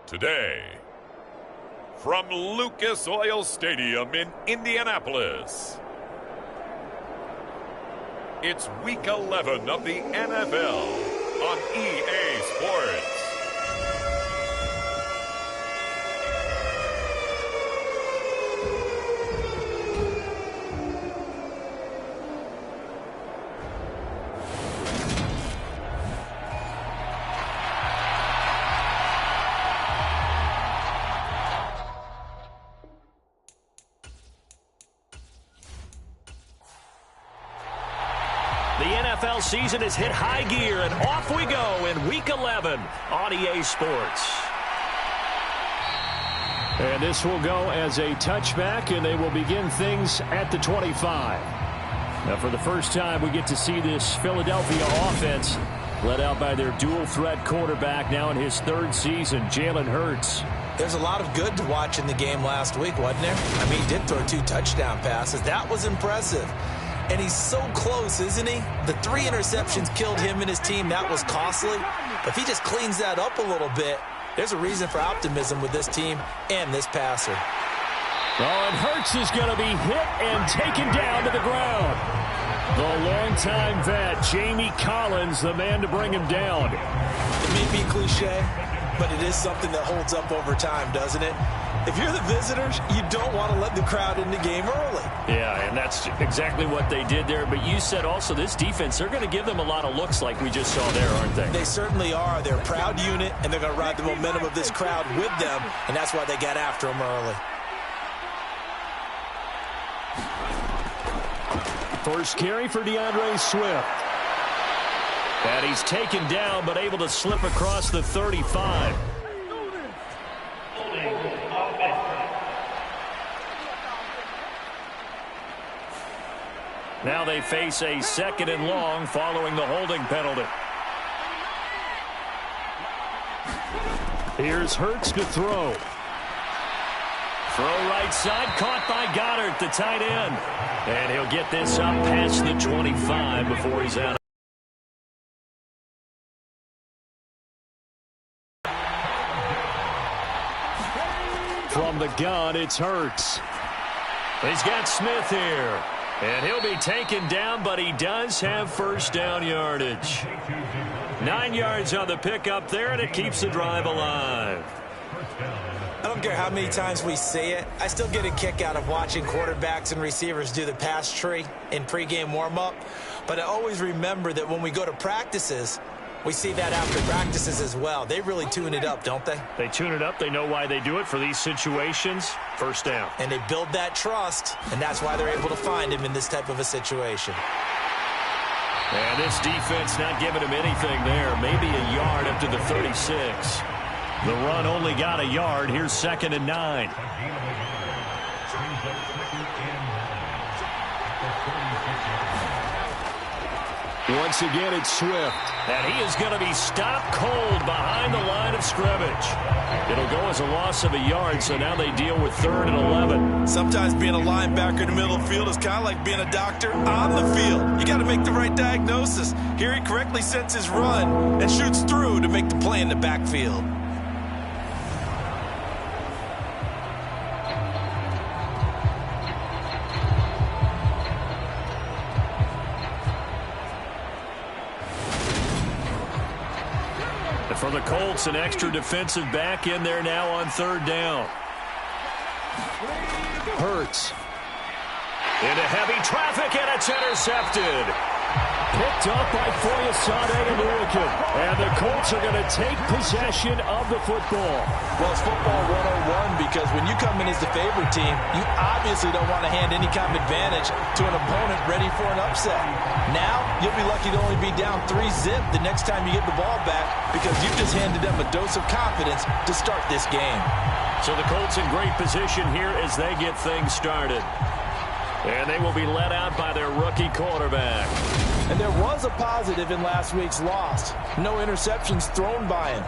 Today, from Lucas Oil Stadium in Indianapolis, it's Week 11 of the NFL on EA Sports. The NFL season has hit high gear, and off we go in Week 11 on EA Sports. And this will go as a touchback, and they will begin things at the 25. Now, for the first time, we get to see this Philadelphia offense led out by their dual-threat quarterback now in his third season, Jalen Hurts. There's a lot of good to watch in the game last week, wasn't there? I mean, he did throw 2 touchdown passes. That was impressive. And he's so close, isn't he? The 3 interceptions killed him and his team. That was costly. But if he just cleans that up a little bit, there's a reason for optimism with this team and this passer. Oh, and Hurts is going to be hit and taken down to the ground. The longtime vet, Jamie Collins, the man to bring him down. It may be cliche, but it is something that holds up over time, doesn't it? If you're the visitors, you don't want to let the crowd in the game early. Yeah, and that's exactly what they did there. But you said also this defense, they're going to give them a lot of looks like we just saw there, aren't they? They certainly are. They're a proud unit, and they're going to ride the momentum of this crowd with them, and that's why they got after them early. First carry for DeAndre Swift. And he's taken down, but able to slip across the 35. Now they face a 2nd and long following the holding penalty. Here's Hurts to throw. Throw right side, caught by Goddard, the tight end. And he'll get this up past the 25 before he's out. From the gun, it's Hurts. He's got Smith here. And he'll be taken down, but he does have first down yardage. 9 yards on the pickup there, and it keeps the drive alive. I don't care how many times we see it. I still get a kick out of watching quarterbacks and receivers do the pass tree in pregame warm-up. But I always remember that when we go to practices, we see that after practices as well. They really tune it up, don't they? They tune it up. They know why they do it for these situations. First down. And they build that trust, and that's why they're able to find him in this type of a situation. And this defense not giving him anything there. Maybe a yard up to the 36. The run only got a yard. Here's 2nd and 9. Once again, it's Swift. And he is going to be stopped cold behind the line of scrimmage. It'll go as a loss of a yard, so now they deal with 3rd and 11. Sometimes being a linebacker in the middle of the field is kind of like being a doctor on the field. You got to make the right diagnosis. Here he correctly sets his run and shoots through to make the play in the backfield. For the Colts, an extra defensive back in there now on 3rd down. Hurts. Into heavy traffic, and it's intercepted. Picked up by Foyesade and Lurican. And the Colts are going to take possession of the football. Well, it's football 101 because when you come in as the favorite team, you obviously don't want to hand any kind of advantage to an opponent ready for an upset. Now, you'll be lucky to only be down 3-zip the next time you get the ball back because you've just handed them a dose of confidence to start this game. So the Colts in great position here as they get things started. And they will be led out by their rookie quarterback. And there was a positive in last week's loss. No interceptions thrown by him.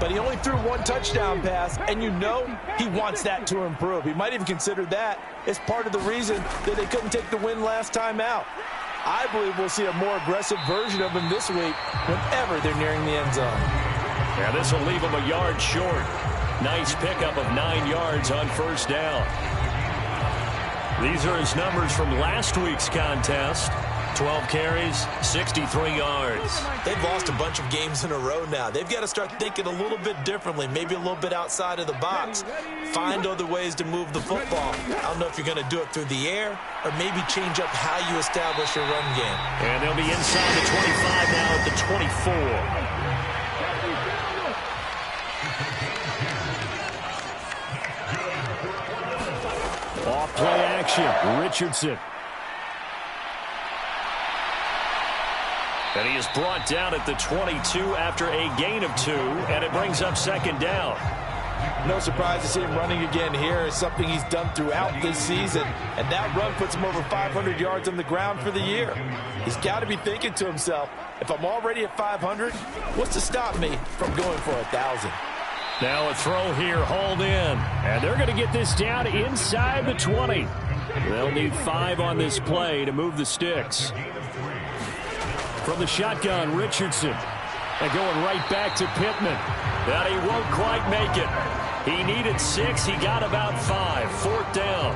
But he only threw 1 touchdown pass, and you know he wants that to improve. He might even consider that as part of the reason that they couldn't take the win last time out. I believe we'll see a more aggressive version of him this week whenever they're nearing the end zone. Yeah, this will leave him a yard short. Nice pickup of 9 yards on first down. These are his numbers from last week's contest. 12 carries, 63 yards. They've lost a bunch of games in a row now. They've got to start thinking a little bit differently, maybe a little bit outside of the box. Find other ways to move the football. I don't know if you're going to do it through the air or maybe change up how you establish your run game. And they'll be inside the 25 now at the 24. Off play action, Richardson. And he is brought down at the 22 after a gain of 2, and it brings up second down. No surprise to see him running again here. It's something he's done throughout this season, and that run puts him over 500 yards on the ground for the year. He's got to be thinking to himself, if I'm already at 500, what's to stop me from going for 1,000? Now a throw here, hauled in. And they're going to get this down inside the 20. They'll need 5 on this play to move the sticks. From the shotgun, Richardson. And going right back to Pittman. But he won't quite make it. He needed 6. He got about 5. Fourth down.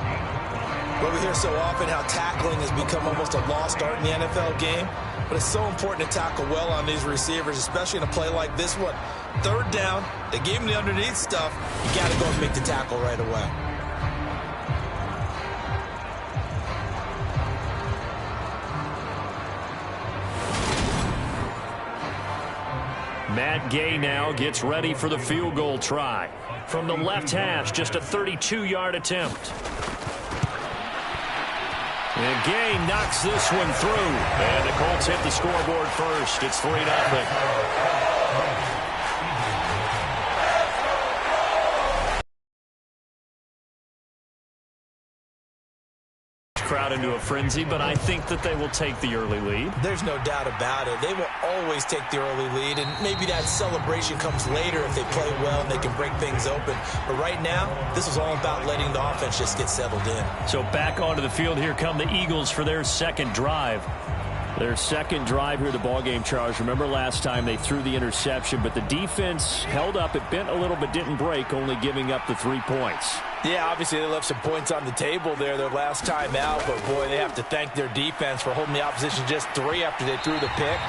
Well, we hear so often how tackling has become almost a lost art in the NFL game. But it's so important to tackle well on these receivers, especially in a play like this one. Third down, they gave him the underneath stuff. You got to go and make the tackle right away. Matt Gay now gets ready for the field goal try. From the left hash, just a 32-yard attempt. And Gay knocks this one through. And the Colts hit the scoreboard first. It's 3-0. Crowd into a frenzy, but I think that they will take the early lead. There's no doubt about it. They will always take the early lead, and maybe that celebration comes later if they play well and they can break things open. But right now, this is all about letting the offense just get settled in. So back onto the field, here come the Eagles for their second drive. Their second drive here, the ballgame, Charles. Remember last time they threw the interception, but the defense held up. It bent a little but didn't break, only giving up the 3 points. Yeah, obviously they left some points on the table there their last time out, but boy, they have to thank their defense for holding the opposition just 3 after they threw the pick.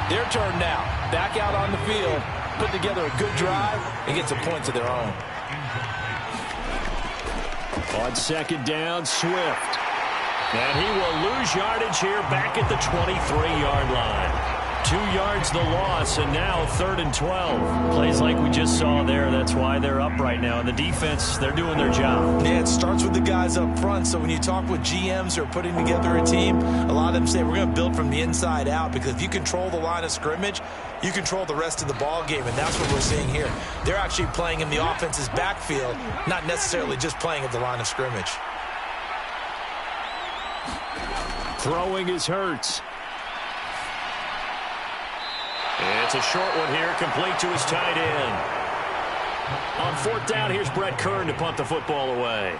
Their turn now. Back out on the field, put together a good drive, and get some points of their own. On second down, Swift. And he will lose yardage here back at the 23-yard line. 2 yards the loss, and now 3rd and 12. Plays like we just saw there. That's why they're up right now. And the defense, they're doing their job. Yeah, it starts with the guys up front. So when you talk with GMs who are putting together a team, a lot of them say we're going to build from the inside out, because if you control the line of scrimmage, you control the rest of the ball game, and that's what we're seeing here. They're actually playing in the offense's backfield, not necessarily just playing at the line of scrimmage. Throwing is Hurts. It's a short one here, complete to his tight end. On 4th down, here's Brett Kern to punt the football away.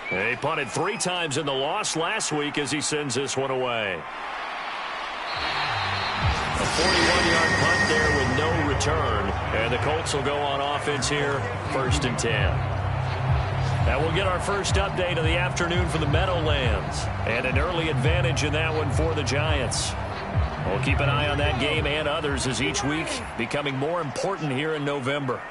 He punted 3 times in the loss last week as he sends this one away. A 41-yard punt there with no return. And the Colts will go on offense here, 1st and 10. And we'll get our first update of the afternoon for the Meadowlands. And an early advantage in that one for the Giants. We'll keep an eye on that game and others as each week becoming more important here in November.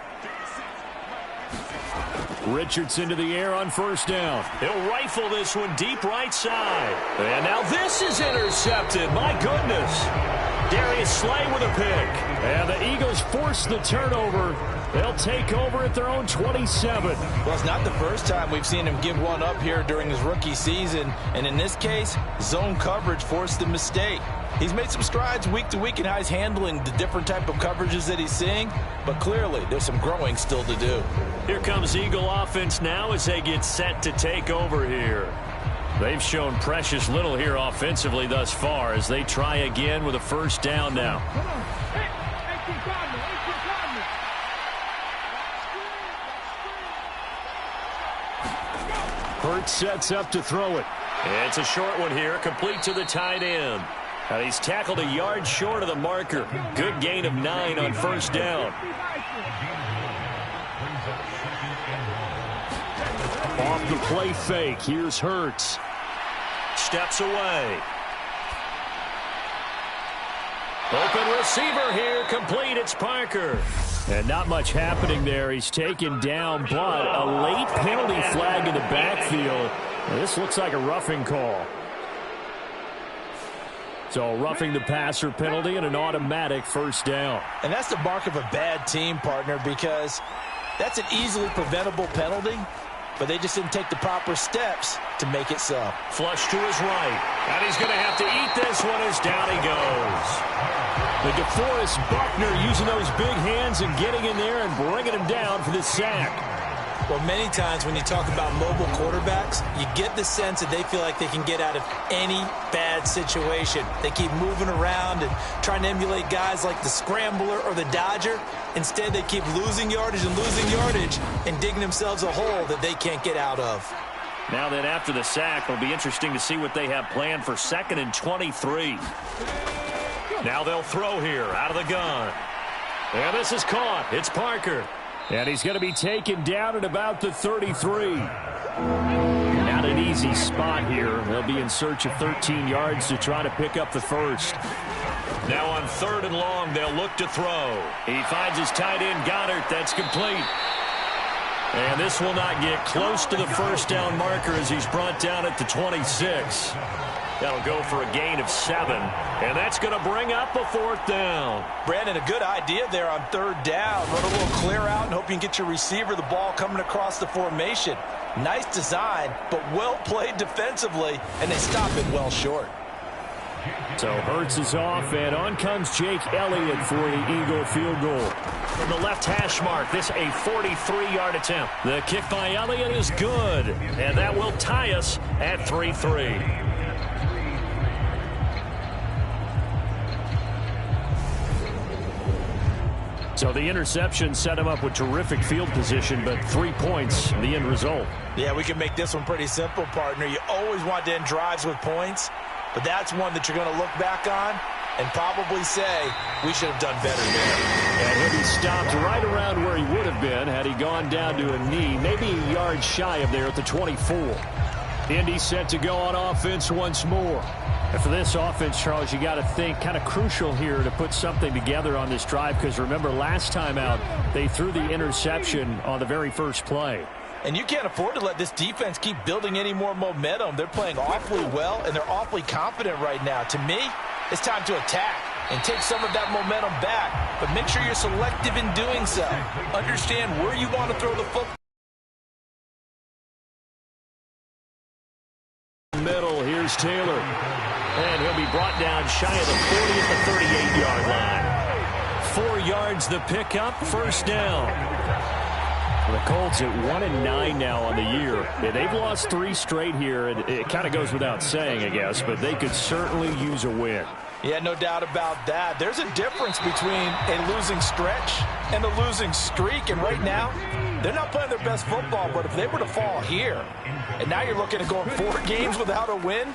Richardson to the air on 1st down. He'll rifle this one deep right side. And now this is intercepted. My goodness. Darius Slay with a pick. And the Eagles force the turnover. They'll take over at their own 27. Well, it's not the first time we've seen him give one up here during his rookie season. And in this case, zone coverage forced the mistake. He's made some strides week to week in how he's handling the different type of coverages that he's seeing. But clearly, there's some growing still to do. Here comes Eagle offense now as they get set to take over here. They've shown precious little here offensively thus far as they try again with a 1st down now. Hurts sets up to throw it. It's a short one here, complete to the tight end. And he's tackled a yard short of the marker. Good gain of 9 on first down. Off the play fake. Here's Hurts. Steps away. Open receiver here. Complete. It's Parker. And not much happening there. He's taken down, but a late penalty flag in the backfield. This looks like a roughing call. So roughing the passer penalty and an automatic first down. And that's the mark of a bad team, partner, because that's an easily preventable penalty, but they just didn't take the proper steps to make it so. Flush to his right. And he's going to have to eat this one as down he goes. The DeForest Buckner using those big hands and getting in there and bringing him down for the sack. Well, many times when you talk about mobile quarterbacks, you get the sense that they feel like they can get out of any bad situation. They keep moving around and trying to emulate guys like the Scrambler or the Dodger. Instead, they keep losing yardage and digging themselves a hole that they can't get out of. Now then, after the sack, it'll be interesting to see what they have planned for 2nd and 23. Now they'll throw here out of the gun. And this is caught. It's Parker. And he's going to be taken down at about the 33. Not an easy spot here. They'll be in search of 13 yards to try to pick up the first. Now on 3rd and long, they'll look to throw. He finds his tight end, Goddard. That's complete. And this will not get close to the first down marker as he's brought down at the 26. That'll go for a gain of 7. And that's going to bring up a 4th down. Brandon, a good idea there on 3rd down. Run a little clear out and hope you can get your receiver the ball coming across the formation. Nice design, but well played defensively, and they stop it well short. So Hurts is off, and on comes Jake Elliott for the Eagle field goal. From the left hash mark, this a 43-yard attempt. The kick by Elliott is good, and that will tie us at 3-3. So the interception set him up with terrific field position, but 3 points, the end result. Yeah, we can make this one pretty simple, partner. You always want to end drives with points, but that's one that you're going to look back on and probably say, we should have done better there. And he'll be stopped right around where he would have been had he gone down to a knee, maybe a yard shy of there at the 24. Indy set to go on offense once more. And for this offense, Charles, you got to think kind of crucial here to put something together on this drive, because remember last time out they threw the interception on the very first play. And you can't afford to let this defense keep building any more momentum. They're playing awfully well, and they're awfully confident right now. To me, it's time to attack and take some of that momentum back, but make sure you're selective in doing so. Understand where you want to throw the football. Middle, here's Taylor. And he'll be brought down shy of the 40 at the 38-yard line. 4 yards the pickup, first down. The Colts at 1-9 now on the year. Yeah, they've lost 3 straight here, and it kind of goes without saying, I guess, but they could certainly use a win. Yeah, no doubt about that. There's a difference between a losing stretch and a losing streak, and right now, they're not playing their best football, but if they were to fall here, and now you're looking at going 4 games without a win,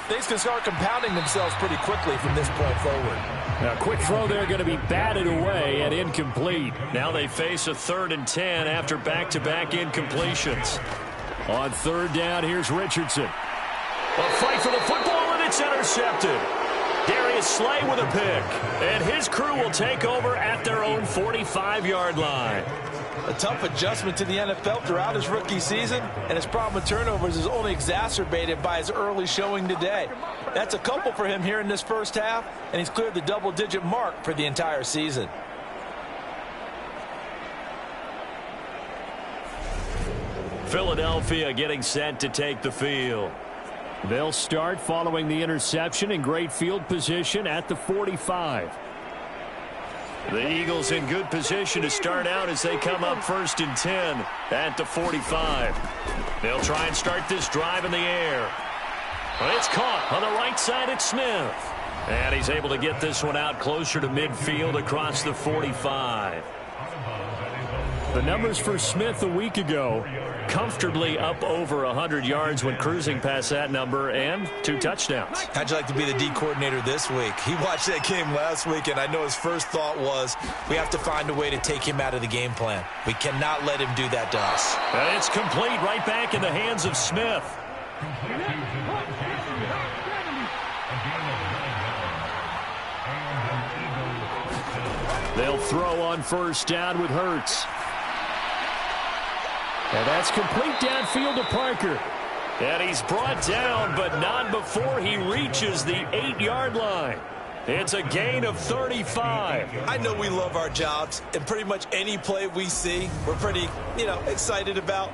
things can start compounding themselves pretty quickly from this point forward. Now, quick throw there going to be batted away and incomplete. Now they face a 3rd and 10 after back-to-back incompletions. On 3rd down, here's Richardson. A fight for the football, and it's intercepted. Darius Slay with a pick, and his crew will take over at their own 45-yard line. A tough adjustment to the NFL throughout his rookie season, and his problem with turnovers is only exacerbated by his early showing today. That's a couple for him here in this first half, and he's cleared the double-digit mark for the entire season. Philadelphia getting set to take the field. They'll start following the interception in great field position at the 45. The Eagles in good position to start out as they come up 1st and 10 at the 45. They'll try and start this drive in the air. But it's caught on the right side at Smith. And he's able to get this one out closer to midfield across the 45. The numbers for Smith a week ago, comfortably up over 100 yards when cruising past that number, and 2 touchdowns. How'd you like to be the D coordinator this week? He watched that game last week, and I know his first thought was, we have to find a way to take him out of the game plan. We cannot let him do that to us. And it's complete, right back in the hands of Smith. They'll throw on first down with Hurts. And that's complete downfield to Parker. And he's brought down, but not before he reaches the 8-yard line. It's a gain of 35. I know we love our jobs, and pretty much any play we see, we're pretty, excited about.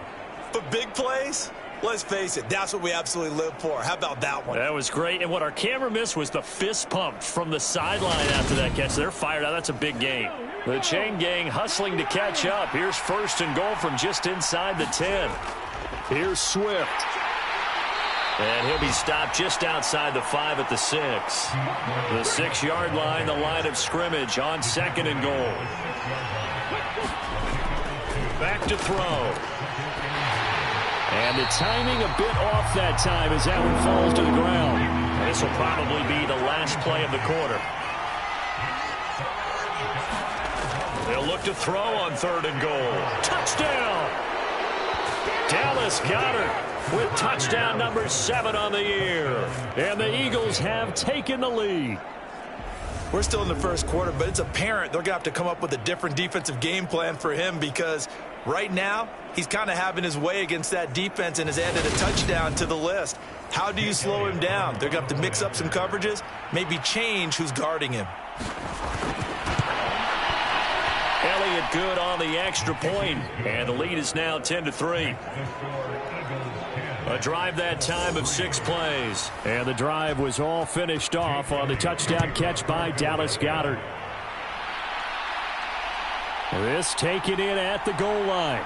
But big plays, let's face it, that's what we absolutely live for. How about that one? That was great. And what our camera missed was the fist pump from the sideline after that catch. They're fired out. That's a big gain. The chain gang hustling to catch up. Here's 1st and goal from just inside the 10. Here's Swift. And he'll be stopped just outside the 5 at the 6. The 6-yard line, the line of scrimmage on 2nd and goal. Back to throw. And the timing a bit off that time as that one falls to the ground. And this will probably be the last play of the quarter. They'll look to throw on 3rd and goal. Touchdown! Dallas Goedert with touchdown number 7 on the year. And the Eagles have taken the lead. We're still in the first quarter, but it's apparent they're going to have to come up with a different defensive game plan for him because right now he's kind of having his way against that defense and has added a touchdown to the list. How do you slow him down? They're going to have to mix up some coverages, maybe change who's guarding him. Elliott good on the extra point, and the lead is now 10-3. A drive that time of 6 plays. And the drive was all finished off on the touchdown catch by Dallas Goedert. This taken in at the goal line.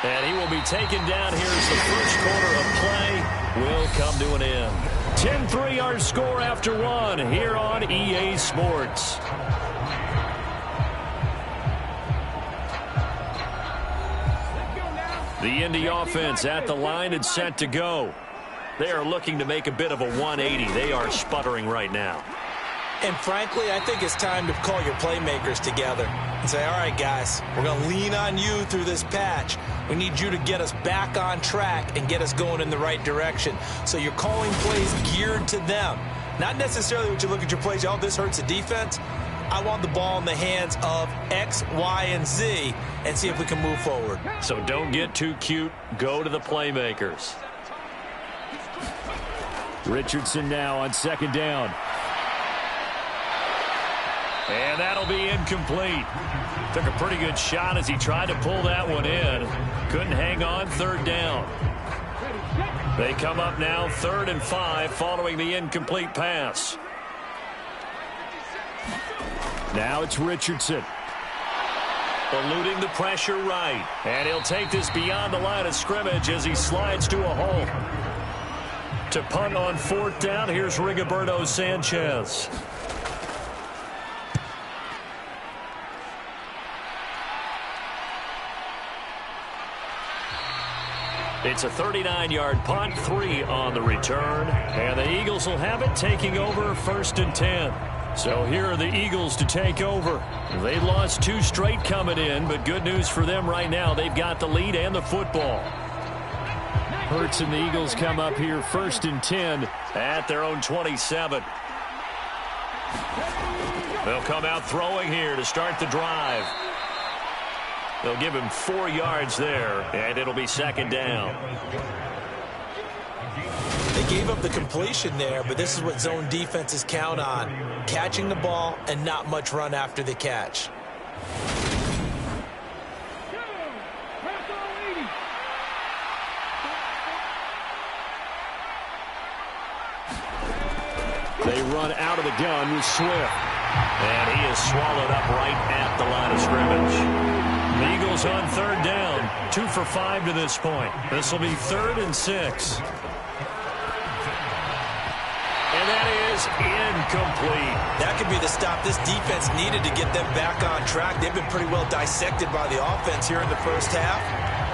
And he will be taken down here as the first quarter of play will come to an end. 10-3 our score after 1 here on EA Sports. The Indy offense at the line and set to go. They are looking to make a bit of a 180. They are sputtering right now. And frankly, I think it's time to call your playmakers together and say, all right, guys, we're going to lean on you through this patch. We need you to get us back on track and get us going in the right direction. So you're calling plays geared to them. Not necessarily what you look at your plays, oh, this hurts the defense. I want the ball in the hands of X, Y, and Z and see if we can move forward. So don't get too cute. Go to the playmakers. Richardson now on 2nd down. And that'll be incomplete. Took a pretty good shot as he tried to pull that one in. Couldn't hang on. 3rd down. They come up now 3rd and 5 following the incomplete pass. Now it's Richardson. Eluding the pressure right. And he'll take this beyond the line of scrimmage as he slides to a hole. To punt on 4th down, here's Rigoberto Sanchez. It's a 39-yard punt, 3 on the return. And the Eagles will have it, taking over 1st and 10. So here are the Eagles to take over. They lost 2 straight coming in, but good news for them right now. They've got the lead and the football. Hurts and the Eagles come up here 1st and 10 at their own 27. They'll come out throwing here to start the drive. They'll give him 4 yards there, and it'll be 2nd down. They gave up the completion there, but this is what zone defenses count on. Catching the ball and not much run after the catch. They run out of the gun with Swift. And he is swallowed up right at the line of scrimmage. The Eagles on 3rd down, 2 for 5 to this point. This will be 3rd and 6. And that is is incomplete. That could be the stop this defense needed to get them back on track. They've been pretty well dissected by the offense here in the first half.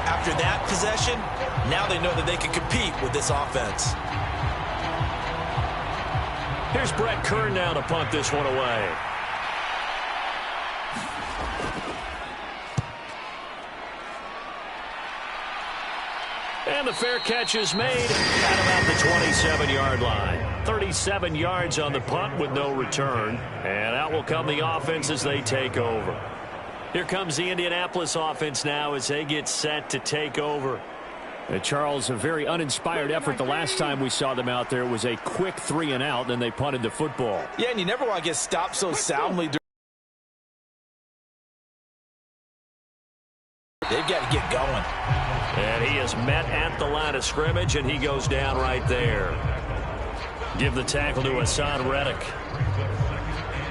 After that possession, now they know that they can compete with this offense. Here's Brett Kern now to punt this one away. And the fair catch is made at about the 27-yard line. 37 yards on the punt with no return. And out will come the offense as they take over. Here comes the Indianapolis offense now as they get set to take over. Charles, a very uninspired effort the last time we saw them out there. It was a quick 3-and-out, then they punted the football. Yeah, and you never want to get stopped so soundly. They've got to get going. And he is met at the line of scrimmage, and he goes down right there. Give the tackle to Hassan Reddick.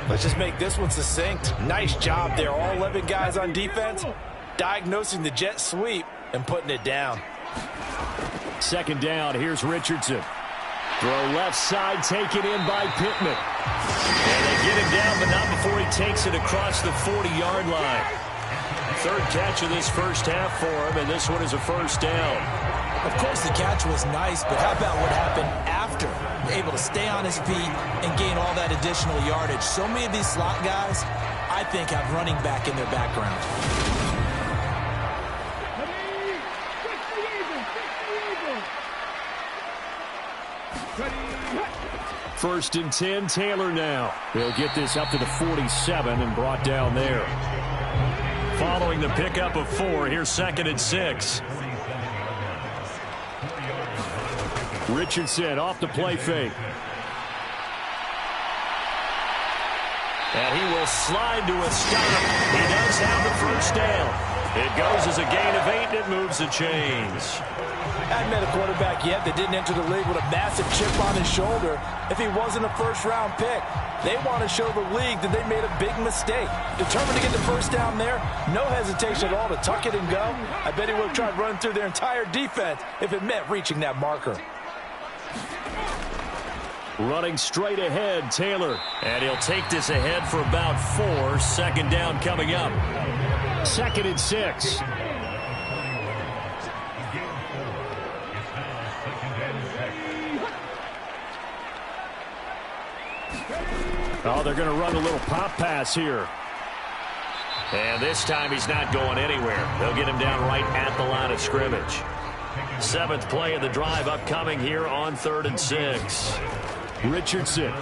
Let's just make this one succinct. Nice job there. All 11 guys on defense diagnosing the jet sweep and putting it down. Second down, here's Richardson. Throw left side, taken in by Pittman. And they get him down, but not before he takes it across the 40-yard line. Third catch of this first half for him, and this one is a first down. Of course, the catch was nice, but how about what happened after? Able to stay on his feet and gain all that additional yardage. So many of these slot guys, I think, have running back in their background. First and 10, Taylor now. They'll get this up to the 47 and brought down there. Following the pickup of 4, here's second and 6. Richardson off the play fake. And he will slide to a stop. He does have the first down. It goes as a gain of 8, and it moves the chains. Hadn't met a quarterback yet that didn't enter the league with a massive chip on his shoulder if he wasn't a first-round pick. They want to show the league that they made a big mistake. Determined to get the first down there, no hesitation at all to tuck it and go. I bet he would have tried running through their entire defense if it meant reaching that marker. Running straight ahead, Taylor. And he'll take this ahead for about 4. Second down coming up. Second and 6. Oh, they're going to run a little pop pass here. And this time he's not going anywhere. They'll get him down right at the line of scrimmage. 7th play of the drive upcoming here on 3rd and 6. Richardson.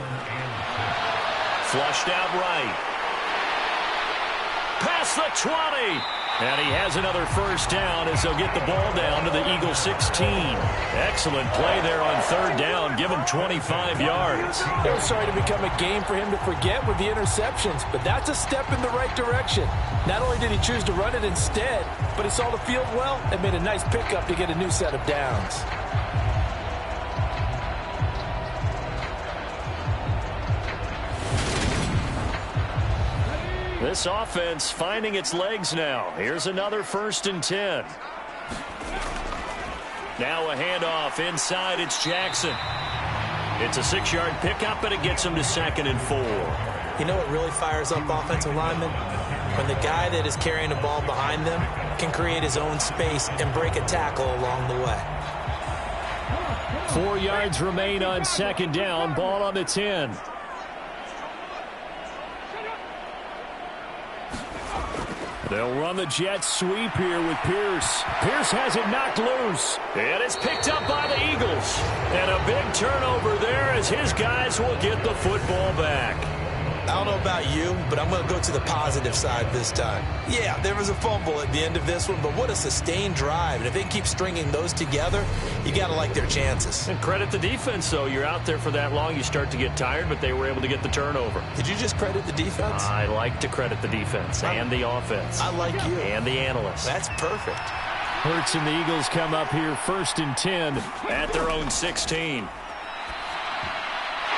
Flushed out right. Past the 20. And he has another first down as they'll get the ball down to the Eagle 16. Excellent play there on 3rd down. Give him 25 yards. It was starting to become a game for him to forget with the interceptions, but that's a step in the right direction. Not only did he choose to run it instead, but he saw the field well and made a nice pickup to get a new set of downs. This offense finding its legs now. Here's another 1st and 10. Now a handoff inside. It's Jackson. It's a 6-yard pickup, and it gets him to 2nd and 4. You know what really fires up offensive linemen? When the guy that is carrying the ball behind them can create his own space and break a tackle along the way. 4 yards remain on 2nd down. Ball on the 10. They'll run the jet sweep here with Pierce. Pierce has it knocked loose. And it's picked up by the Eagles. And a big turnover there as his guys will get the football back. I don't know about you, but I'm going to go to the positive side this time. Yeah, there was a fumble at the end of this one, but what a sustained drive. And if they can keep stringing those together, you got to like their chances. And credit the defense, though. You're out there for that long, you start to get tired, but they were able to get the turnover. Did you just credit the defense? I like to credit the defense and the offense. I like you. And the analysts. That's perfect. Hurts and the Eagles come up here 1st and 10. At their own 16.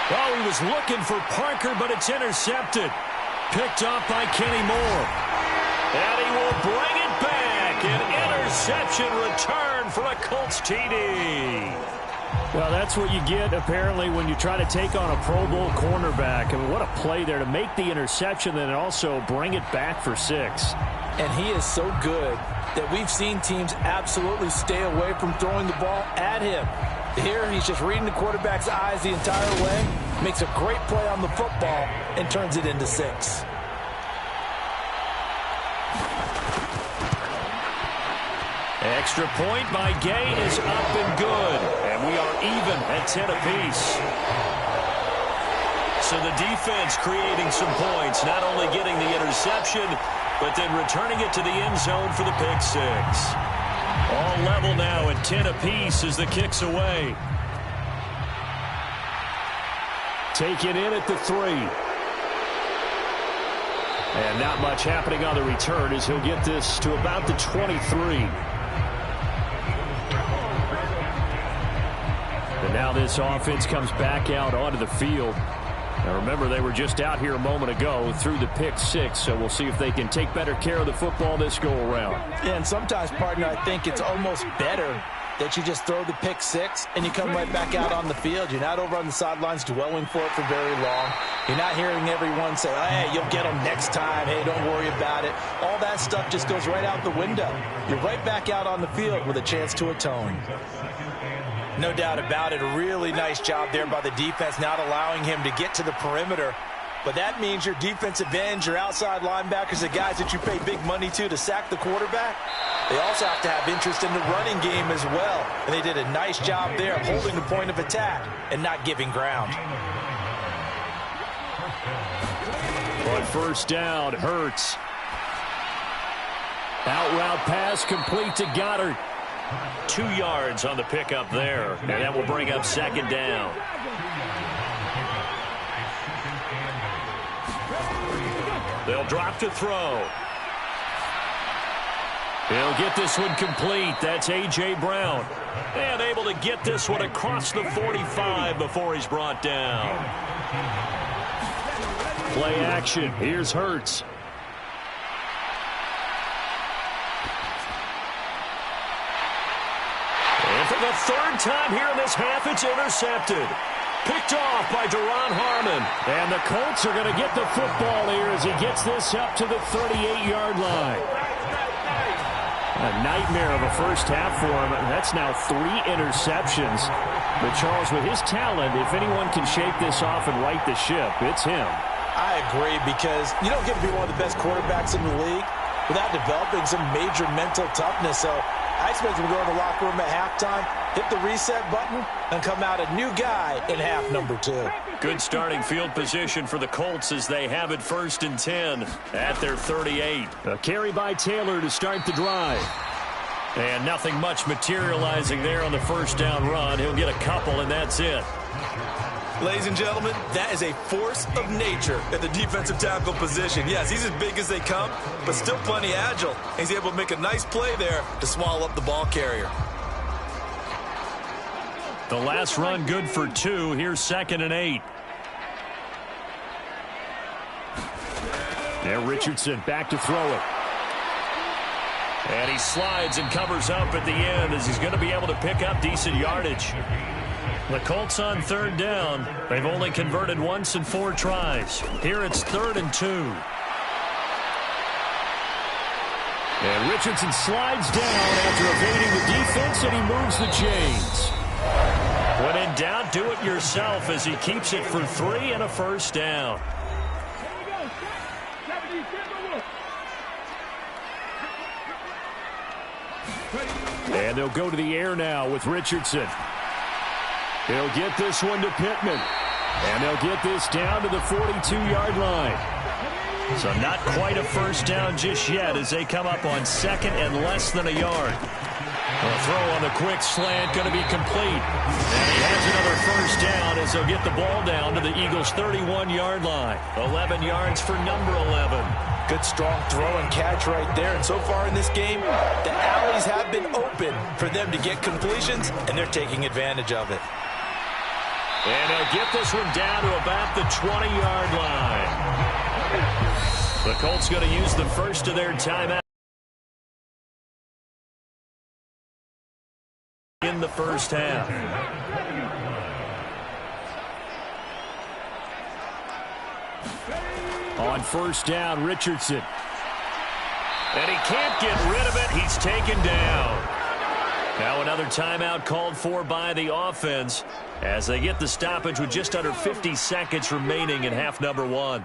Oh, he was looking for Parker, but it's intercepted. Picked off by Kenny Moore. And he will bring it back. An interception return for a Colts TD. Well, that's what you get, apparently, when you try to take on a Pro Bowl cornerback. I mean, what a play there to make the interception and also bring it back for 6. And he is so good that we've seen teams absolutely stay away from throwing the ball at him. Here, he's just reading the quarterback's eyes the entire way, makes a great play on the football, and turns it into 6. Extra point by Gay is up and good. And we are even at 10 apiece. So the defense creating some points, not only getting the interception, but then returning it to the end zone for the pick 6. All level now at 10 apiece as the kick's away. Taken in at the 3. And not much happening on the return as he'll get this to about the 23. And now this offense comes back out onto the field. Now remember, they were just out here a moment ago through the pick 6, so we'll see if they can take better care of the football this go-around. Yeah, and sometimes, partner, I think it's almost better that you just throw the pick 6 and you come right back out on the field. You're not over on the sidelines dwelling for it for very long. You're not hearing everyone say, oh, hey, you'll get them next time. Hey, don't worry about it. All that stuff just goes right out the window. You're right back out on the field with a chance to atone. No doubt about it. A really nice job there by the defense, not allowing him to get to the perimeter. But that means your defensive ends, your outside linebackers, the guys that you pay big money to sack the quarterback, they also have to have interest in the running game as well. And they did a nice job there holding the point of attack and not giving ground. On first down, Hurts. Out route pass complete to Goddard. 2 yards on the pickup there, and that will bring up second down. They'll drop to throw. He'll get this one complete. That's A.J. Brown. And able to get this one across the 45 before he's brought down. Play action. Here's Hurts. And for the 3rd time here in this half, it's intercepted. Picked off by Deron Harmon. And the Colts are going to get the football here as he gets this up to the 38-yard line. A nightmare of a first half for him. That's now 3 interceptions. But Charles, with his talent, if anyone can shake this off and right the ship, it's him. I agree, because you don't get to be one of the best quarterbacks in the league without developing some major mental toughness. So I expect him to go in the locker room at halftime, hit the reset button, and come out a new guy in half number 2. Good starting field position for the Colts as they have it 1st and 10 at their 38. A carry by Taylor to start the drive. And nothing much materializing there on the first down run. He'll get a couple, and that's it. Ladies and gentlemen, that is a force of nature at the defensive tackle position. Yes, he's as big as they come, but still plenty agile. He's able to make a nice play there to swallow up the ball carrier. The last run good for 2. Here's 2nd and 8. There, Richardson back to throw it. And he slides and covers up at the end as he's going to be able to pick up decent yardage. The Colts on 3rd down. They've only converted once in 4 tries. Here it's 3rd and 2. And Richardson slides down after evading the defense, and he moves the chains. When in doubt, do it yourself as he keeps it for 3 and a first down. And they'll go to the air now with Richardson. He'll get this one to Pittman. And they'll get this down to the 42-yard line. So not quite a first down just yet as they come up on 2nd and less than a yard. A throw on the quick slant going to be complete. And he has another first down as they'll get the ball down to the Eagles' 31-yard line. 11 yards for number 11. Good strong throw and catch right there. And so far in this game, the alleys have been open for them to get completions, and they're taking advantage of it. And they'll get this one down to about the 20-yard line. The Colts going to use the first of their timeout in the first half. On first down, Richardson. And he can't get rid of it. He's taken down. Now another timeout called for by the offense as they get the stoppage with just under 50 seconds remaining in half number one.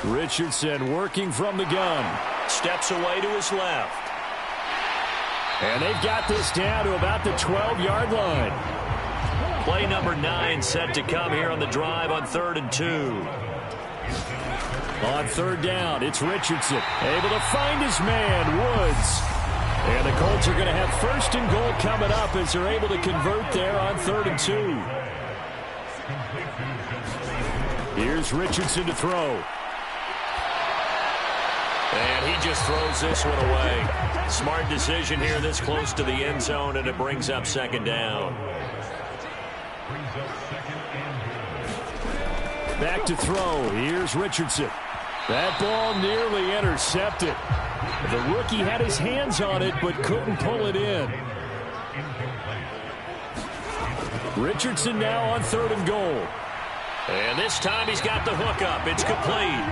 Richardson working from the gun. Steps away to his left. And they've got this down to about the 12-yard line. Play number 9 set to come here on the drive on 3rd and 2. On third down, it's Richardson. Able to find his man, Woods. And the Colts are going to have 1st and goal coming up as they're able to convert there on 3rd and 2. Here's Richardson to throw. And he just throws this one away. Smart decision here this close to the end zone, and it brings up 2nd down. Back to throw. Here's Richardson. That ball nearly intercepted. The rookie had his hands on it but couldn't pull it in. Richardson now on 3rd and goal. And this time he's got the hook up. It's complete.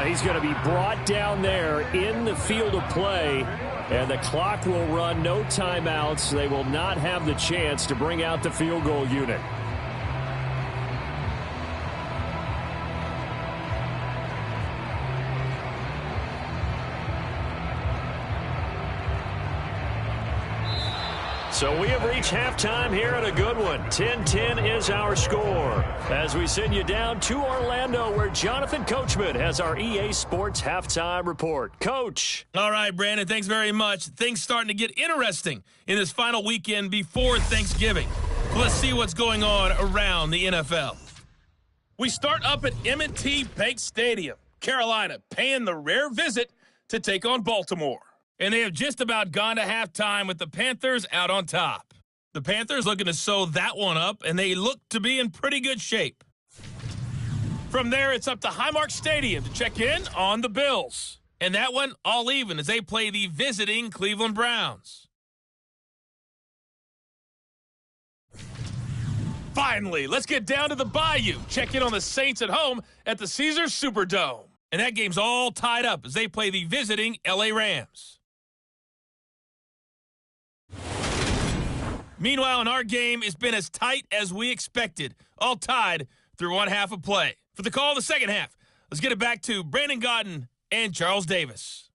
He's going to be brought down there in the field of play, and the clock will run. No timeouts. They will not have the chance to bring out the field goal unit. So we have reached halftime here at a good one. 10-10 is our score. As we send you down to Orlando, where Jonathan Coachman has our EA Sports halftime report. Coach. All right, Brandon, thanks very much. Things starting to get interesting in this final weekend before Thanksgiving. So let's see what's going on around the NFL. We start up at M&T Bank Stadium. Carolina paying the rare visit to take on Baltimore. And they have just about gone to halftime with the Panthers out on top. The Panthers looking to sew that one up, and they look to be in pretty good shape. From there, it's up to Highmark Stadium to check in on the Bills. And that one all even as they play the visiting Cleveland Browns. Finally, let's get down to the Bayou. Check in on the Saints at home at the Caesars Superdome. And that game's all tied up as they play the visiting LA Rams. Meanwhile, in our game, it's been as tight as we expected, all tied through one half of play. For the call of the second half, let's get it back to Brandon Gaudin and Charles Davis.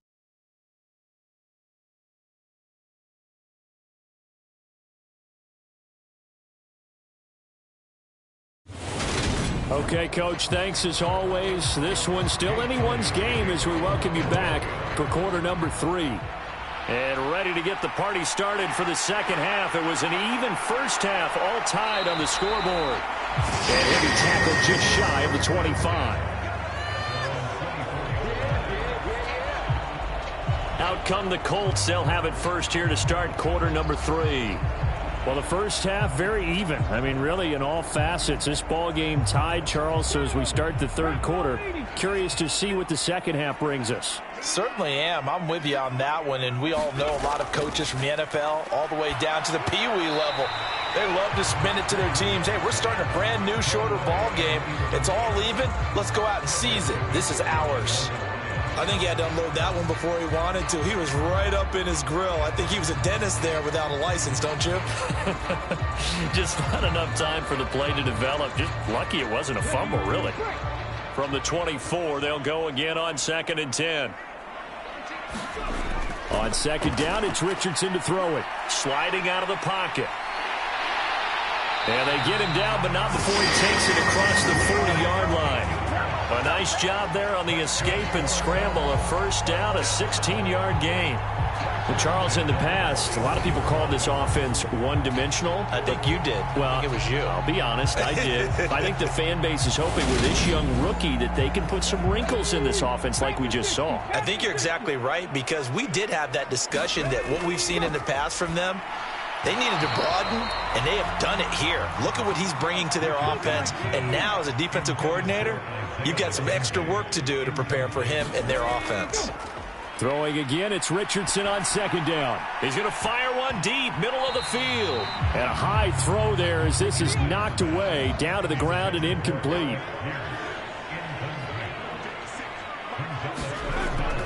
Okay, Coach, thanks as always. This one's still anyone's game as we welcome you back for quarter number 3. And ready to get the party started for the second half. It was an even first half, all tied on the scoreboard. And he'll be tackled just shy of the 25. Out come the Colts. They'll have it first here to start quarter number 3. Well, the first half, very even. I mean, really, in all facets, this ball game tied, Charles. So as we start the third quarter, curious to see what the second half brings us. Certainly am. I'm with you on that one, and we all know a lot of coaches from the NFL all the way down to the Pee Wee level. They love to spin it to their teams. Hey, we're starting a brand new, shorter ball game. It's all even. Let's go out and seize it. This is ours. I think he had to unload that one before he wanted to. He was right up in his grill. I think he was a dentist there without a license, don't you? Just not enough time for the play to develop. Just lucky it wasn't a fumble, really. From the 24, they'll go again on 2nd and 10. On second down, it's Richardson to throw it. Sliding out of the pocket. And they get him down, but not before he takes it across the 40-yard line. A nice job there on the escape and scramble. A first down, a 16-yard gain. Well, Charles, in the past, a lot of people called this offense one-dimensional. I think you did. Well, I think it was you. I'll be honest, I did. I think the fan base is hoping with this young rookie that they can put some wrinkles in this offense like we just saw. I think you're exactly right, because we did have that discussion that what we've seen in the past from them, they needed to broaden, and they have done it here. Look at what he's bringing to their offense, and now as a defensive coordinator, you've got some extra work to do to prepare for him and their offense. Throwing again, it's Richardson on second down. He's going to fire one deep, middle of the field. And a high throw there as this is knocked away, down to the ground and incomplete.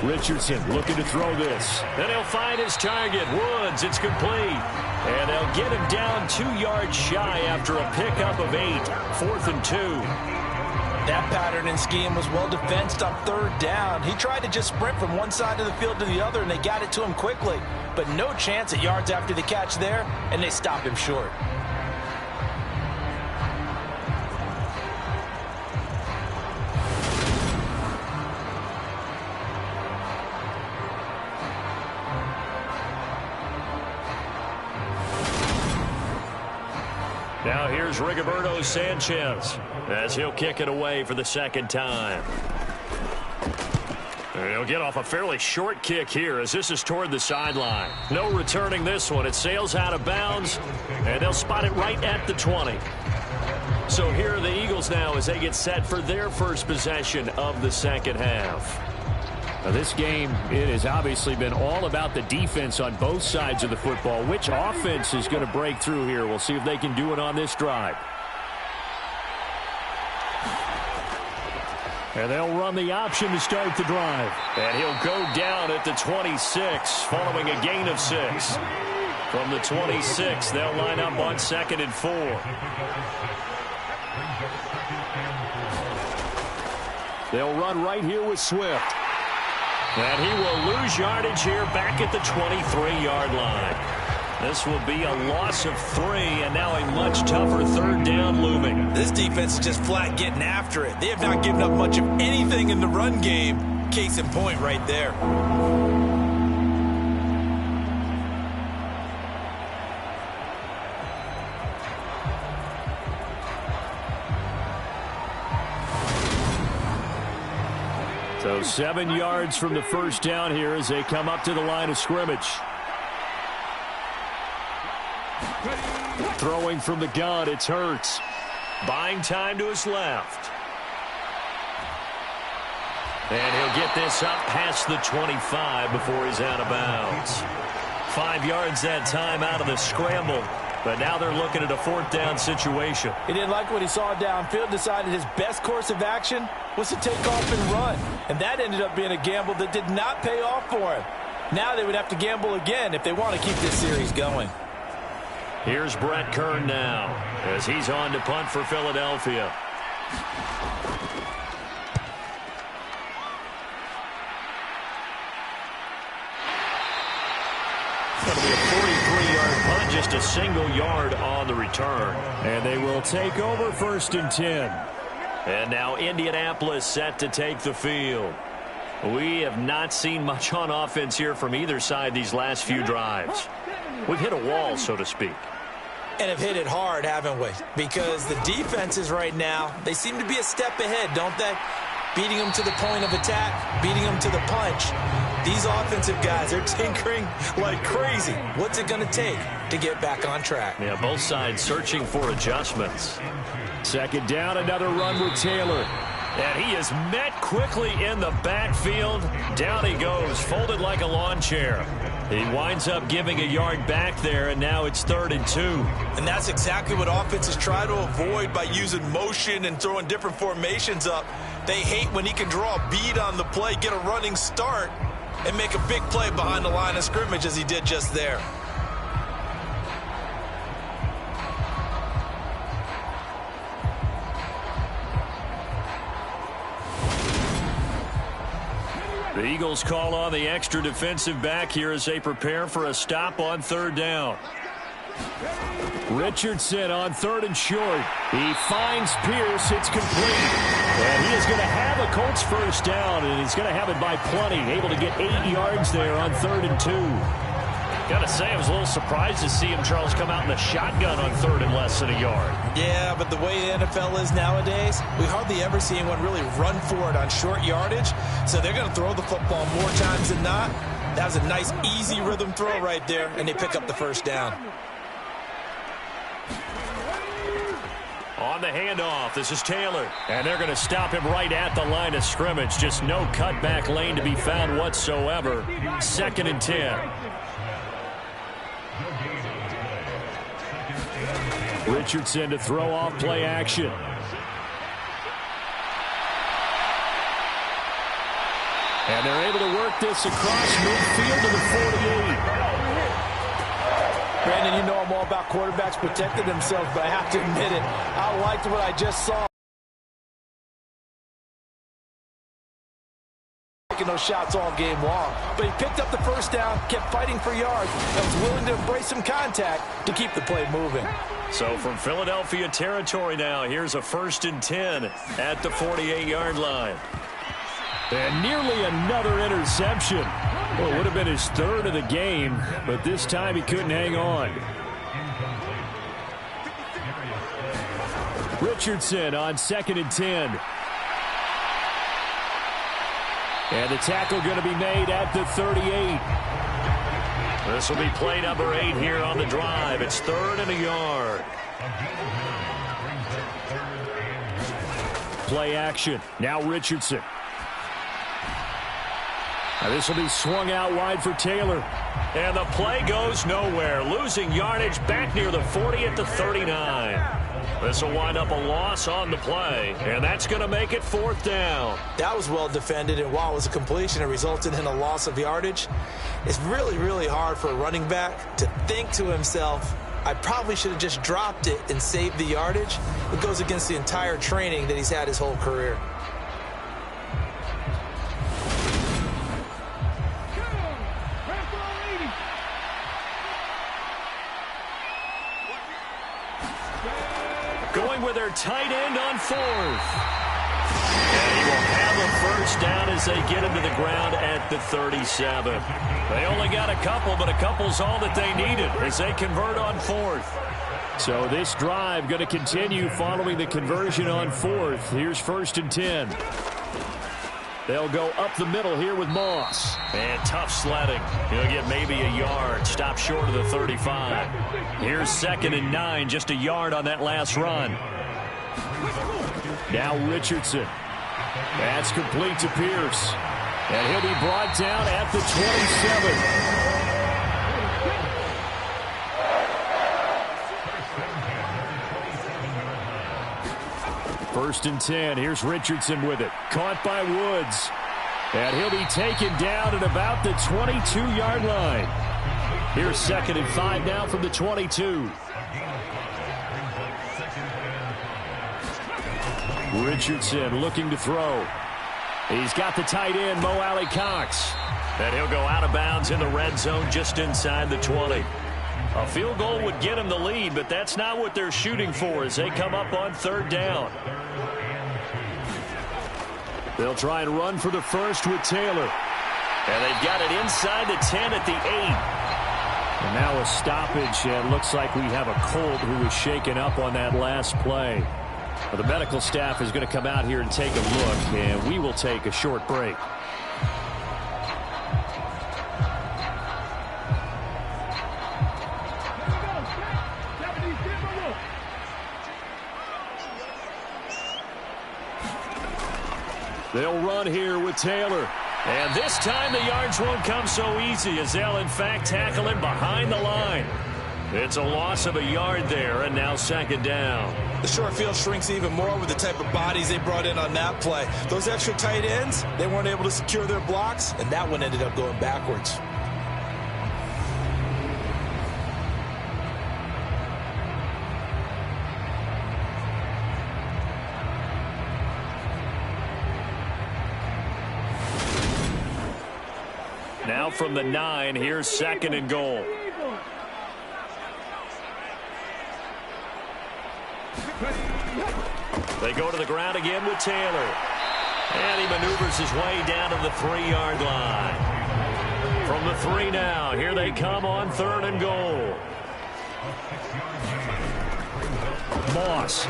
Richardson looking to throw this. Then he'll find his target, Woods. It's complete. And they'll get him down 2 yards shy after a pickup of 8. 4th and 2. That pattern and scheme was well defensed on third down. He tried to just sprint from one side of the field to the other, and they got it to him quickly. But no chance at yards after the catch there, and they stopped him short. Now here's Rigoberto Sanchez as he'll kick it away for the second time. He'll get off a fairly short kick here as this is toward the sideline. No returning this one. It sails out of bounds, and they'll spot it right at the 20. So here are the Eagles now as they get set for their first possession of the second half. Now this game, it has obviously been all about the defense on both sides of the football. Which offense is going to break through here? We'll see if they can do it on this drive. And they'll run the option to start the drive. And he'll go down at the 26 following a gain of 6. From the 26, they'll line up on 2nd and 4. They'll run right here with Swift. And he will lose yardage here back at the 23-yard line. This will be a loss of 3, and now a much tougher third down looming. This defense is just flat getting after it. They have not given up much of anything in the run game. Case in point right there. So 7 yards from the first down here as they come up to the line of scrimmage. Throwing from the gun, it's Hurts. Buying time to his left. And he'll get this up past the 25 before he's out of bounds. 5 yards that time out of the scramble. But now they're looking at a 4th down situation. He didn't like what he saw downfield, decided his best course of action was to take off and run. And that ended up being a gamble that did not pay off for him. Now they would have to gamble again if they want to keep this series going. Here's Brett Kern now as he's on to punt for Philadelphia. It's going to be a 43-yard punt, just a single yard on the return. And they will take over 1st and 10. And now Indianapolis set to take the field. We have not seen much on offense here from either side these last few drives. We've hit a wall, so to speak. And have hit it hard, haven't we? Because the defenses right now, they seem to be a step ahead, don't they? Beating them to the point of attack, beating them to the punch. These offensive guys are tinkering like crazy. What's it going to take to get back on track? Yeah, both sides searching for adjustments. 2nd down, another run with Taylor. And he is met quickly in the backfield. Down he goes, folded like a lawn chair. He winds up giving a yard back there, and now it's 3rd and 2. And that's exactly what offenses try to avoid by using motion and throwing different formations up. They hate when he can draw a bead on the play, get a running start, and make a big play behind the line of scrimmage as he did just there. The Eagles call on the extra defensive back here as they prepare for a stop on 3rd down. Richardson on 3rd and short. He finds Pierce. It's complete. And he is going to have a Colts 1st down, and he's going to have it by plenty. Able to get 8 yards there on 3rd and 2. Got to say, I was a little surprised to see him, Charles, come out in the shotgun on 3rd and less than a yard. Yeah, but the way the NFL is nowadays, we hardly ever see anyone really run for it on short yardage. So they're going to throw the football more times than not. That was a nice, easy rhythm throw right there, and they pick up the 1st down. On the handoff, this is Taylor. And they're going to stop him right at the line of scrimmage. Just no cutback lane to be found whatsoever. 2nd and 10. Richardson to throw off play action. And they're able to work this across midfield to the 48. Brandon, you know I'm all about quarterbacks protecting themselves, but I have to admit it. I liked what I just saw. Taking those shots all game long. But he picked up the first down, kept fighting for yards, and was willing to embrace some contact to keep the play moving. So from Philadelphia territory now, here's a 1st and 10 at the 48-yard line. And nearly another interception. Well, it would have been his 3rd of the game, but this time he couldn't hang on. Richardson on 2nd and 10. And the tackle going to be made at the 38. This will be play number 8 here on the drive. It's 3rd and a yard. Play action. Now Richardson. Now this will be swung out wide for Taylor. And the play goes nowhere. Losing yardage back near the 40 at the 39. This will wind up a loss on the play. And that's going to make it 4th down. That was well defended, and while it was a completion, it resulted in a loss of yardage. It's really, really hard for a running back to think to himself, I probably should have just dropped it and saved the yardage. It goes against the entire training that he's had his whole career. Going with their tight end on 4th. And he will have a first down as they get him to the ground at the 37. They only got a couple, but a couple's all that they needed as they convert on 4th. So this drive going to continue following the conversion on 4th. Here's 1st and 10. They'll go up the middle here with Moss. And tough sledding. He'll get maybe a yard. Stop short of the 35. Here's 2nd and 9. Just a yard on that last run. Now Richardson. That's complete to Pierce. And he'll be brought down at the 27. First and 10. Here's Richardson with it. Caught by Woods. And he'll be taken down at about the 22-yard line. Here's 2nd and 5 now from the 22. Richardson looking to throw. He's got the tight end, Mo Alley-Cox. And he'll go out of bounds in the red zone just inside the 20. A field goal would get him the lead, but that's not what they're shooting for as they come up on 3rd down. They'll try and run for the first with Taylor. And they've got it inside the 10 at the 8. And now a stoppage, and it looks like we have a Colt who was shaken up on that last play. Well, the medical staff is going to come out here and take a look, and we will take a short break. They'll run here with Taylor. And this time the yards won't come so easy as they'll, in fact, tackle him behind the line. It's a loss of a yard there, and now 2nd down. The short field shrinks even more with the type of bodies they brought in on that play. Those extra tight ends, they weren't able to secure their blocks, and that one ended up going backwards. Now from the 9, here's 2nd and goal. They go to the ground again with Taylor. And he maneuvers his way down to the 3-yard line. From the 3 now, here they come on 3rd and goal. Moss.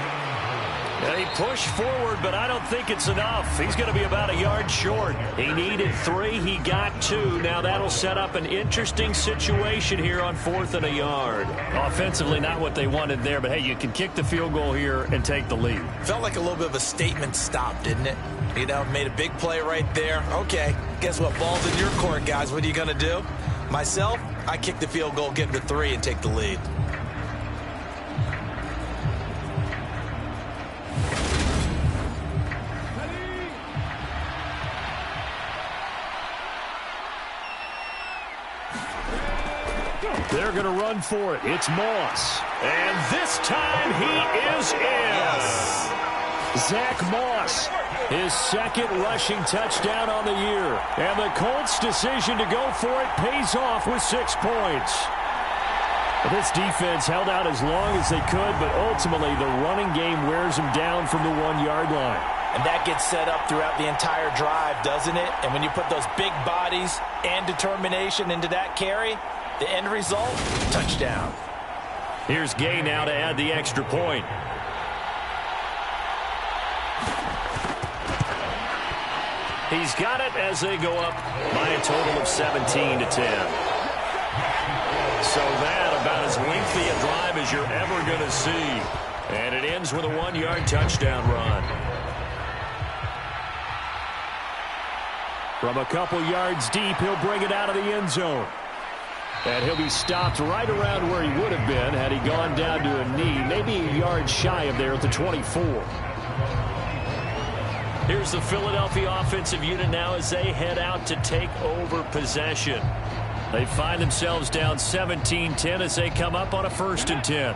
And he pushed forward, but I don't think it's enough. He's going to be about a yard short. He needed 3. He got 2. Now that'll set up an interesting situation here on 4th and a yard. Offensively, not what they wanted there, but hey, you can kick the field goal here and take the lead. Felt like a little bit of a statement stop, didn't it? You know, made a big play right there. Okay, guess what? Ball's in your court, guys. What are you going to do? Myself, I kick the field goal, get the 3, and take the lead. They're going to run for it. It's Moss. And this time he is in. Yes. Zach Moss, his 2nd rushing touchdown on the year. And the Colts' decision to go for it pays off with 6 points. This defense held out as long as they could, but ultimately the running game wears them down from the 1-yard line. And that gets set up throughout the entire drive, doesn't it? And when you put those big bodies and determination into that carry, the end result, touchdown. Here's Gay now to add the extra point. He's got it as they go up by a total of 17-10. So that about as lengthy a drive as you're ever going to see. And it ends with a 1-yard touchdown run. From a couple yards deep, he'll bring it out of the end zone. And he'll be stopped right around where he would have been had he gone down to a knee, maybe a yard shy of there at the 24. Here's the Philadelphia offensive unit now as they head out to take over possession. They find themselves down 17-10 as they come up on a 1st and 10.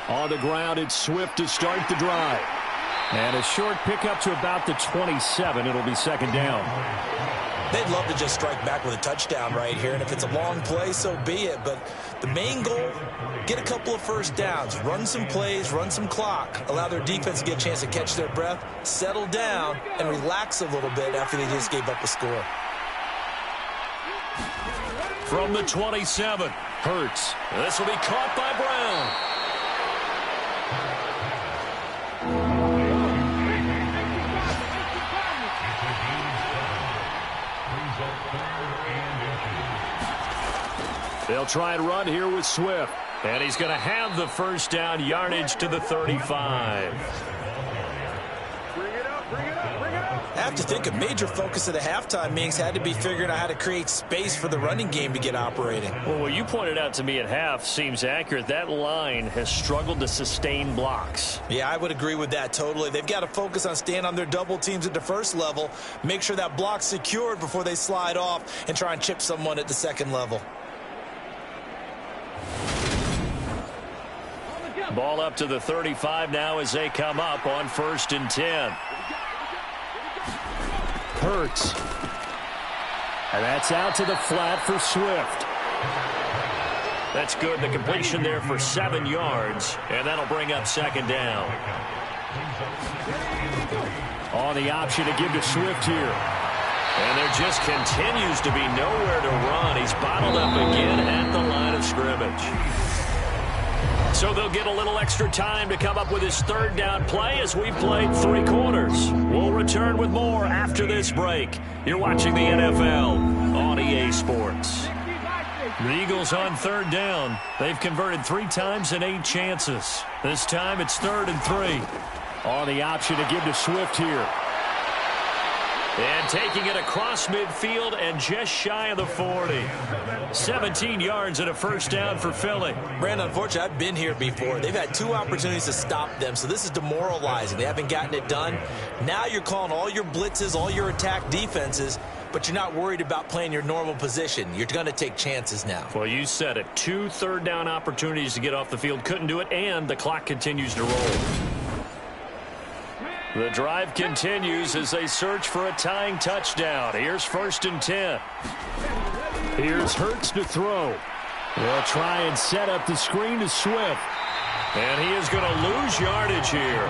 On the ground, it's Swift to start the drive. And a short pickup to about the 27. It'll be 2nd down. They'd love to just strike back with a touchdown right here, and if it's a long play, so be it. But the main goal, get a couple of 1st downs, run some plays, run some clock, allow their defense to get a chance to catch their breath, settle down, and relax a little bit after they just gave up a score. From the 27, Hurts. This will be caught by Brown. They'll try and run here with Swift. And he's going to have the 1st down, yardage to the 35. I have to think a major focus of the halftime meetings had to be figuring out how to create space for the running game to get operating. Well, what you pointed out to me at half seems accurate. That line has struggled to sustain blocks. Yeah, I would agree with that totally. They've got to focus on staying on their double teams at the 1st level, make sure that block's secured before they slide off and try and chip someone at the 2nd level. Ball up to the 35 now as they come up on 1st and 10. Hurts. And that's out to the flat for Swift. That's good. The completion there for 7 yards, and that'll bring up 2nd down. On the option to give to Swift here. And there just continues to be nowhere to run. He's bottled up again at the line of scrimmage. So they'll get a little extra time to come up with his 3rd down play as we've played 3 quarters. We'll return with more after this break. You're watching the NFL on EA Sports. The Eagles on 3rd down. They've converted 3 times in 8 chances. This time it's 3rd and 3. On the option to give to Swift here. And taking it across midfield and just shy of the 40. 17 yards and a 1st down for Philly. Brandon, unfortunately, I've been here before. They've had 2 opportunities to stop them, so this is demoralizing. They haven't gotten it done. Now you're calling all your blitzes, all your attack defenses, but you're not worried about playing your normal position. You're going to take chances now. Well, you said it. 2 3rd down opportunities to get off the field. Couldn't do it, and the clock continues to roll. The drive continues as they search for a tying touchdown. Here's 1st and 10. Here's Hurts to throw. They'll try and set up the screen to Swift. And he is going to lose yardage here.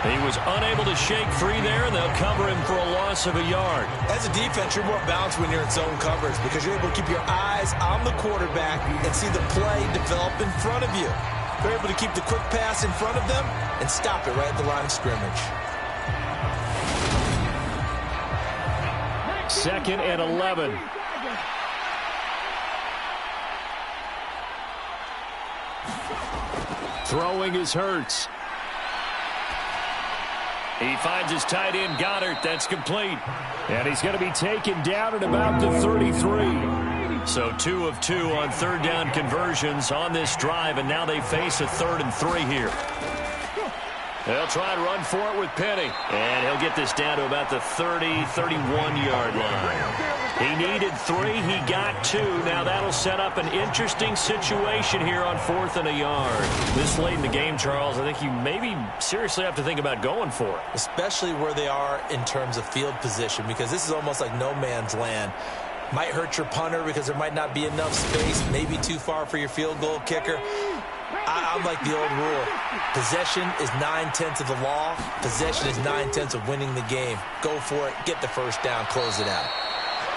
He was unable to shake free there, and they'll cover him for a loss of a yard. As a defense, you're more balanced when you're in zone coverage because you're able to keep your eyes on the quarterback and see the play develop in front of you. You're able to keep the quick pass in front of them and stop it right at the line of scrimmage. 2nd and 11. Throwing is Hurts. He finds his tight end, Goddard. That's complete. And he's going to be taken down at about the 33. So 2 of 2 on 3rd down conversions on this drive, and now they face a 3rd and 3 here. They'll try and run for it with Penny. And he'll get this down to about the 30, 31-yard line. He needed 3. He got 2. Now that'll set up an interesting situation here on 4th and a yard. This late in the game, Charles, I think you maybe seriously have to think about going for it. Especially where they are in terms of field position, because this is almost like no man's land. Might hurt your punter because there might not be enough space, maybe too far for your field goal kicker. I'm like the old rule. Possession is 9/10 of the law. Possession is 9/10 of winning the game. Go for it. Get the first down. Close it out.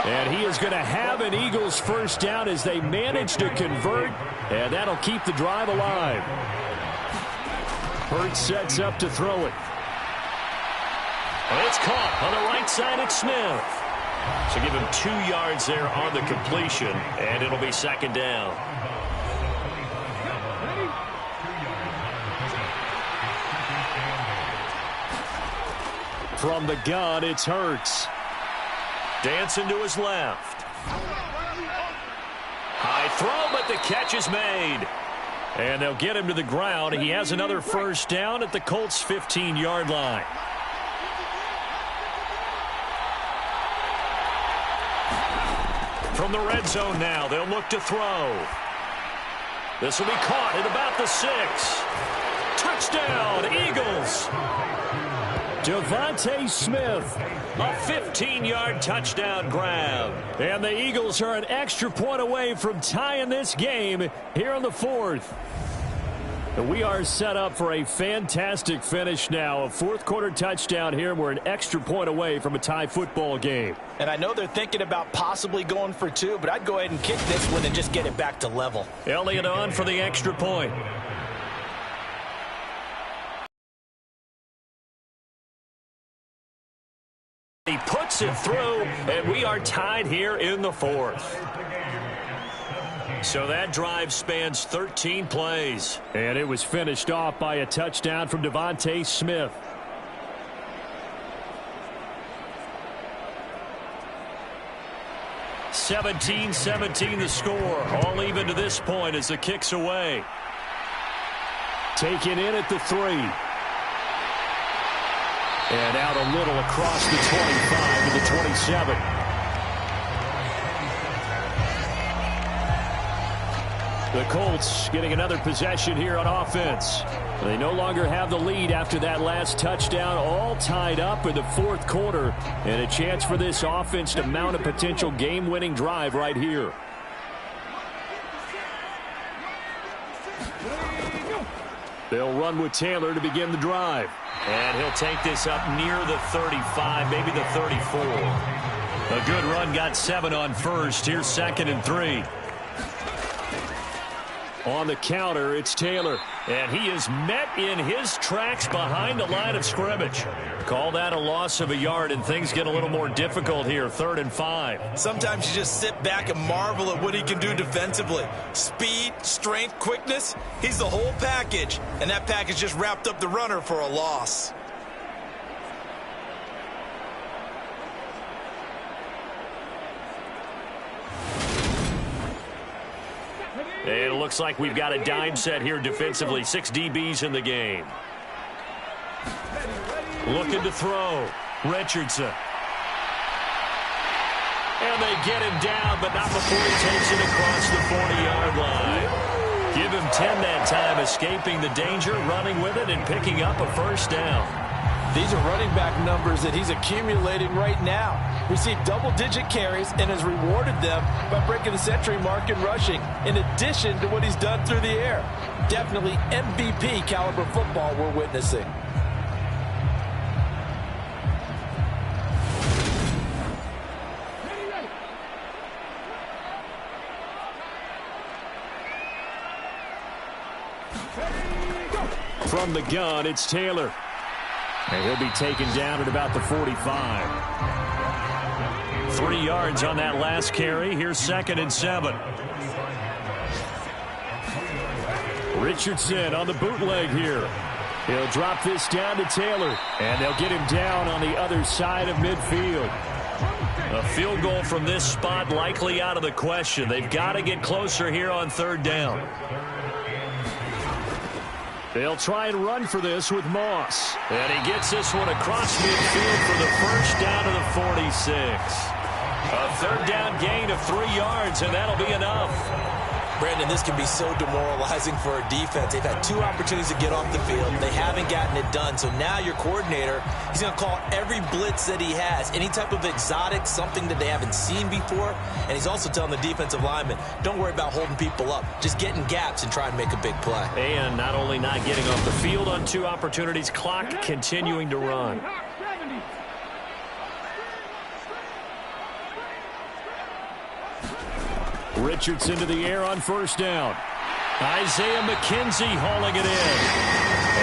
And he is going to have an Eagles first down as they manage to convert, and that'll keep the drive alive. Hurts sets up to throw it. And it's caught on the right side at Smith. So give him 2 yards there on the completion, and it'll be 2nd down. From the gun, it's Hurts. Dancing to his left. High throw, but the catch is made. And they'll get him to the ground. He has another first down at the Colts' 15-yard line. From the red zone now, they'll look to throw. This will be caught at about the 6. Touchdown, Eagles. Devontae Smith. A 15-yard touchdown grab. And the Eagles are an extra point away from tying this game here in the 4th. We are set up for a fantastic finish now. A 4th quarter touchdown here. We're an extra point away from a tie football game. And I know they're thinking about possibly going for 2, but I'd go ahead and kick this one and just get it back to level. Elliott on for the extra point. He puts it through, and we are tied here in the 4th. So that drive spans 13 plays. And it was finished off by a touchdown from Devontae Smith. (17-17) the score. All even to this point as the kick's away. Taken in at the 3. And out a little across the 25 to the 27. The Colts getting another possession here on offense. They no longer have the lead after that last touchdown, all tied up in the 4th quarter. And a chance for this offense to mount a potential game-winning drive right here. They'll run with Taylor to begin the drive. And he'll take this up near the 35, maybe the 34. A good run, got 7 on first. Here's 2nd and 3. On the counter, it's Taylor. And he is met in his tracks behind the line of scrimmage. Call that a loss of a yard, and things get a little more difficult here. 3rd and 5. Sometimes you just sit back and marvel at what he can do defensively. Speed, strength, quickness. He's the whole package. And that package just wrapped up the runner for a loss. And it looks like we've got a dime set here defensively. 6 DBs in the game. Looking to throw. Richardson. And they get him down, but not before he takes it across the 40-yard line. Give him 10 that time, escaping the danger, running with it, and picking up a first down. These are running back numbers that he's accumulating right now. Received double-digit carries and has rewarded them by breaking the century mark in rushing, in addition to what he's done through the air. Definitely MVP caliber football we're witnessing. From the gun, it's Taylor. And he'll be taken down at about the 45. 3 yards on that last carry. Here's 2nd and 7. Richardson on the bootleg here. He'll drop this down to Taylor. And they'll get him down on the other side of midfield. A field goal from this spot likely out of the question. They've got to get closer here on 3rd down. They'll try and run for this with Moss. And he gets this one across midfield for the first down to the 46. A 3rd down gain of 3 yards, and that'll be enough. Brandon, this can be so demoralizing for a defense. They've had 2 opportunities to get off the field. They haven't gotten it done. So now your coordinator, he's going to call every blitz that he has, any type of exotic, something that they haven't seen before. And he's also telling the defensive lineman, don't worry about holding people up. Just get in gaps and try and make a big play. And not only not getting off the field on 2 opportunities, clock continuing to run. Richardson to the air on 1st down. Isaiah McKenzie hauling it in.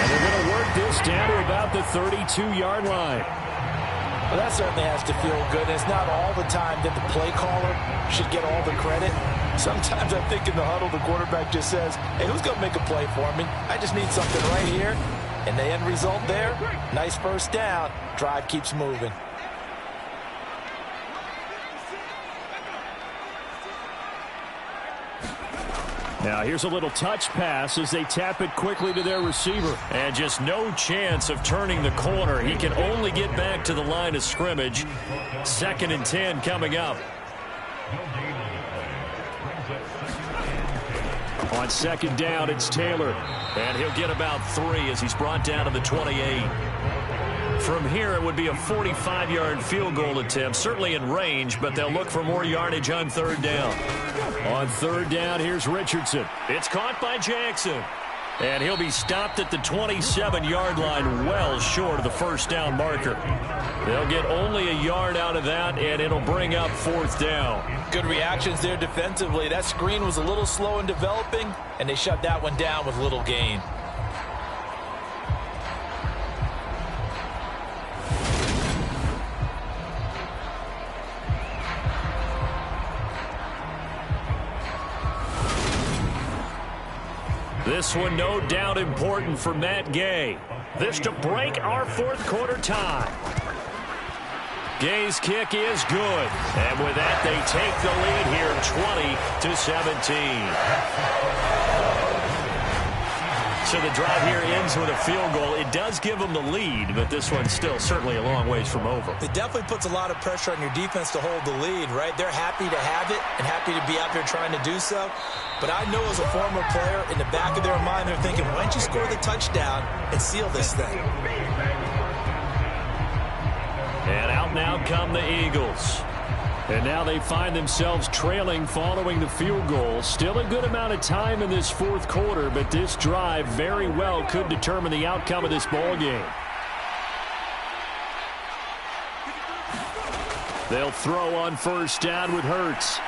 And they're going to work this down to about the 32-yard line. Well, that certainly has to feel good. It's not all the time that the play caller should get all the credit. Sometimes I think in the huddle, the quarterback just says, hey, who's going to make a play for me? I just need something right here. And the end result there, nice 1st down. Drive keeps moving. Now here's a little touch pass as they tap it quickly to their receiver. And just no chance of turning the corner. He can only get back to the line of scrimmage. 2nd and 10 coming up. On 2nd down, it's Taylor. And he'll get about 3 as he's brought down to the 28. From here, it would be a 45-yard field goal attempt, certainly in range, but they'll look for more yardage on 3rd down. On 3rd down, here's Richardson. It's caught by Jackson. And he'll be stopped at the 27-yard line, well short of the 1st down marker. They'll get only a yard out of that, and it'll bring up 4th down. Good reactions there defensively. That screen was a little slow in developing, and they shut that one down with little gain. This one no doubt important for Matt Gay. This to break our 4th quarter tie. Gay's kick is good. And with that, they take the lead here 20-17. So the drive here ends with a field goal. It does give them the lead, but this one's still certainly a long ways from over. It definitely puts a lot of pressure on your defense to hold the lead, right? They're happy to have it and happy to be out there trying to do so. But I know as a former player, in the back of their mind, they're thinking, why don't you score the touchdown and seal this thing? And out now come the Eagles. And now they find themselves trailing following the field goal. Still a good amount of time in this 4th quarter, but this drive very well could determine the outcome of this ball game. They'll throw on 1st down with Hurts.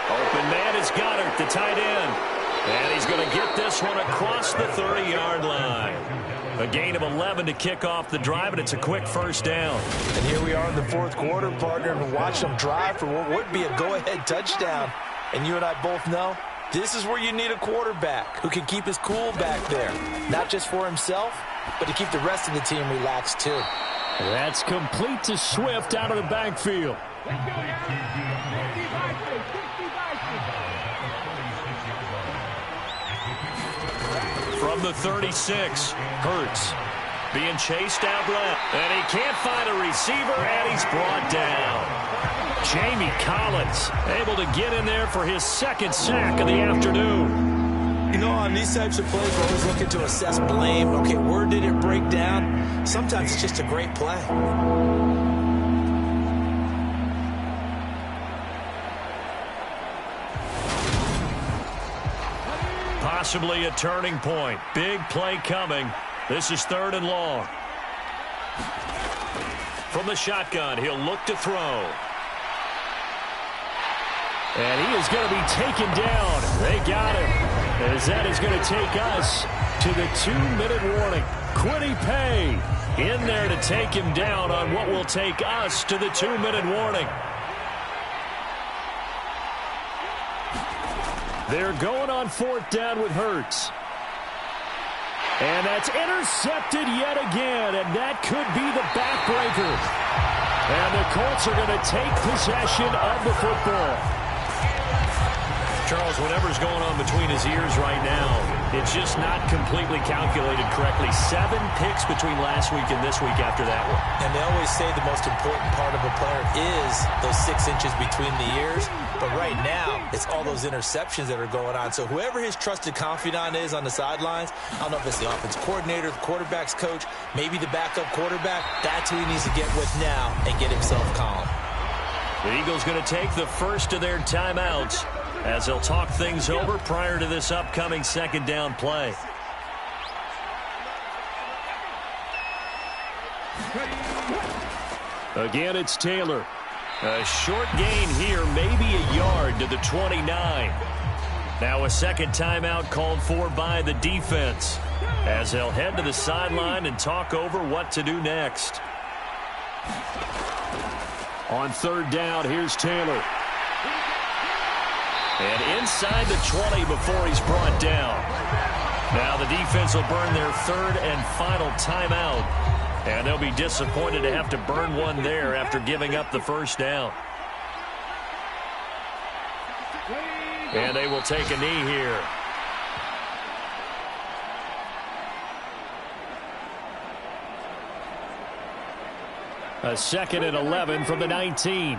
Open man is Goddard, the tight end. And he's going to get this one across the 30-yard line. A gain of 11 to kick off the drive, and it's a quick 1st down. And here we are in the 4th quarter, partner, and watch them drive for what would be a go-ahead touchdown. And you and I both know this is where you need a quarterback who can keep his cool back there, not just for himself, but to keep the rest of the team relaxed too. That's complete to Swift out of the backfield. From the 36, Hurts being chased out left. And he can't find a receiver, and he's brought down. Jamie Collins able to get in there for his 2nd sack of the afternoon. You know, on these types of plays, we're always looking to assess blame. Okay, where did it break down? Sometimes it's just a great play. Possibly a turning point. Big play coming. This is 3rd and long. From the shotgun, he'll look to throw. And he is going to be taken down. They got him. As that is going to take us to the 2-minute warning. Quiddy Pay in there to take him down on what will take us to the 2-minute warning. They're going on 4th down with Hurts. And that's intercepted yet again, and that could be the backbreaker. And the Colts are going to take possession of the football. Charles, whatever's going on between his ears right now, it's just not completely calculated correctly. 7 picks between last week and this week after that one. And they always say the most important part of a player is those 6 inches between the ears. But right now, it's all those interceptions that are going on. So whoever his trusted confidant is on the sidelines, I don't know if it's the offense coordinator, the quarterback's coach, maybe the backup quarterback, that's who he needs to get with now and get himself calm. The Eagles going to take the first of their timeouts as they'll talk things over prior to this upcoming 2nd down play. Again, it's Taylor. A short gain here, maybe a yard to the 29. Now a 2nd timeout called for by the defense as they'll head to the sideline and talk over what to do next. On 3rd down, here's Taylor. And inside the 20 before he's brought down. Now the defense will burn their 3rd and final timeout. And they'll be disappointed to have to burn one there after giving up the 1st down. And they will take a knee here. A 2nd and 11 from the 19.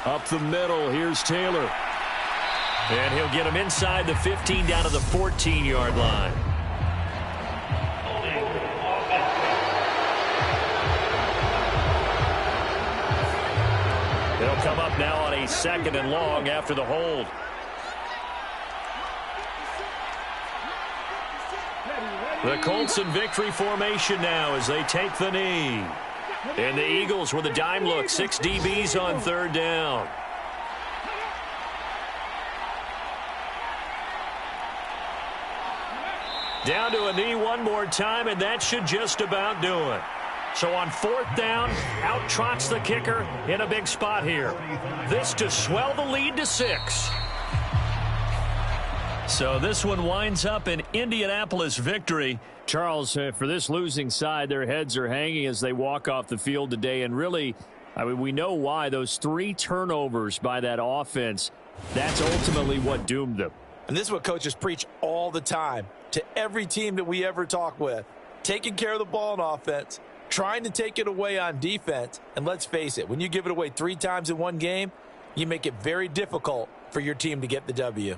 Up the middle, here's Taylor. And he'll get him inside the 15 down to the 14-yard line. They'll come up now on a 2nd and long after the hold. The Colts in victory formation now as they take the knee. And the Eagles with a dime look. 6 DBs on 3rd down. Down to a knee one more time, and that should just about do it. So on 4th down, out trots the kicker in a big spot here. This to swell the lead to 6. So this one winds up an Indianapolis victory. Charles, for this losing side, their heads are hanging as they walk off the field today. And really, I mean, we know why. Those 3 turnovers by that offense, that's ultimately what doomed them. And this is what coaches preach all the time to every team that we ever talk with. Taking care of the ball on offense, trying to take it away on defense. And let's face it, when you give it away 3 times in one game, you make it very difficult for your team to get the W.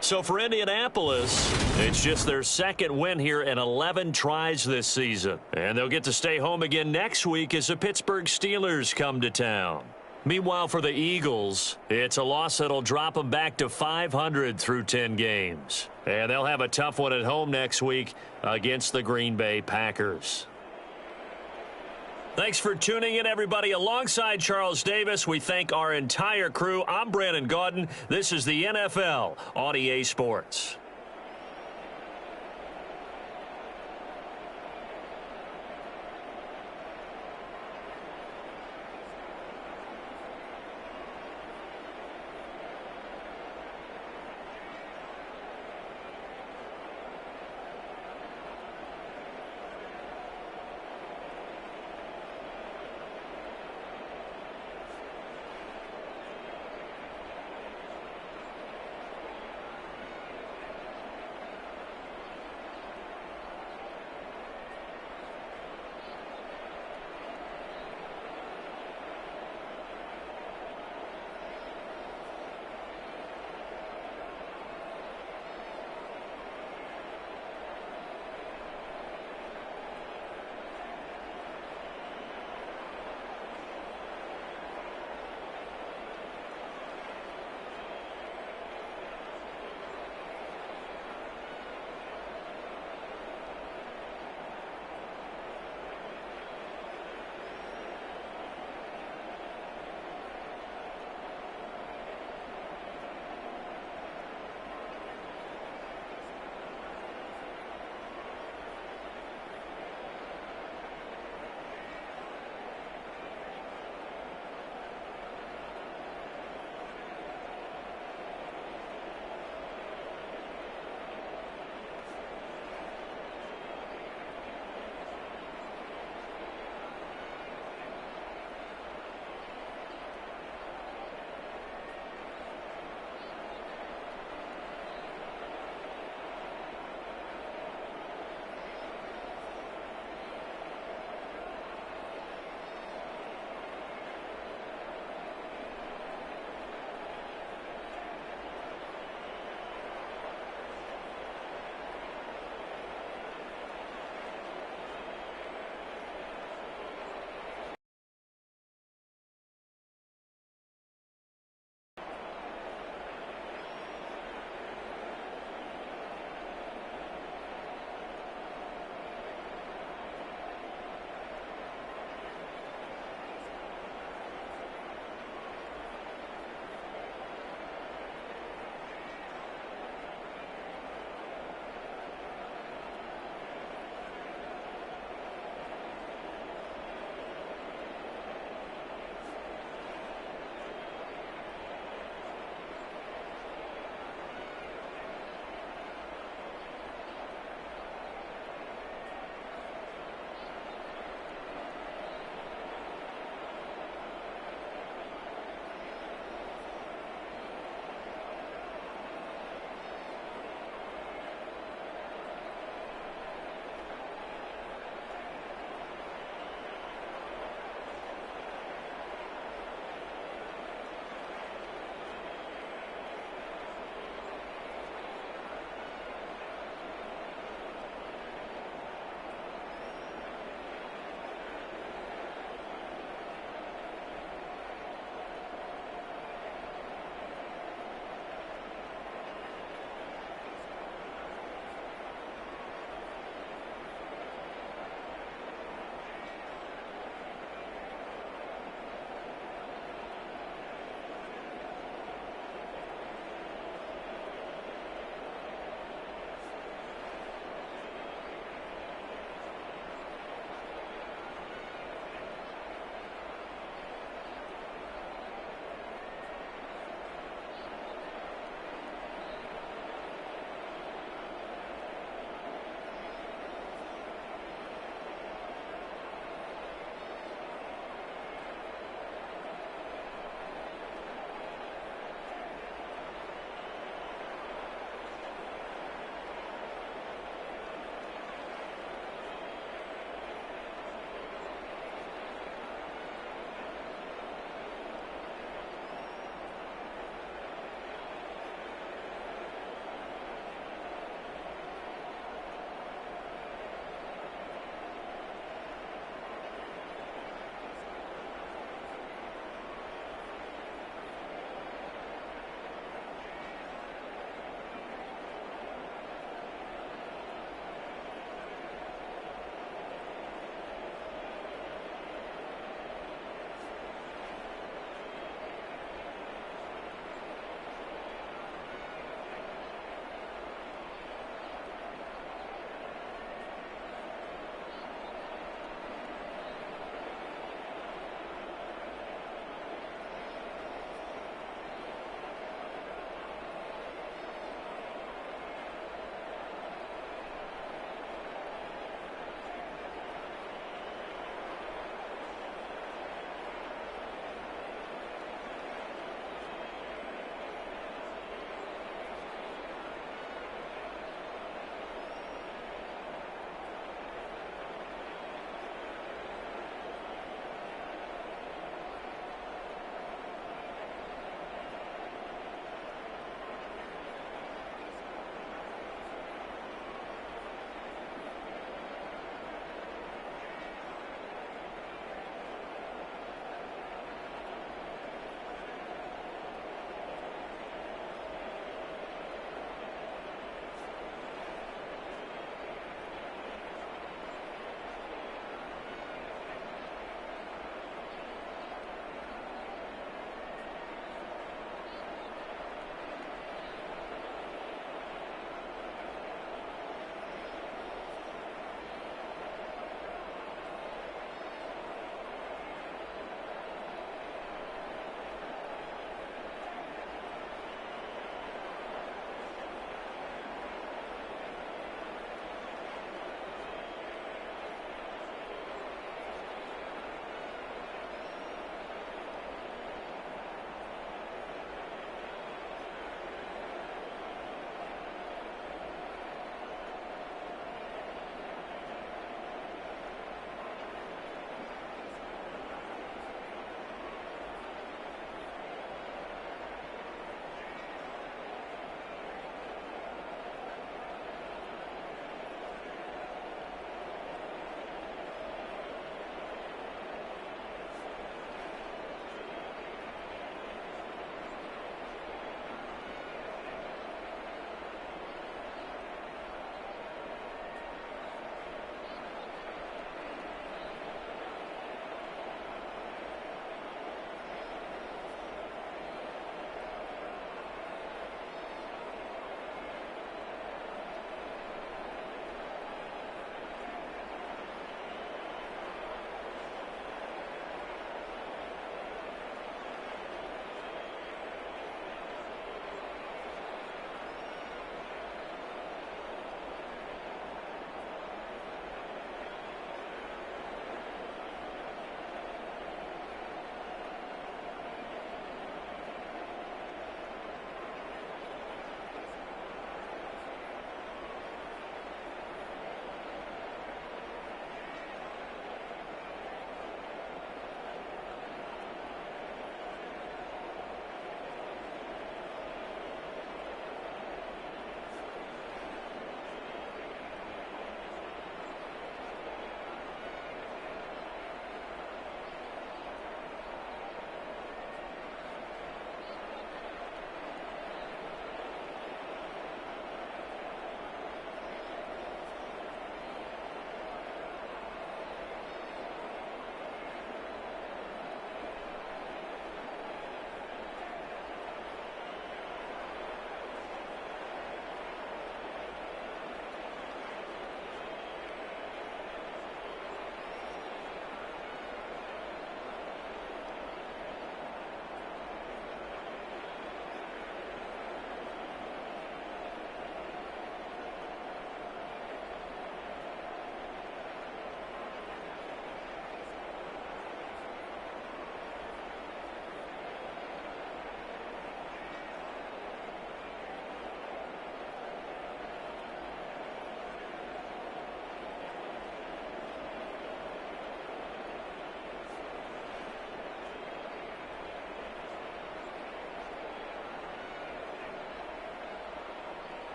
So for Indianapolis, it's just their 2nd win here in 11 tries this season. And they'll get to stay home again next week as the Pittsburgh Steelers come to town. Meanwhile, for the Eagles, it's a loss that'll drop them back to 500 through 10 games. And they'll have a tough one at home next week against the Green Bay Packers. Thanks for tuning in, everybody. Alongside Charles Davis, we thank our entire crew. I'm Brandon Gaudin. This is the NFL on EA Sports.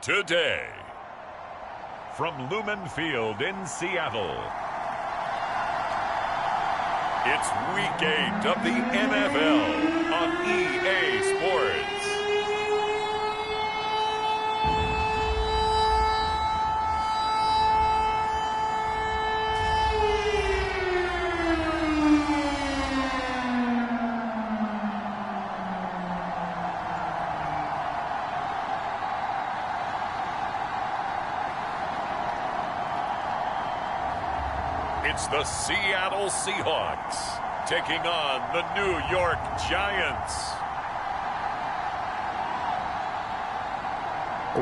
today. From Lumen Field in Seattle, it's Week 8 of the NFL on EA Sports. It's the Seattle Seahawks taking on the New York Giants.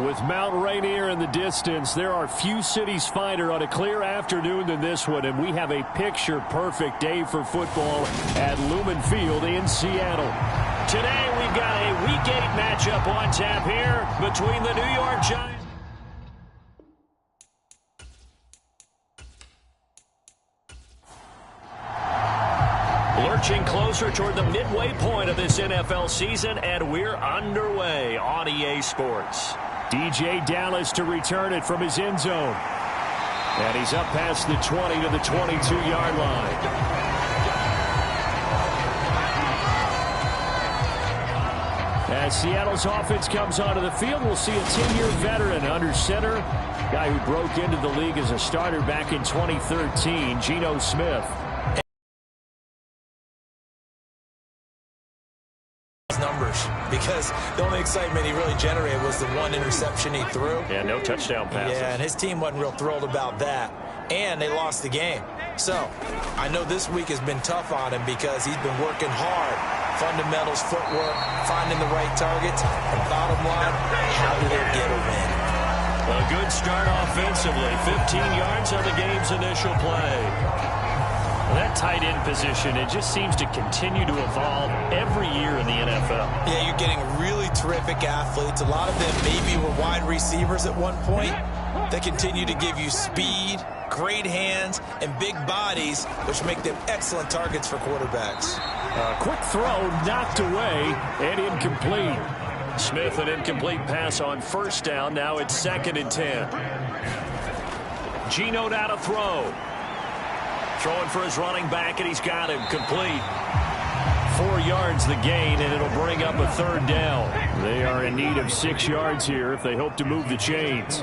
With Mount Rainier in the distance, there are few cities finer on a clear afternoon than this one, and we have a picture-perfect day for football at Lumen Field in Seattle. Today, we've got a Week 8 matchup on tap here between the New York Giants. Lurching closer toward the midway point of this NFL season, and we're underway on EA Sports. DJ Dallas to return it from his end zone. And he's up past the 20 to the 22-yard line. As Seattle's offense comes onto the field, we'll see a 10-year veteran under center, guy who broke into the league as a starter back in 2013, Geno Smith. Numbers, because the only excitement he really generated was the one interception he threw. Yeah, no touchdown passes. Yeah, and his team wasn't real thrilled about that. And they lost the game. So, I know this week has been tough on him because he's been working hard. Fundamentals, footwork, finding the right targets. And bottom line, how do they get a win? A good start offensively. 15 yards on the game's initial play. That tight end position, it just seems to continue to evolve every year in the NFL. Yeah, you're getting really terrific athletes. A lot of them maybe were wide receivers at one point. They continue to give you speed, great hands, and big bodies, which make them excellent targets for quarterbacks. A quick throw knocked away and incomplete. Smith, an incomplete pass on first down. Now it's 2nd and 10. Geno now to throw. Throwing for his running back, and he's got him complete. 4 yards the gain, and it'll bring up a 3rd down. They are in need of 6 yards here if they hope to move the chains.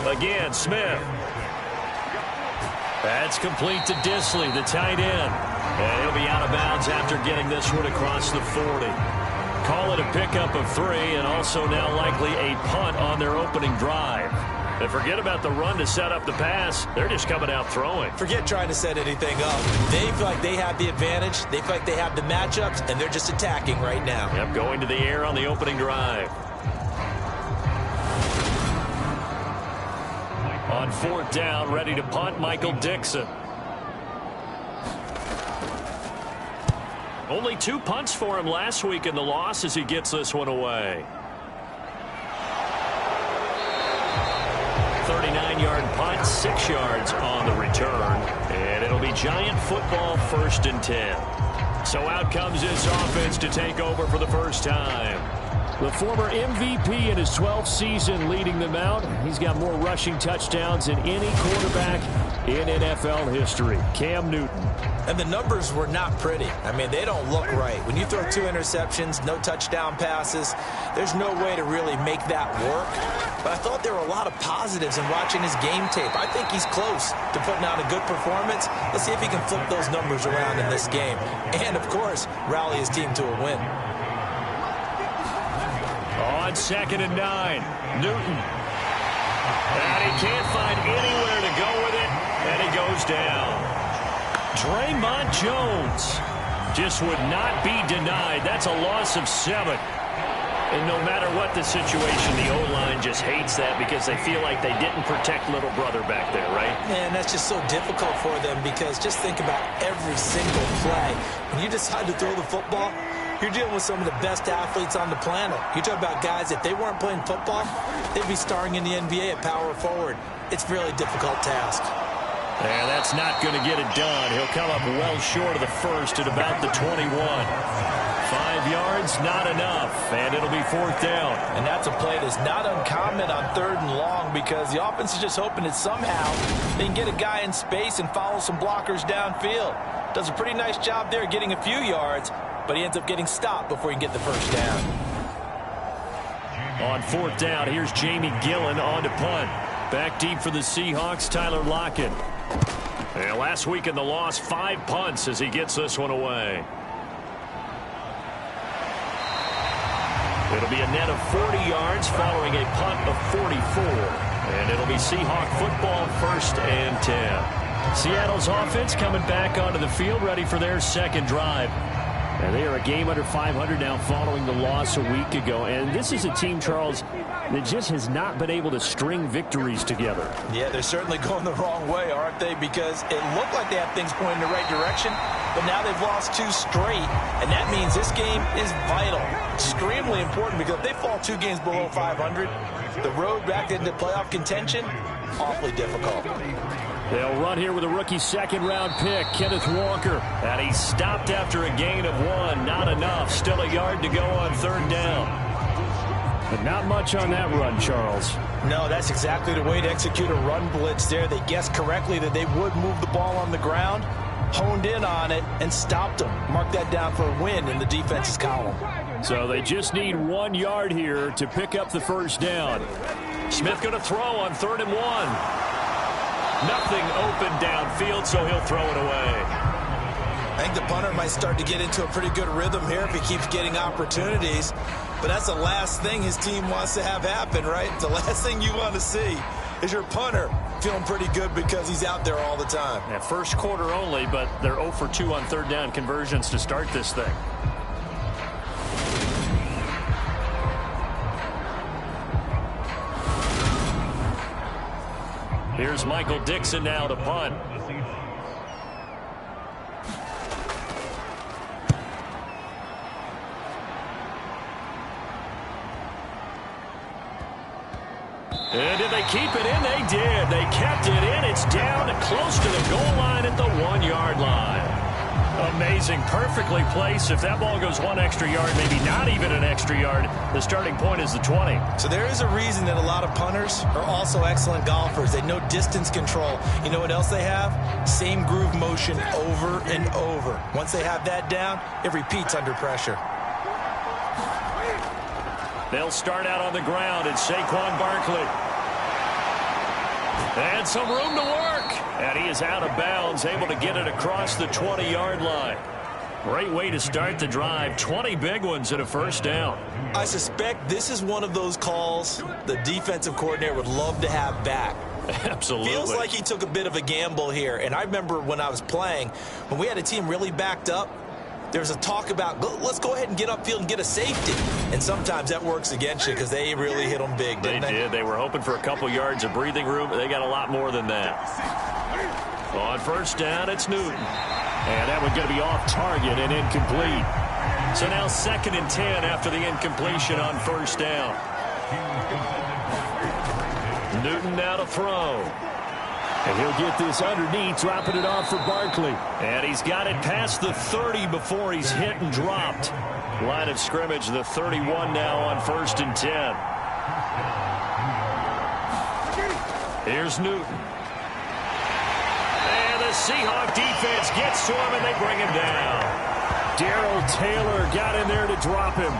Again, Smith. That's complete to Disley, the tight end. And he'll be out of bounds after getting this one across the 40. Call it a pickup of 3, and also now likely a punt on their opening drive. And forget about the run to set up the pass. They're just coming out throwing. Forget trying to set anything up. They feel like they have the advantage. They feel like they have the matchups, and they're just attacking right now. Yep, going to the air on the opening drive. On 4th down, ready to punt, Michael Dixon. Only 2 punts for him last week in the loss as he gets this one away. 39-yard punt, 6 yards on the return. And it'll be Giant football, 1st and 10. So out comes this offense to take over for the first time. The former MVP in his 12th season leading them out. He's got more rushing touchdowns than any quarterback in NFL history. Cam Newton. And the numbers were not pretty. I mean, they don't look right. When you throw 2 interceptions, no touchdown passes, there's no way to really make that work. But I thought there were a lot of positives in watching his game tape. I think he's close to putting out a good performance. Let's see if he can flip those numbers around in this game. And, of course, rally his team to a win. On 2nd and 9, Newton. And he can't find anywhere to go with it, and he goes down. Draymond Jones just would not be denied. That's a loss of 7. And no matter what the situation, the O-line just hates that because they feel like they didn't protect little brother back there, right? Man, that's just so difficult for them because just think about every single play. When you decide to throw the football, you're dealing with some of the best athletes on the planet. You talk about guys, if they weren't playing football, they'd be starring in the NBA at power forward. It's a really difficult task. And that's not going to get it done. He'll come up well short of the first at about the 21. 5 yards, not enough, and it'll be 4th down. And that's a play that's not uncommon on 3rd and long because the offense is just hoping that somehow they can get a guy in space and follow some blockers downfield. Does a pretty nice job there getting a few yards, but he ends up getting stopped before he can get the first down. On 4th down, here's Jamie Gillen on to punt. Back deep for the Seahawks, Tyler Lockett. And last week in the loss, 5 punts as he gets this one away. It'll be a net of 40 yards following a punt of 44. And it'll be Seahawk football, 1st and 10. Seattle's offense coming back onto the field, ready for their second drive. And they are a game under 500 now following the loss a week ago. And this is a team, Charles, that just has not been able to string victories together. Yeah, they're certainly going the wrong way, aren't they? Because it looked like they have things going in the right direction, but now they've lost 2 straight. And that means this game is vital, extremely important, because if they fall 2 games below 500, the road back into playoff contention, awfully difficult. They'll run here with a rookie 2nd-round pick, Kenneth Walker. And he's stopped after a gain of 1. Not enough. Still a yard to go on 3rd down. But not much on that run, Charles. No, that's exactly the way to execute a run blitz there. They guessed correctly that they would move the ball on the ground, honed in on it, and stopped them. Mark that down for a win in the defense's column. So they just need 1 yard here to pick up the first down. Smith going to throw on 3rd and 1. Nothing open downfield, so he'll throw it away. I think the punter might start to get into a pretty good rhythm here if he keeps getting opportunities. But that's the last thing his team wants to have happen, right? The last thing you want to see is your punter feeling pretty good because he's out there all the time. Yeah, first quarter only, but they're 0 for 2 on 3rd down conversions to start this thing. Here's Michael Dixon now to punt. And did they keep it in? They did. They kept it in. It's down close to the goal line at the 1 yard line. Amazing. Perfectly placed. If that ball goes 1 extra yard, maybe not even an extra yard, the starting point is the 20. So there is a reason that a lot of punters are also excellent golfers. They know distance control. You know what else they have? Same groove motion over and over. Once they have that down, it repeats under pressure. They'll start out on the ground. It's Saquon Barkley. And some room to work. And he is out of bounds, able to get it across the 20-yard line. Great way to start the drive. 20 big ones and a first down. I suspect this is one of those calls the defensive coordinator would love to have back. Absolutely. Feels like he took a bit of a gamble here. And I remember when I was playing, when we had a team really backed up, there was a talk about, let's go ahead and get upfield and get a safety. And sometimes that works against you because they really hit them big, didn't they? They did. They were hoping for a couple yards of breathing room. They got a lot more than that. On first down, it's Newton. And that one's going to be off target and incomplete. So now 2nd and 10 after the incompletion on first down. Newton now to throw. And he'll get this underneath, dropping it off for Barkley. And he's got it past the 30 before he's hit and dropped. Line of scrimmage, the 31 now on 1st and 10. Here's Newton. And the Seahawk defense gets to him, and they bring him down. Darrell Taylor got in there to drop him.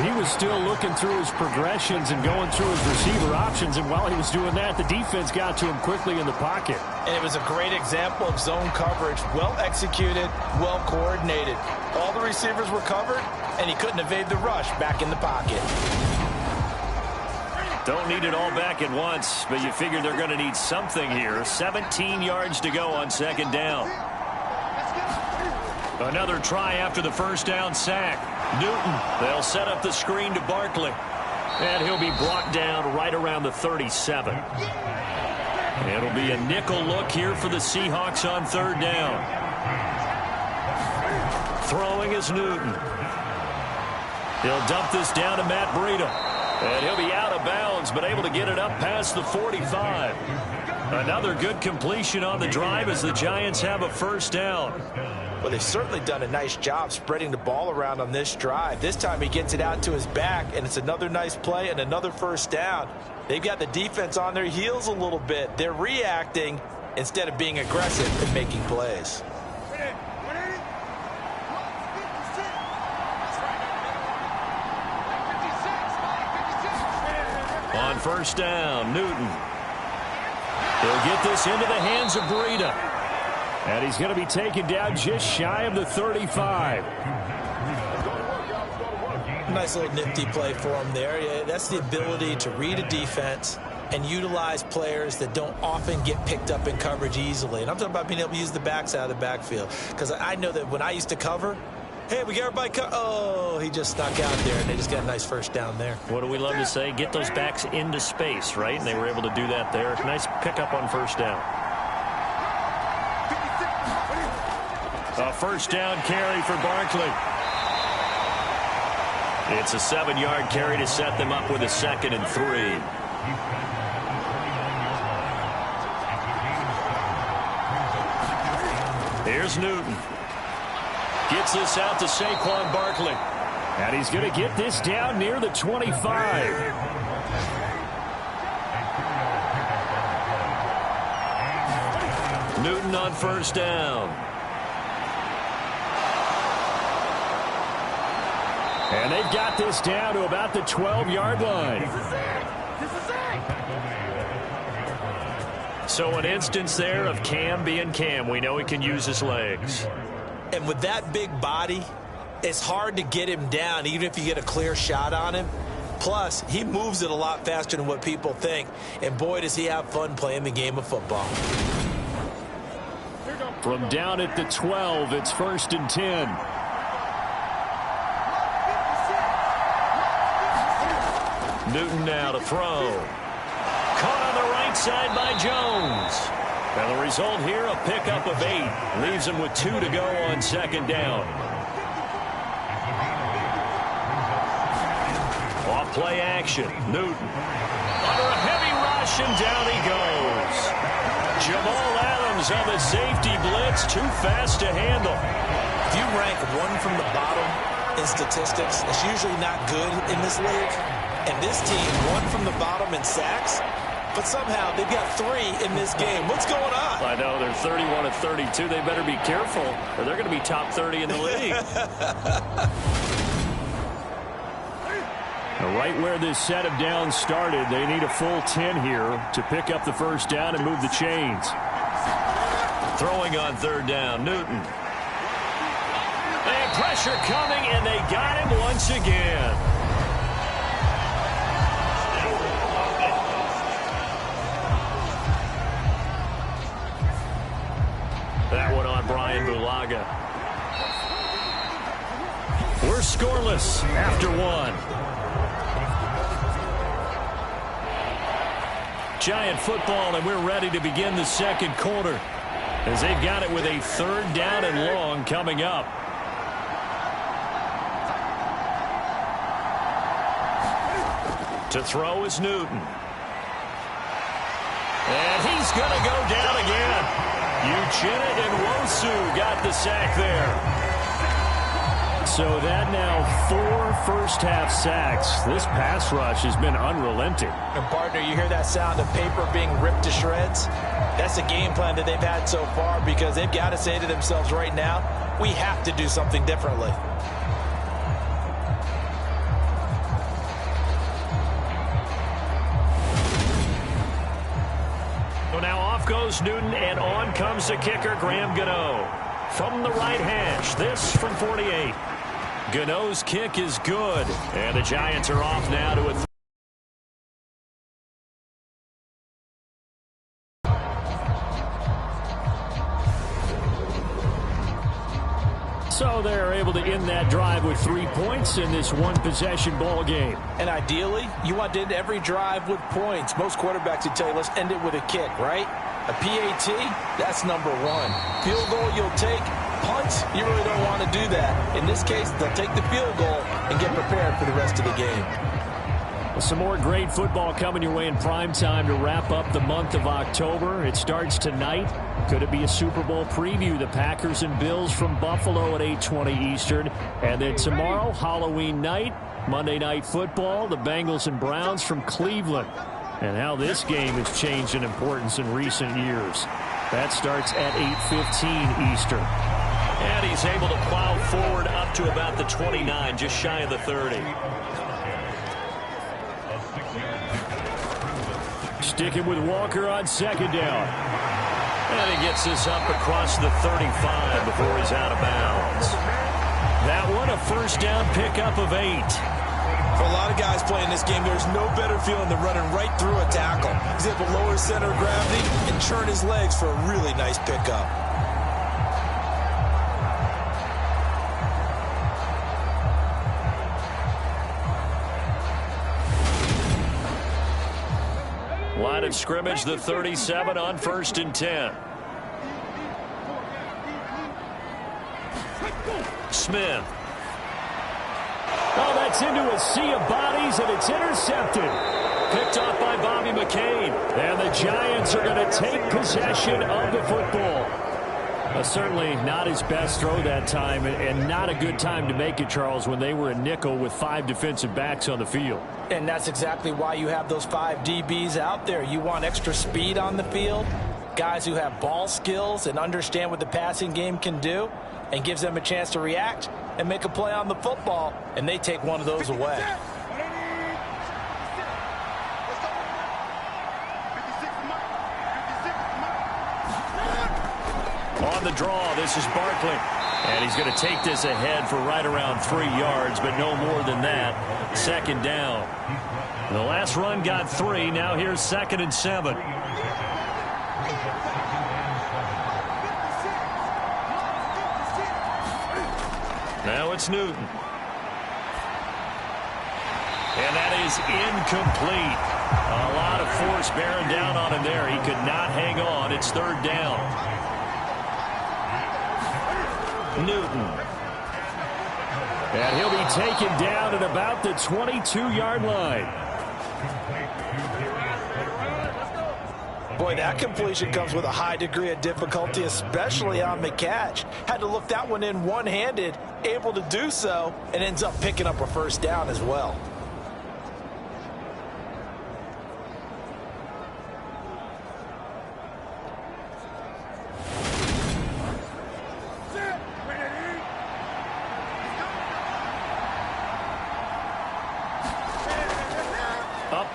He was still looking through his progressions and going through his receiver options, and while he was doing that, the defense got to him quickly in the pocket. And it was a great example of zone coverage. Well executed, well coordinated. All the receivers were covered, and he couldn't evade the rush back in the pocket. Don't need it all back at once, but you figure they're going to need something here. 17 yards to go on 2nd down. Another try after the first down sack. Newton, they'll set up the screen to Barkley. And he'll be brought down right around the 37. It'll be a nickel look here for the Seahawks on 3rd down. Throwing is Newton. He'll dump this down to Matt Breida. And he'll be out of bounds, but able to get it up past the 45. Another good completion on the drive as the Giants have a first down. Well, they've certainly done a nice job spreading the ball around on this drive. This time he gets it out to his back, and it's another nice play and another first down. They've got the defense on their heels a little bit. They're reacting instead of being aggressive and making plays. On first down, Newton. He'll get this into the hands of Breida. And he's going to be taken down just shy of the 35. Nice little nifty play for him there. Yeah, that's the ability to read a defense and utilize players that don't often get picked up in coverage easily. And I'm talking about being able to use the backs out of the backfield. Because I know that when I used to cover, hey, we got everybody oh, he just snuck out there, and they just got a nice first down there. What do we love to say? Get those backs into space, right? And they were able to do that there. Nice pickup on first down. A first down carry for Barkley. It's a 7-yard carry to set them up with a 2nd and 3. Here's Newton. Gets this out to Saquon Barkley. And he's going to get this down near the 25. Newton on first down. And they've got this down to about the 12-yard line. So an instance there of Cam being Cam. We know he can use his legs. And with that big body, it's hard to get him down, even if you get a clear shot on him. Plus, he moves it a lot faster than what people think. And boy, does he have fun playing the game of football. From down at the 12, it's 1st and 10. Newton now to throw. Caught on the right side by Jones. And the result here, a pickup of 8. Leaves him with 2 to go on 2nd down. Off play action. Newton. Under a heavy rush, and down he goes. Jamal Adams on the safety blitz. Too fast to handle. If you rank one from the bottom in statistics, it's usually not good in this league. And this team, one from the bottom in sacks, but somehow they've got 3 in this game. What's going on? I know, they're 31 of 32. They better be careful, or they're going to be top 30 in the league. Right where this set of downs started, they need a full 10 here to pick up the first down and move the chains. Throwing on 3rd down, Newton. And pressure coming, and they got him once again. That one on Brian Bulaga. We're scoreless after 1. Giant football, and we're ready to begin the 2nd quarter as they've got it with a 3rd down and long coming up. To throw is Newton. And he's going to go down again. Uchenna and Wosu got the sack there. So that now 4 first-half sacks. This pass rush has been unrelenting. And, partner, you hear that sound of paper being ripped to shreds? That's the game plan that they've had so far, because they've got to say to themselves right now, we have to do something differently. So now off goes Newton, and on comes the kicker, Graham Gano. From the right hash, this from 48. Gano's kick is good, and the Giants are off now to a So they're able to end that drive with 3 points in this one-possession ball game. And ideally, you want to end every drive with points. Most quarterbacks would tell you, let's end it with a kick, right? A PAT, that's number 1. Field goal you'll take. Punts, you really don't want to do that. In this case, they'll take the field goal and get prepared for the rest of the game. Some more great football coming your way in prime time to wrap up the month of October. It starts tonight. Could it be a Super Bowl preview? The Packers and Bills from Buffalo at 8:20 Eastern. And then tomorrow, Halloween night, Monday Night Football, the Bengals and Browns from Cleveland. And how this game has changed in importance in recent years. That starts at 8:15 Eastern. And he's able to plow forward up to about the 29, just shy of the 30. Sticking with Walker on second down. And he gets this up across the 35 before he's out of bounds. That one, a first down pickup of 8. For a lot of guys playing this game, there's no better feeling than running right through a tackle. He's able to lower his center of gravity and churn his legs for a really nice pickup. Line of scrimmage, the 37 on 1st and 10. Smith. Oh, that's into a sea of bodies, and it's intercepted. Picked off by Bobby McCain. And the Giants are going to take possession of the football. Certainly not his best throw that time, and not a good time to make it, Charles, when they were a nickel with 5 defensive backs on the field. And that's exactly why you have those 5 DBs out there. You want extra speed on the field, guys who have ball skills and understand what the passing game can do, and gives them a chance to react and make a play on the football, and they take one of those away. On the draw, this is Barkley. And he's going to take this ahead for right around 3 yards, but no more than that. 2nd down. The last run got 3. Now here's 2nd and 7. Now it's Newton. And that is incomplete. A lot of force bearing down on him there. He could not hang on. It's 3rd down. Newton. And he'll be taken down at about the 22-yard line. Boy, that completion comes with a high degree of difficulty, especially on the catch. Had to look that one in one-handed, able to do so, and ends up picking up a 1st down as well.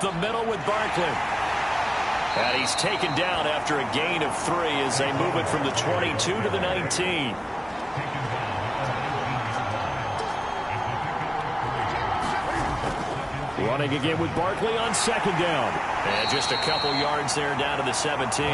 The middle with Barkley. And he's taken down after a gain of 3 as they move it from the 22 to the 19. Running again with Barkley on 2nd down. And just a couple yards there down to the 17.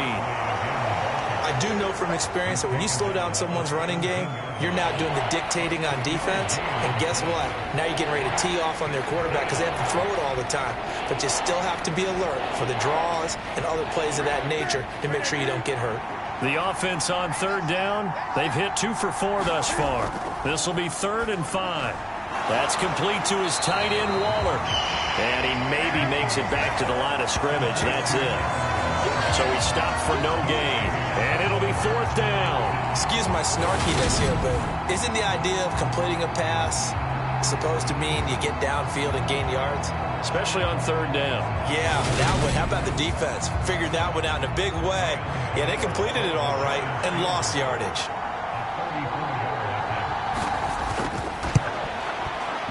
I do know from experience that when you slow down someone's running game, you're now doing the dictating on defense. And guess what? Now you're getting ready to tee off on their quarterback because they have to throw it all the time. But you still have to be alert for the draws and other plays of that nature to make sure you don't get hurt. The offense on 3rd down, they've hit 2 for 4 thus far. This will be 3rd and 5. That's complete to his tight end, Waller. And he maybe makes it back to the line of scrimmage. That's it. So he stopped for no gain. And it'll be 4th down. Excuse my snarkiness here, but isn't the idea of completing a pass supposed to mean you get downfield and gain yards? Especially on 3rd down. Yeah, that one. How about the defense? Figured that one out in a big way. Yeah, they completed it all right and lost yardage.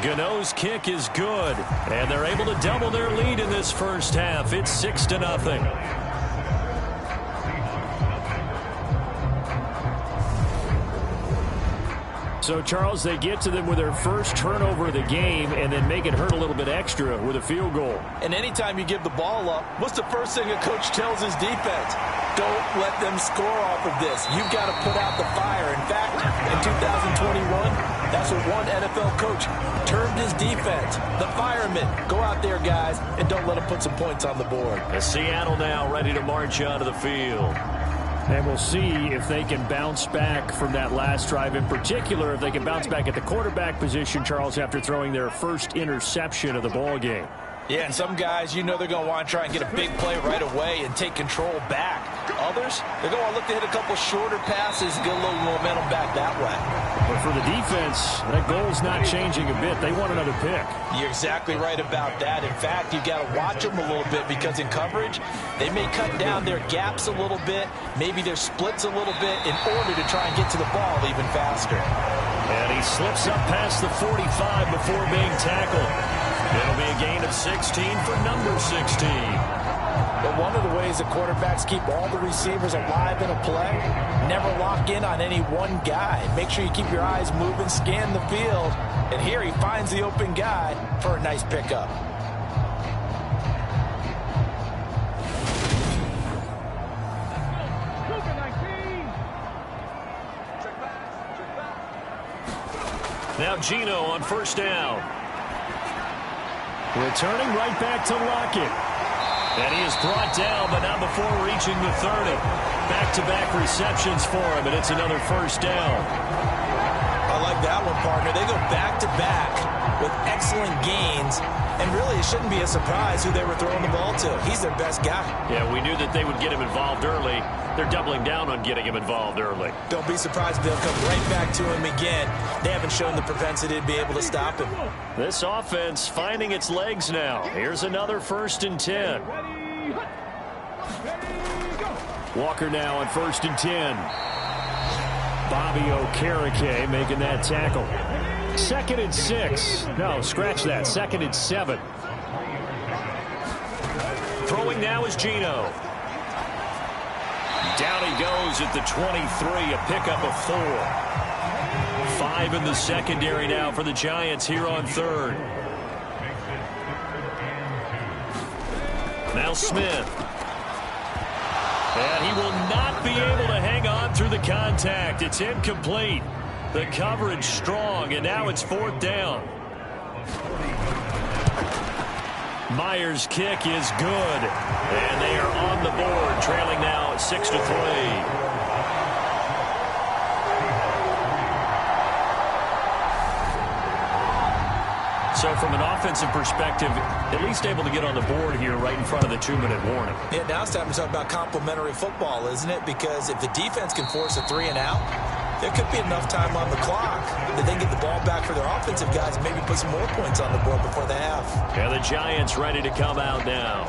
Gano's kick is good, and they're able to double their lead in this first half. It's 6-0. So, Charles, they get to them with their first turnover of the game and then make it hurt a little bit extra with a field goal. And anytime you give the ball up, what's the first thing a coach tells his defense? Don't let them score off of this. You've got to put out the fire. In fact, in 2021, that's what one NFL coach termed his defense. The firemen. Go out there, guys, and don't let them put some points on the board. And Seattle now ready to march onto the field. And we'll see if they can bounce back from that last drive. In particular, if they can bounce back at the quarterback position, Charles, after throwing their first interception of the ball game. Yeah, and some guys, you know they're going to want to try and get a big play right away and take control back. Others, they're going to look to hit a couple shorter passes, get a little momentum back that way. But for the defense, that goal's not changing a bit. They want another pick. You're exactly right about that. In fact, you've got to watch them a little bit because in coverage, they may cut down their gaps a little bit, maybe their splits a little bit in order to try and get to the ball even faster. And he slips up past the 45 before being tackled. It'll be a gain of 16 for number 16. But one of the ways the quarterbacks keep all the receivers alive in a play, never lock in on any one guy. Make sure you keep your eyes moving, scan the field. And here he finds the open guy for a nice pickup. Now Gino on first down. Returning right back to Lockett. And he is brought down, but not before reaching the 30. Back-to-back receptions for him, and it's another first down. I like that one, partner. They go back-to-back with excellent gains, and really it shouldn't be a surprise who they were throwing the ball to. He's their best guy. Yeah, we knew that they would get him involved early. They're doubling down on getting him involved early. Don't be surprised if they'll come right back to him again. They haven't shown the propensity to be able to stop him. This offense finding its legs now. Here's another 1st and 10. Walker now on 1st and 10. Bobby Okereke making that tackle. 2nd and 6. No, scratch that. 2nd and 7. Throwing now is Gino. Down he goes at the 23, a pickup of 4. 5 in the secondary now for the Giants here on 3rd. Now Smith. And he will not be able to hang on through the contact. It's incomplete. The coverage strong, and now it's 4th down. Myers' kick is good, and they are on the board, trailing now 6-3. So from an offensive perspective, at least able to get on the board here right in front of the 2-minute warning. Yeah, now it's time to talk about complementary football, isn't it? Because if the defense can force a 3-and-out, there could be enough time on the clock that they can get the ball back for their offensive guys and maybe put some more points on the board before the half. Yeah, the Giants ready to come out now.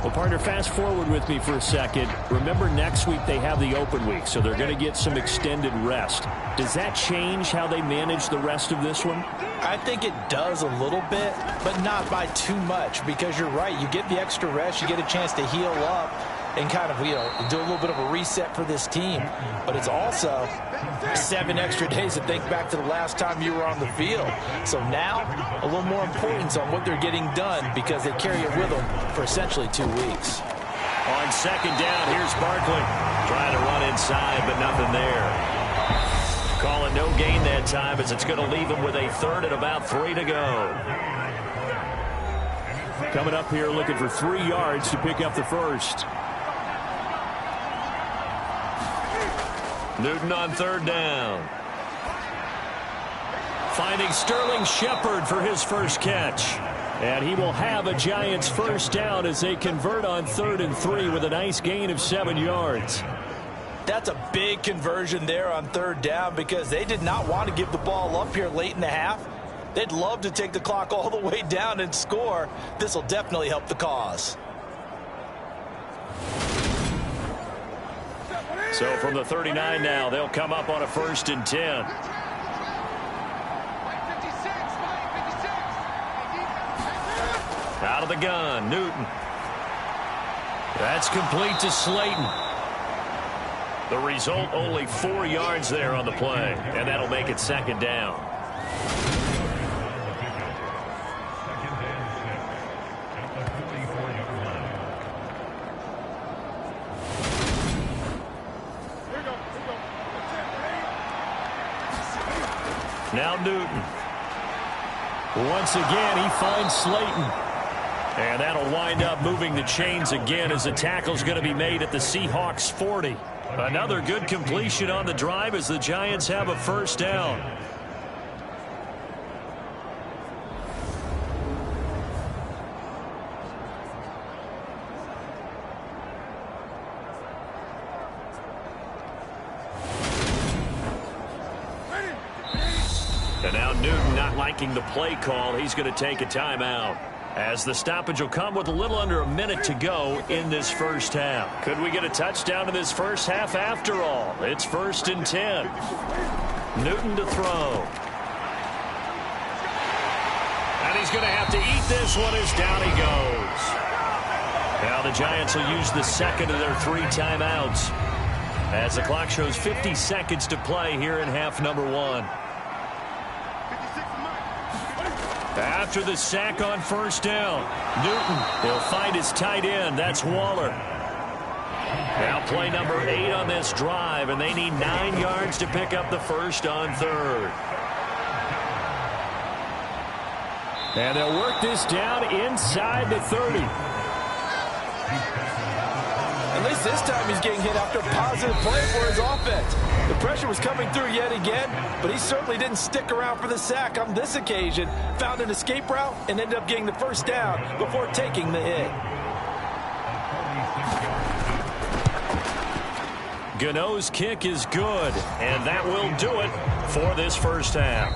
Well, partner, fast forward with me for a second. Remember, next week they have the open week, so they're going to get some extended rest. Does that change how they manage the rest of this one? I think it does a little bit, but not by too much, because you're right. You get the extra rest, you get a chance to heal up and kind of, do a little bit of a reset for this team. But it's also 7 extra days to think back to the last time you were on the field. So now, a little more importance on what they're getting done because they carry it with them for essentially 2 weeks. On 2nd down, here's Barkley. Trying to run inside, but nothing there. Call it no gain that time as it's going to leave him with a 3rd and about 3 to go. Coming up here looking for 3 yards to pick up the 1st. Newton on 3rd down. Finding Sterling Shepard for his first catch. And he will have a Giants 1st down as they convert on 3rd and 3 with a nice gain of 7 yards. That's a big conversion there on 3rd down because they did not want to give the ball up here late in the half. They'd love to take the clock all the way down and score. This will definitely help the cause. So from the 39 now, they'll come up on a 1st and 10. Out of the gun, Newton. That's complete to Slayton. The result, only 4 yards there on the play, and that'll make it 2nd down. Now Newton. Once again, he finds Slayton. And that'll wind up moving the chains again as the tackle's going to be made at the Seahawks 40. Another good completion on the drive as the Giants have a 1st down. now Newton not liking the play call. He's going to take a timeout, as the stoppage will come with a little under a minute to go in this first half. Could we get a touchdown in this first half after all? It's 1st and 10. Newton to throw. And he's going to have to eat this one as down he goes. Now the Giants will use the second of their 3 timeouts, as the clock shows 50 seconds to play here in half number 1. After the sack on first down, Newton will find his tight end. That's Waller. Now play number 8 on this drive, and they need 9 yards to pick up the first on 3rd. And they'll work this down inside the 30. At least this time he's getting hit after a positive play for his offense. The pressure was coming through yet again, but he certainly didn't stick around for the sack on this occasion. Found an escape route and ended up getting the first down before taking the hit. Gano's kick is good, and that will do it for this first half.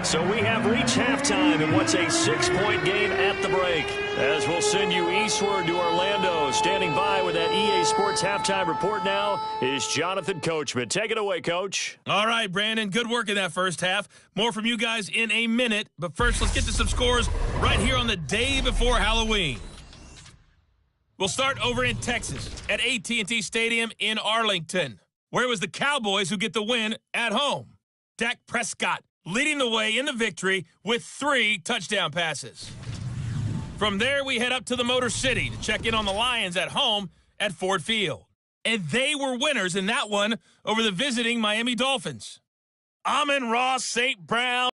So we have reached halftime in what's a 6-point game at the break, as we'll send you eastward to Orlando. Standing by with that EA Sports halftime report now is Jonathan Coachman. Take it away, Coach. All right, Brandon, good work in that first half. More from you guys in a minute, but first let's get to some scores right here on the day before Halloween. We'll start over in Texas at AT&T Stadium in Arlington, where it was the Cowboys who get the win at home. Dak Prescott leading the way in the victory with 3 touchdown passes. From there, we head up to the Motor City to check in on the Lions at home at Ford Field. And they were winners in that one over the visiting Miami Dolphins. Amon-Ra St. Brown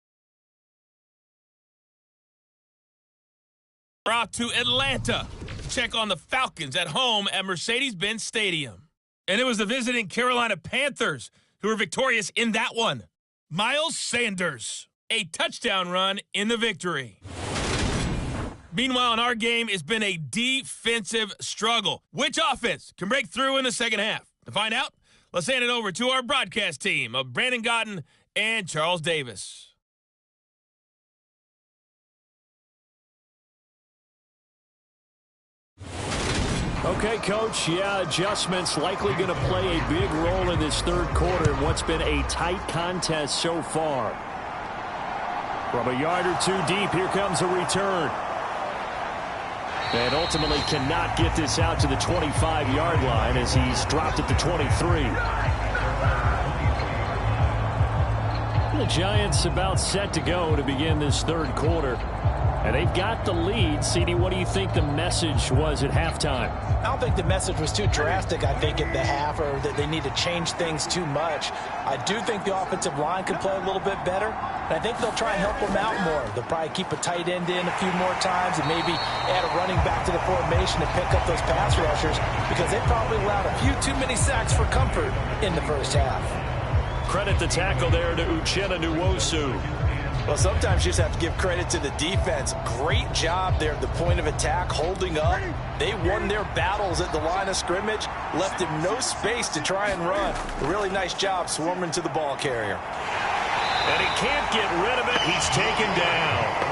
brought to Atlanta to check on the Falcons at home at Mercedes-Benz Stadium. And it was the visiting Carolina Panthers who were victorious in that one. Miles Sanders, a touchdown run in the victory. Meanwhile, in our game, it's been a defensive struggle. Which offense can break through in the second half? To find out, let's hand it over to our broadcast team of Brandon Gaudin and Charles Davis. Okay, Coach, adjustments likely going to play a big role in this third quarter in what's been a tight contest so far. From a yard or 2 deep, here comes a return. And ultimately cannot get this out to the 25-yard line as he's dropped at the 23. The Giants about set to go to begin this third quarter. And they've got the lead. CD, what do you think the message was at halftime? I don't think the message was too drastic, I think, at the half, or that they need to change things too much. I do think the offensive line could play a little bit better, and I think they'll try and help them out more. They'll probably keep a tight end in a few more times and maybe add a running back to the formation to pick up those pass rushers, because they probably allowed a few too many sacks for comfort in the first half. Credit the tackle there to Uchenna Nwosu. Well, sometimes you just have to give credit to the defense. Great job there at the point of attack, holding up. They won their battles at the line of scrimmage, left him no space to try and run. A really nice job swarming to the ball carrier. And he can't get rid of it. He's taken down.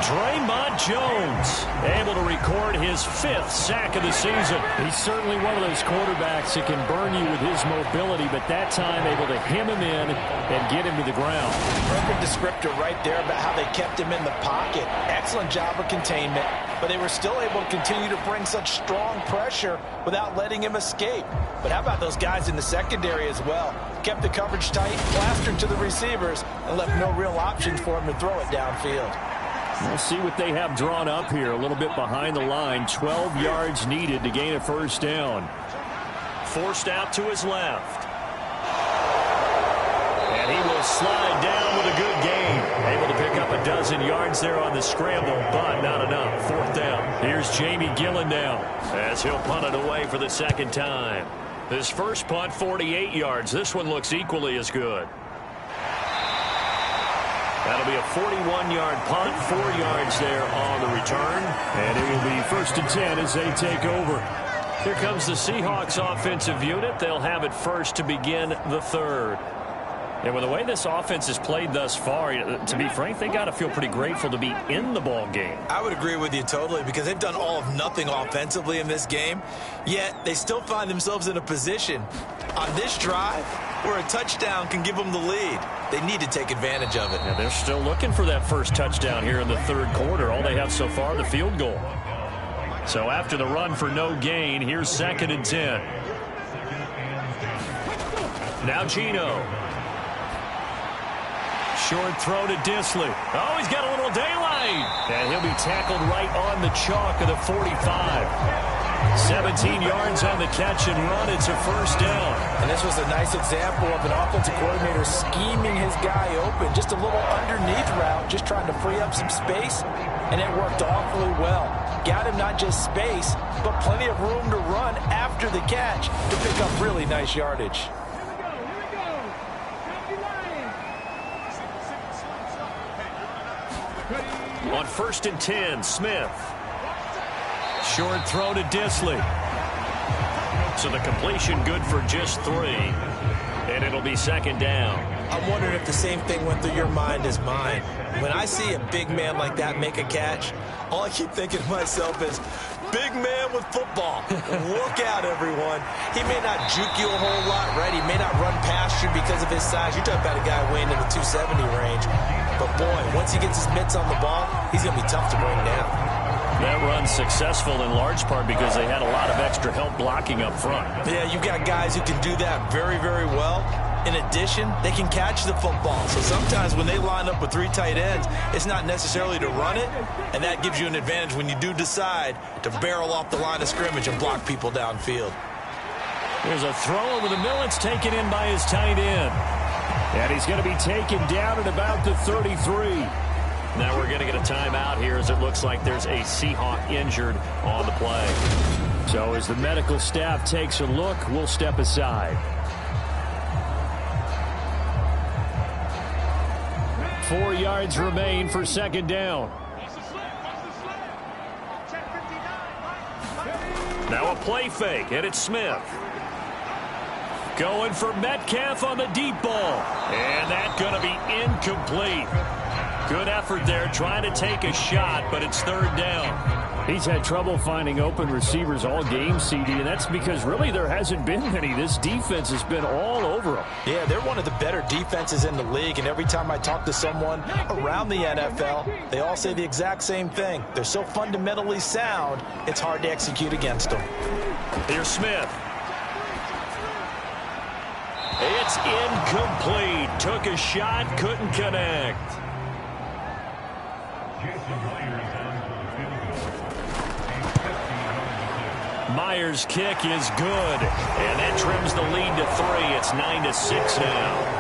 Draymond Jones able to record his 5th sack of the season. He's certainly one of those quarterbacks that can burn you with his mobility, but that time able to hem him in and get him to the ground. Perfect descriptor right there about how they kept him in the pocket. Excellent job of containment, but they were still able to continue to bring such strong pressure without letting him escape. But how about those guys in the secondary as well? Kept the coverage tight, plastered to the receivers, and left no real options for him to throw it downfield. We'll see what they have drawn up here. A little bit behind the line. 12 yards needed to gain a first down. Forced out to his left. And he will slide down with a good gain. Able to pick up a dozen yards there on the scramble, but not enough. 4th down. Here's Jamie Gillen now, as he'll punt it away for the second time. His first punt, 48 yards. This one looks equally as good. That'll be a 41-yard punt, 4 yards there on the return. And it will be 1st and 10 as they take over. Here comes the Seahawks offensive unit. They'll have it first to begin the third. And with the way this offense has played thus far, to be frank, they got to feel pretty grateful to be in the ball game. I would agree with you totally, because they've done all of nothing offensively in this game, yet they still find themselves in a position on this drive where a touchdown can give them the lead. They need to take advantage of it. Yeah, they're still looking for that first touchdown here in the third quarter. All they have so far, the field goal. So after the run for no gain, here's 2nd and 10. Now Gino. Short throw to Disley. Oh, he's got a little daylight. And he'll be tackled right on the chalk of the 45. 17 yards on the catch and run. It's a first down. And this was a nice example of an offensive coordinator scheming his guy open. Just a little underneath route, just trying to free up some space, and it worked awfully well. Got him not just space, but plenty of room to run after the catch to pick up really nice yardage. On 1st and 10, Smith. Short throw to Disley. So the completion good for just 3. And it'll be 2nd down. I'm wondering if the same thing went through your mind as mine. When I see a big man like that make a catch, all I keep thinking to myself is, big man with football. Look out, everyone. He may not juke you a whole lot, right? He may not run past you because of his size. You're talking about a guy weighing in the 270 range. But, boy, once he gets his mitts on the ball, he's going to be tough to bring down. That run's successful in large part because they had a lot of extra help blocking up front. Yeah, you've got guys who can do that very, very well. In addition, they can catch the football. So sometimes when they line up with 3 tight ends, it's not necessarily to run it, and that gives you an advantage when you do decide to barrel off the line of scrimmage and block people downfield. There's a throw over the middle. It's taken in by his tight end. And he's going to be taken down at about the 33. Now we're going to get a timeout here as it looks like there's a Seahawk injured on the play. So as the medical staff takes a look, we'll step aside. 4 yards remain for 2nd down. Now a play fake, and it's Smith. Going for Metcalf on the deep ball. And that's going to be incomplete. Good effort there, trying to take a shot, but it's 3rd down. He's had trouble finding open receivers all game, CD, and that's because really there hasn't been many. This defense has been all over him. Yeah, they're one of the better defenses in the league, and every time I talk to someone around the NFL, they all say the exact same thing. They're so fundamentally sound, it's hard to execute against them. Here's Smith. It's incomplete. Took a shot, couldn't connect. Myers' kick is good, and that trims the lead to 3. It's 9-6 now.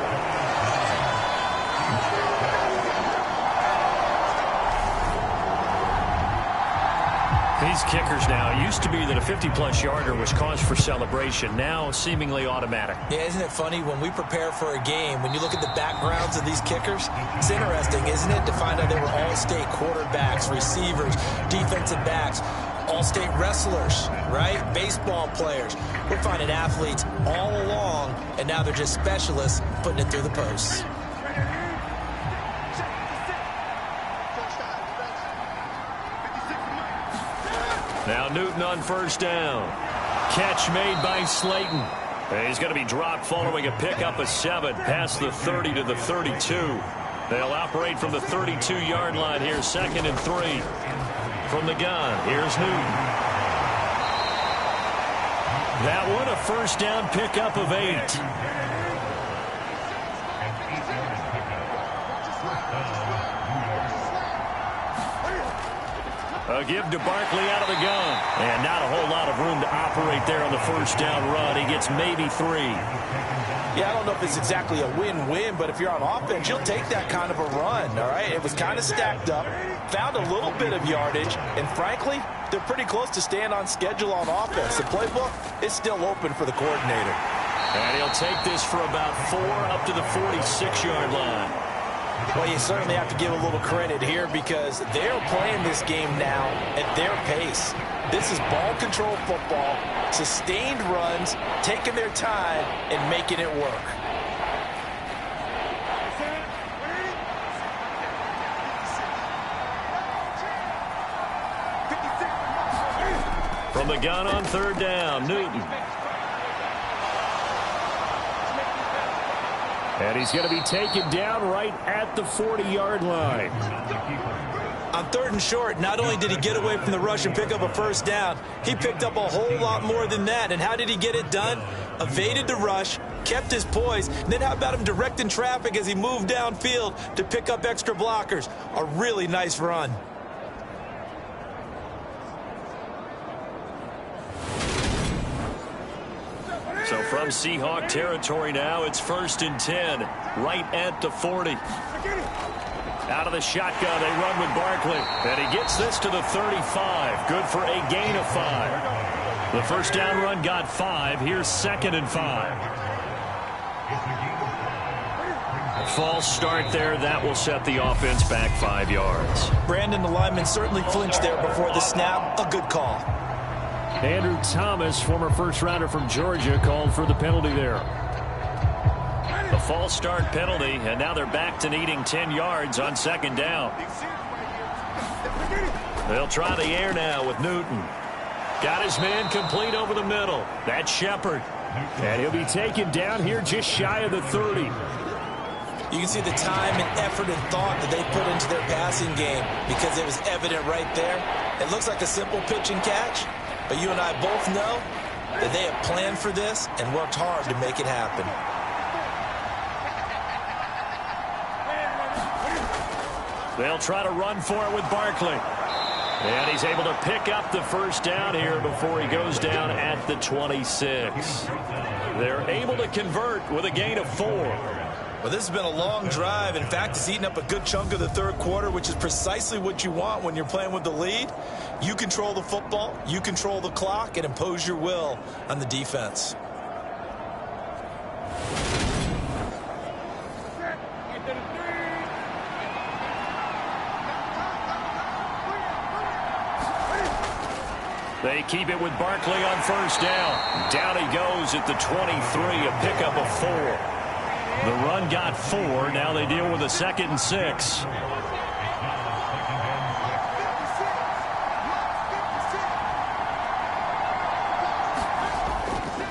These kickers now, it used to be that a 50-plus yarder was cause for celebration. Now seemingly automatic. Yeah, isn't it funny when we prepare for a game, when you look at the backgrounds of these kickers, it's interesting, isn't it, to find out they were all-state quarterbacks, receivers, defensive backs, all-state wrestlers, right? Baseball players. We're finding athletes all along, and now they're just specialists putting it through the posts. Now Newton on 1st down. Catch made by Slayton. And he's going to be dropped following a pickup of 7 past the 30 to the 32. They'll operate from the 32-yard line here, 2nd and 3. From the gun, here's Newton. That one a 1st down pickup of 8. A give to Barkley out of the gun. And not a whole lot of room to operate there on the 1st down run. He gets maybe 3. Yeah, I don't know if it's exactly a win-win, but if you're on offense, you'll take that kind of a run, all right? It was kind of stacked up, found a little bit of yardage, and frankly, they're pretty close to staying on schedule on offense. The playbook is still open for the coordinator. And he'll take this for about 4 up to the 46-yard line. Well, you certainly have to give a little credit here because they're playing this game now at their pace. This is ball control football, sustained runs, taking their time and making it work. From the gun on third down, Newton. And he's going to be taken down right at the 40-yard line. On third and short, not only did he get away from the rush and pick up a first down, he picked up a whole lot more than that. And how did he get it done? Evaded the rush, kept his poise, and then how about him directing traffic as he moved downfield to pick up extra blockers? A really nice run. So from Seahawk territory now, it's 1st and 10, right at the 40. Out of the shotgun, they run with Barkley. And he gets this to the 35. Good for a gain of 5. The first down run got 5. Here's 2nd and 5. False start there. That will set the offense back 5 yards. Brandon, the lineman, certainly flinched there before the snap. A good call. Andrew Thomas, former first-rounder from Georgia, called for the penalty there. A false start penalty, and now they're back to needing 10 yards on 2nd down. They'll try the air now with Newton. Got his man complete over the middle. That's Shepard. And he'll be taken down here just shy of the 30. You can see the time and effort and thought that they put into their passing game because it was evident right there. It looks like a simple pitch and catch, but you and I both know that they have planned for this and worked hard to make it happen. They'll try to run for it with Barkley. And he's able to pick up the first down here before he goes down at the 26. They're able to convert with a gain of 4. Well, this has been a long drive. In fact, it's eaten up a good chunk of the third quarter, which is precisely what you want when you're playing with the lead. You control the football, you control the clock, and impose your will on the defense. They keep it with Barkley on first down. Down he goes at the 23, a pickup of 4. The run got 4. Now they deal with a 2nd and 6.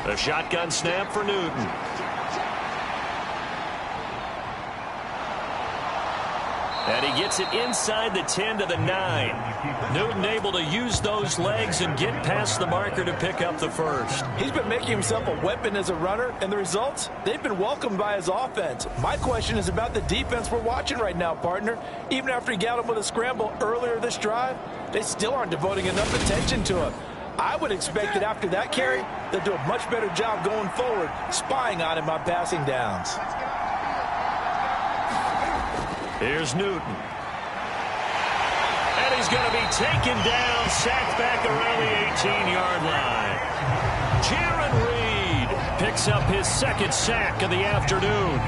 A shotgun snap for Newton. And he gets it inside the 10 to the 9. Newton able to use those legs and get past the marker to pick up the first. He's been making himself a weapon as a runner, and the results, they've been welcomed by his offense. My question is about the defense we're watching right now, partner. Even after he got him with a scramble earlier this drive, they still aren't devoting enough attention to him. I would expect that after that carry, they'll do a much better job going forward, spying on him on passing downs. Here's Newton. And he's going to be taken down, sacked back around the 18-yard line. Jaron Reed picks up his 2nd sack of the afternoon.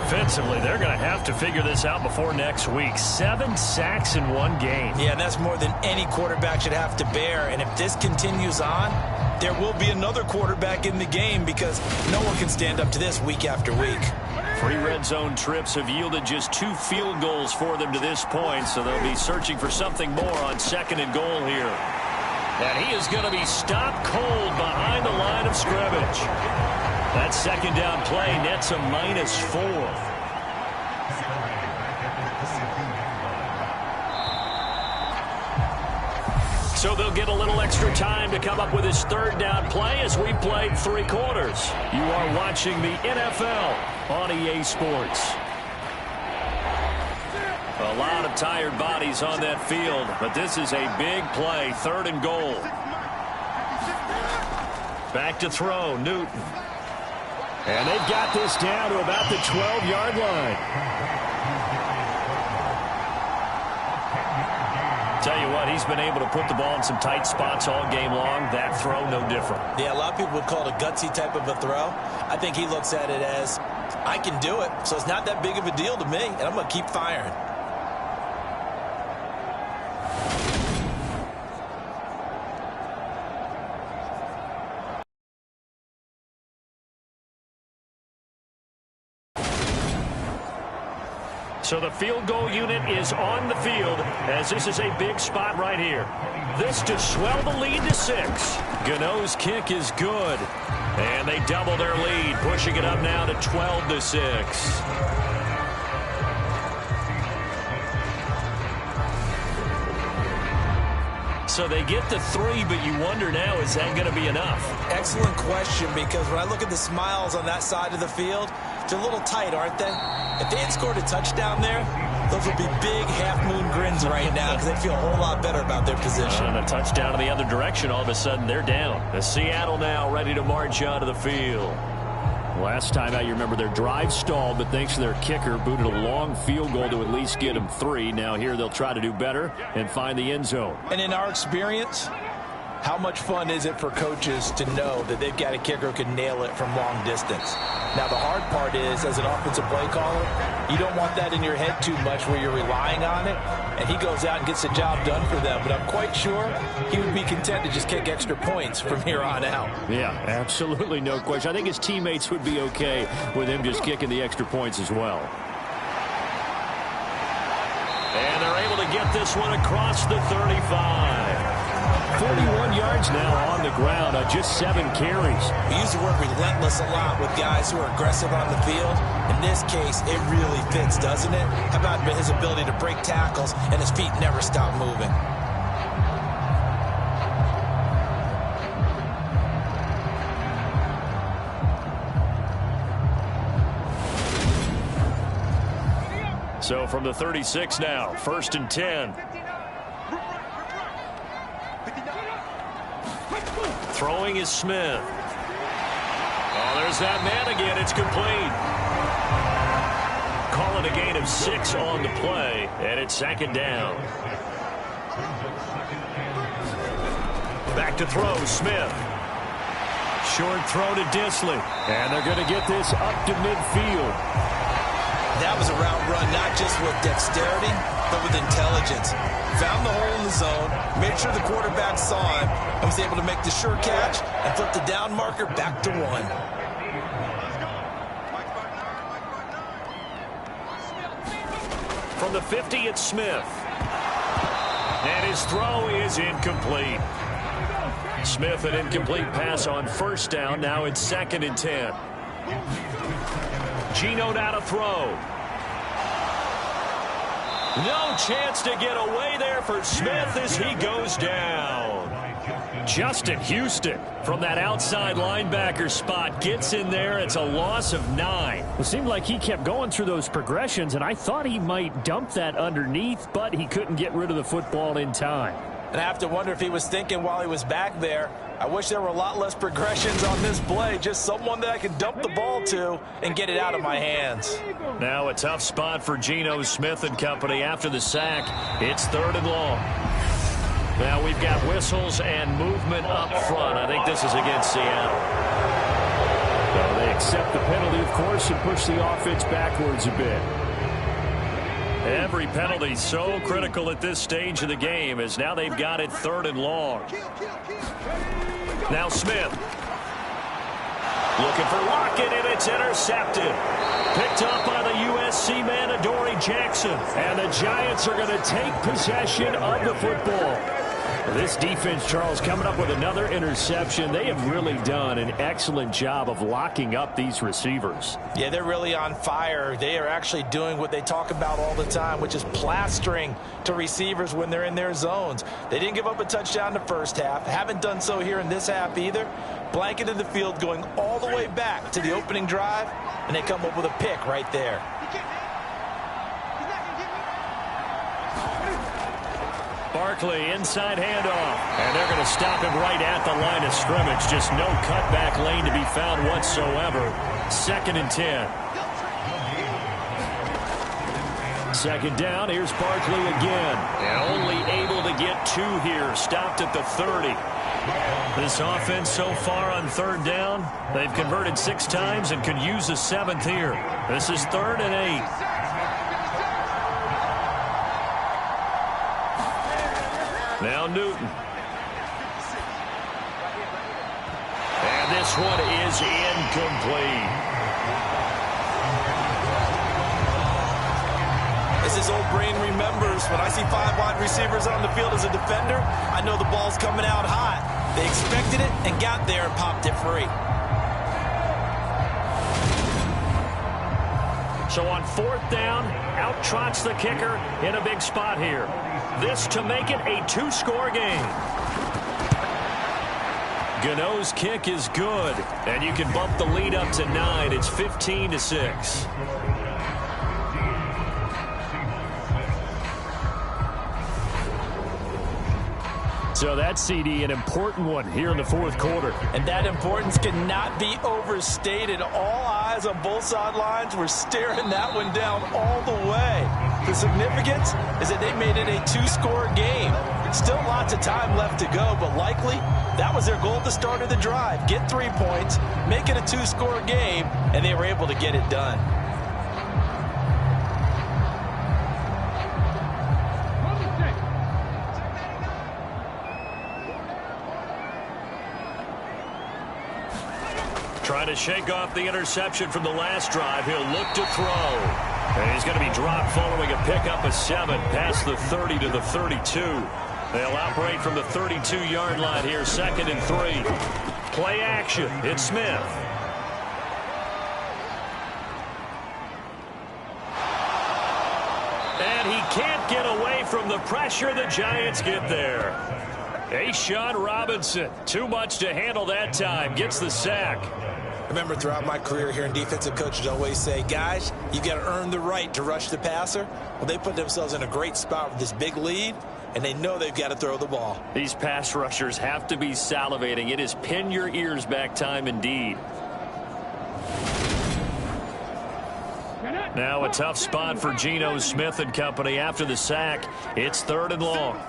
Offensively, they're going to have to figure this out before next week. 7 sacks in one game. Yeah, and that's more than any quarterback should have to bear. And if this continues on, there will be another quarterback in the game because no one can stand up to this week after week. 3 red zone trips have yielded just 2 field goals for them to this point, so they'll be searching for something more on 2nd and goal here. And he is going to be stopped cold behind the line of scrimmage. That 2nd down play nets a -4. So they'll get a little extra time to come up with his 3rd down play as we played 3 quarters. You are watching the NFL on EA Sports. A lot of tired bodies on that field, but this is a big play, 3rd and goal. Back to throw, Newton. And they've got this down to about the 12-yard line. Tell you what, he's been able to put the ball in some tight spots all game long. That throw, no different. Yeah, a lot of people would call it a gutsy type of a throw. I think he looks at it as, I can do it, so it's not that big of a deal to me, and I'm going to keep firing. So the field goal unit is on the field as this is a big spot right here. This to swell the lead to 6. Gano's kick is good. And they double their lead, pushing it up now to 12-6. So they get the 3, but you wonder now, is that going to be enough? Excellent question, because when I look at the smiles on that side of the field, they're a little tight, aren't they? If they had scored a touchdown there, those would be big half-moon grins right now because they feel a whole lot better about their position. And a touchdown in the other direction, all of a sudden they're down. The Seattle now ready to march onto the field. Last time out, you remember their drive stalled, but thanks to their kicker, booted a long field goal to at least get them 3. Now here they'll try to do better and find the end zone. And in our experience, how much fun is it for coaches to know that they've got a kicker who can nail it from long distance? Now, the hard part is, as an offensive play caller, you don't want that in your head too much where you're relying on it, and he goes out and gets the job done for them. But I'm quite sure he would be content to just kick extra points from here on out. Yeah, absolutely no question. I think his teammates would be okay with him just kicking the extra points as well. And they're able to get this one across the 35. 41 yards now on the ground on just 7 carries. We use the word relentless a lot with guys who are aggressive on the field. In this case, it really fits, doesn't it? How about his ability to break tackles and his feet never stop moving? So from the 36 now, 1st and 10. Throwing is Smith. Oh, there's that man again. It's complete. Calling a gain of 6 on the play, and it's 2nd down. Back to throw, Smith. Short throw to Disley. And they're going to get this up to midfield. That was a route run, not just with dexterity, but with intelligence. Found the hole in the zone, made sure the quarterback saw him, and was able to make the sure catch and flip the down marker back to 1. From the 50, it's Smith. And his throw is incomplete. Smith, an incomplete pass on 1st down. Now it's 2nd and 10. Geno now to throw. No chance to get away there for Smith as he goes down. Justin Houston from that outside linebacker spot gets in there. It's a loss of 9. It seemed like he kept going through those progressions, and I thought he might dump that underneath, but he couldn't get rid of the football in time. And I have to wonder if he was thinking while he was back there, I wish there were a lot less progressions on this play. Just someone that I could dump the ball to and get it out of my hands. Now a tough spot for Geno Smith and company after the sack. It's 3rd and long. Now we've got whistles and movement up front. I think this is against Seattle. So they accept the penalty, of course, and push the offense backwards a bit. Every penalty so critical at this stage of the game as now they've got it 3rd and long. Now Smith. Looking for Lockett, and it's intercepted. Picked up by the USC man, Adoree Jackson. And the Giants are going to take possession of the football. This defense, Charles, coming up with another interception. They have really done an excellent job of locking up these receivers. Yeah, they're really on fire. They are actually doing what they talk about all the time, which is plastering to receivers when they're in their zones. They didn't give up a touchdown in the first half. Haven't done so here in this half either. Blanketed the field going all the way back to the opening drive, and they come up with a pick right there. Barkley, inside handoff. And they're going to stop him right at the line of scrimmage. Just no cutback lane to be found whatsoever. 2nd and 10. 2nd down. Here's Barkley again. And only able to get 2 here. Stopped at the 30. This offense so far on 3rd down, they've converted 6 times and could use a 7th here. This is 3rd and 8. Now Newton. And this one is incomplete. As his old brain remembers, when I see 5 wide receivers on the field as a defender, I know the ball's coming out hot. They expected it and got there and popped it free. So on 4th down, out trots the kicker in a big spot here. This to make it a 2-score game. Gano's kick is good, and you can bump the lead up to 9. It's 15-6. So that CD, an important one here in the 4th quarter. And that importance cannot be overstated. All eyes on both sidelines were staring that one down all the way. The significance is that they made it a 2-score game. Still lots of time left to go, but likely that was their goal at the start of the drive. Get 3 points, make it a 2-score game, and they were able to get it done. Trying to shake off the interception from the last drive. He'll look to throw. And he's going to be dropped following a pickup of 7 past the 30 to the 32. They'll operate from the 32-yard line here, 2nd and 3. Play action. It's Smith. And he can't get away from the pressure. The Giants get there. A'Shawn Robinson, too much to handle that time, gets the sack. I remember throughout my career hearing defensive coaches always say, guys, you got to earn the right to rush the passer. Well, they put themselves in a great spot with this big lead, and they know they've got to throw the ball. These pass rushers have to be salivating. It is pin your ears back time indeed. Now a tough spot for Geno Smith and company after the sack. It's 3rd and long.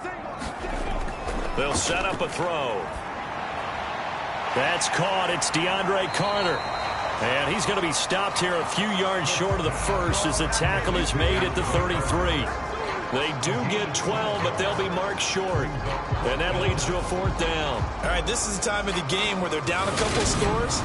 They'll set up a throw. That's caught. It's DeAndre Carter. And he's going to be stopped here a few yards short of the first as the tackle is made at the 33. They do get 12, but they'll be marked short. And that leads to a 4th down. All right, this is the time of the game where they're down a couple scores,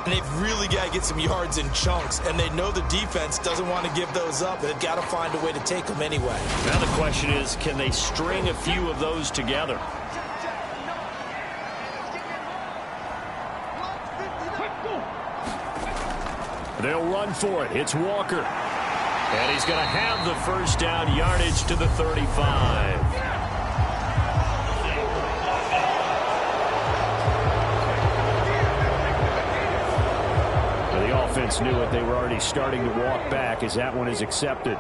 and they've really got to get some yards in chunks, and they know the defense doesn't want to give those up, and they've got to find a way to take them anyway. Now the question is, can they string a few of those together? They'll run for it. It's Walker. And he's going to have the 1st down, yardage to the 35. The offense knew it. They were already starting to walk back as that one is accepted.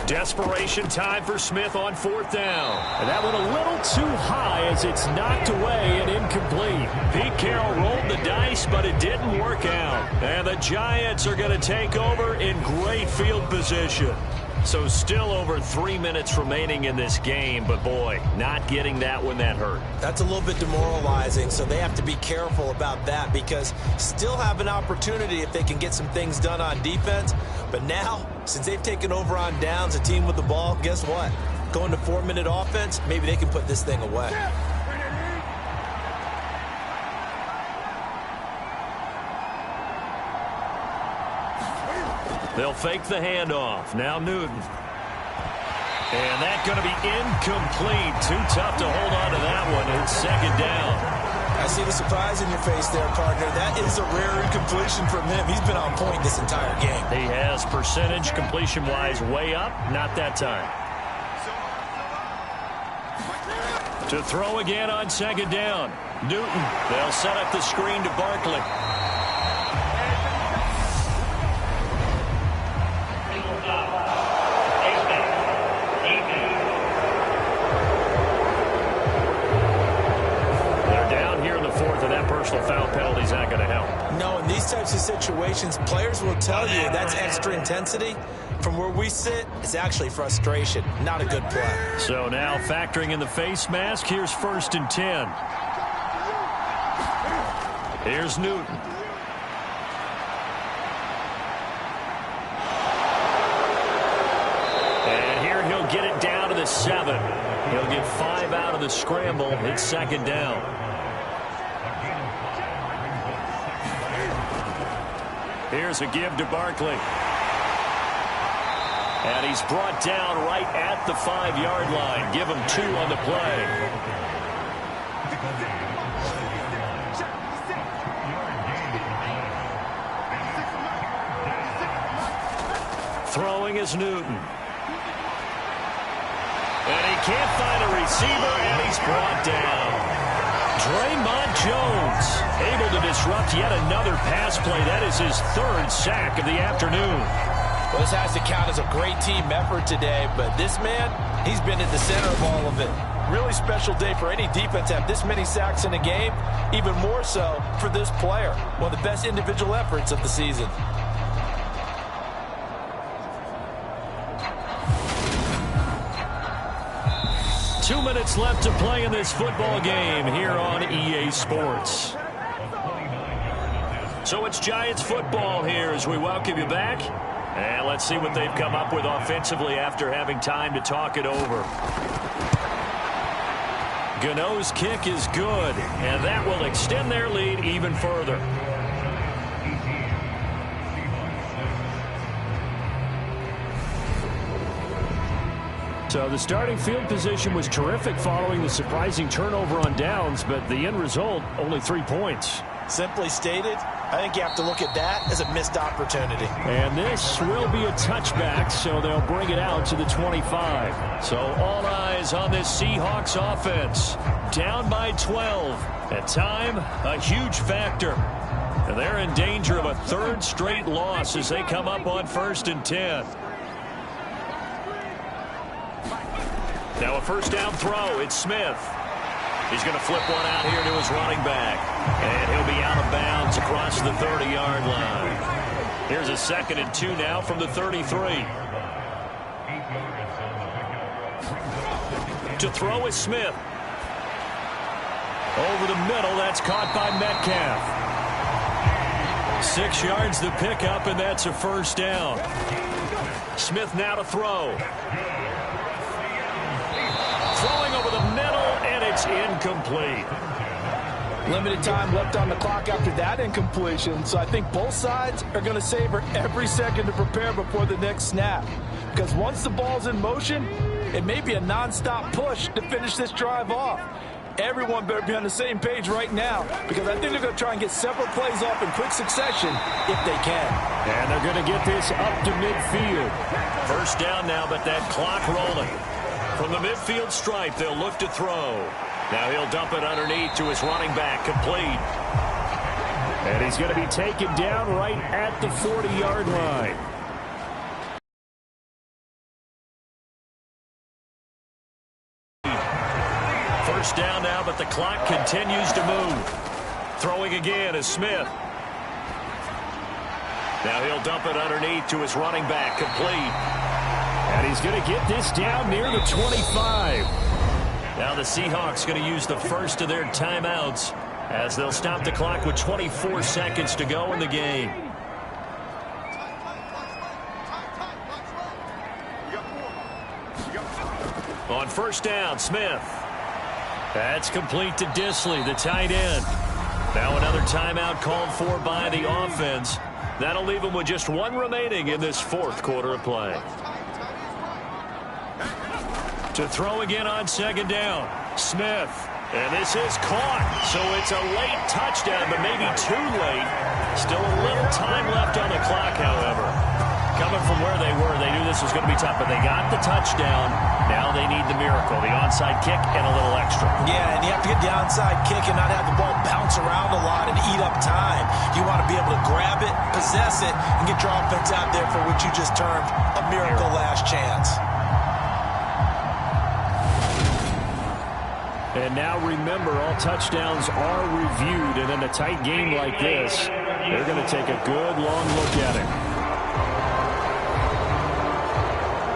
Desperation time for Smith on 4th down. And that one a little too high as it's knocked away and incomplete. Pete Carroll rolled the dice, but it didn't work out. And the Giants are going to take over in great field position. So still over 3 minutes remaining in this game, but boy, not getting that one that hurt. That's a little bit demoralizing, so they have to be careful about that because still have an opportunity if they can get some things done on defense. But now, since they've taken over on downs, a team with the ball, guess what? Going to 4-minute offense, maybe they can put this thing away. They'll fake the handoff. Now Newton. And that's going to be incomplete. Too tough to hold on to that one. It's 2nd down. I see the surprise in your face there, partner. That is a rare incompletion from him. He's been on point this entire game. He has percentage completion-wise way up. Not that time. To throw again on 2nd down. Newton. They'll set up the screen to Barkley. Personal foul penalty's not going to help. No, in these types of situations, players will tell you that's extra intensity. From where we sit, it's actually frustration. Not a good play. So now factoring in the face mask, here's 1st and 10. Here's Newton. And here he'll get it down to the 7. He'll get 5 out of the scramble. It's 2nd down. Here's a give to Barkley. And he's brought down right at the 5-yard line. Give him 2 on the play. Throwing is Newton. And he can't find a receiver, and he's brought down. Draymond Jones able to disrupt yet another pass play. That is his 3rd sack of the afternoon. Well, this has to count as a great team effort today, but this man, he's been at the center of all of it. Really special day for any defense to have this many sacks in a game, even more so for this player. One of the best individual efforts of the season. Two minutes left to play in this football game here on EA Sports. So it's Giants football here as we welcome you back. And let's see what they've come up with offensively after having time to talk it over. Gano's kick is good, and that will extend their lead even further. So the starting field position was terrific following the surprising turnover on downs, but the end result, only 3 points. Simply stated, I think you have to look at that as a missed opportunity. And this will be a touchback, so they'll bring it out to the 25. So all eyes on this Seahawks offense. Down by 12. At time, a huge factor. And they're in danger of a 3rd straight loss as they come up on 1st and 10. Now a 1st down throw. It's Smith. He's going to flip one out here to his running back. And he'll be out of bounds across the 30-yard line. Here's a 2nd and 2 now from the 33. To throw is Smith. Over the middle, that's caught by Metcalf. 6 yards the pickup, and that's a 1st down. Smith now to throw. Throwing over the middle, and it's incomplete. Limited time left on the clock after that incompletion, so I think both sides are going to savor every second to prepare before the next snap. Because once the ball's in motion, it may be a non-stop push to finish this drive off. Everyone better be on the same page right now, because I think they're going to try and get several plays off in quick succession if they can. And they're going to get this up to midfield. 1st down now, but that clock rolling. From the midfield stripe, they'll look to throw. Now he'll dump it underneath to his running back, complete. And he's going to be taken down right at the 40-yard line. First down now, but the clock continues to move. Throwing again is Smith. Now he'll dump it underneath to his running back, complete. And he's going to get this down near the 25. Now the Seahawks going to use the first of their timeouts as they'll stop the clock with 24 seconds to go in the game. On 1st down, Smith. That's complete to Disley, the tight end. Now another timeout called for by the offense. That'll leave them with just 1 remaining in this 4th quarter of play. To throw again on 2nd down, Smith. And this is caught, so it's a late touchdown, but maybe too late. Still a little time left on the clock, however. Coming from where they were, they knew this was going to be tough, but they got the touchdown. Now they need the miracle, the onside kick and a little extra. Yeah, and you have to get the onside kick and not have the ball bounce around a lot and eat up time. You want to be able to grab it, possess it, and get your offense out there for what you just termed a miracle last chance. And now remember, all touchdowns are reviewed, and in a tight game like this, they're going to take a good long look at it.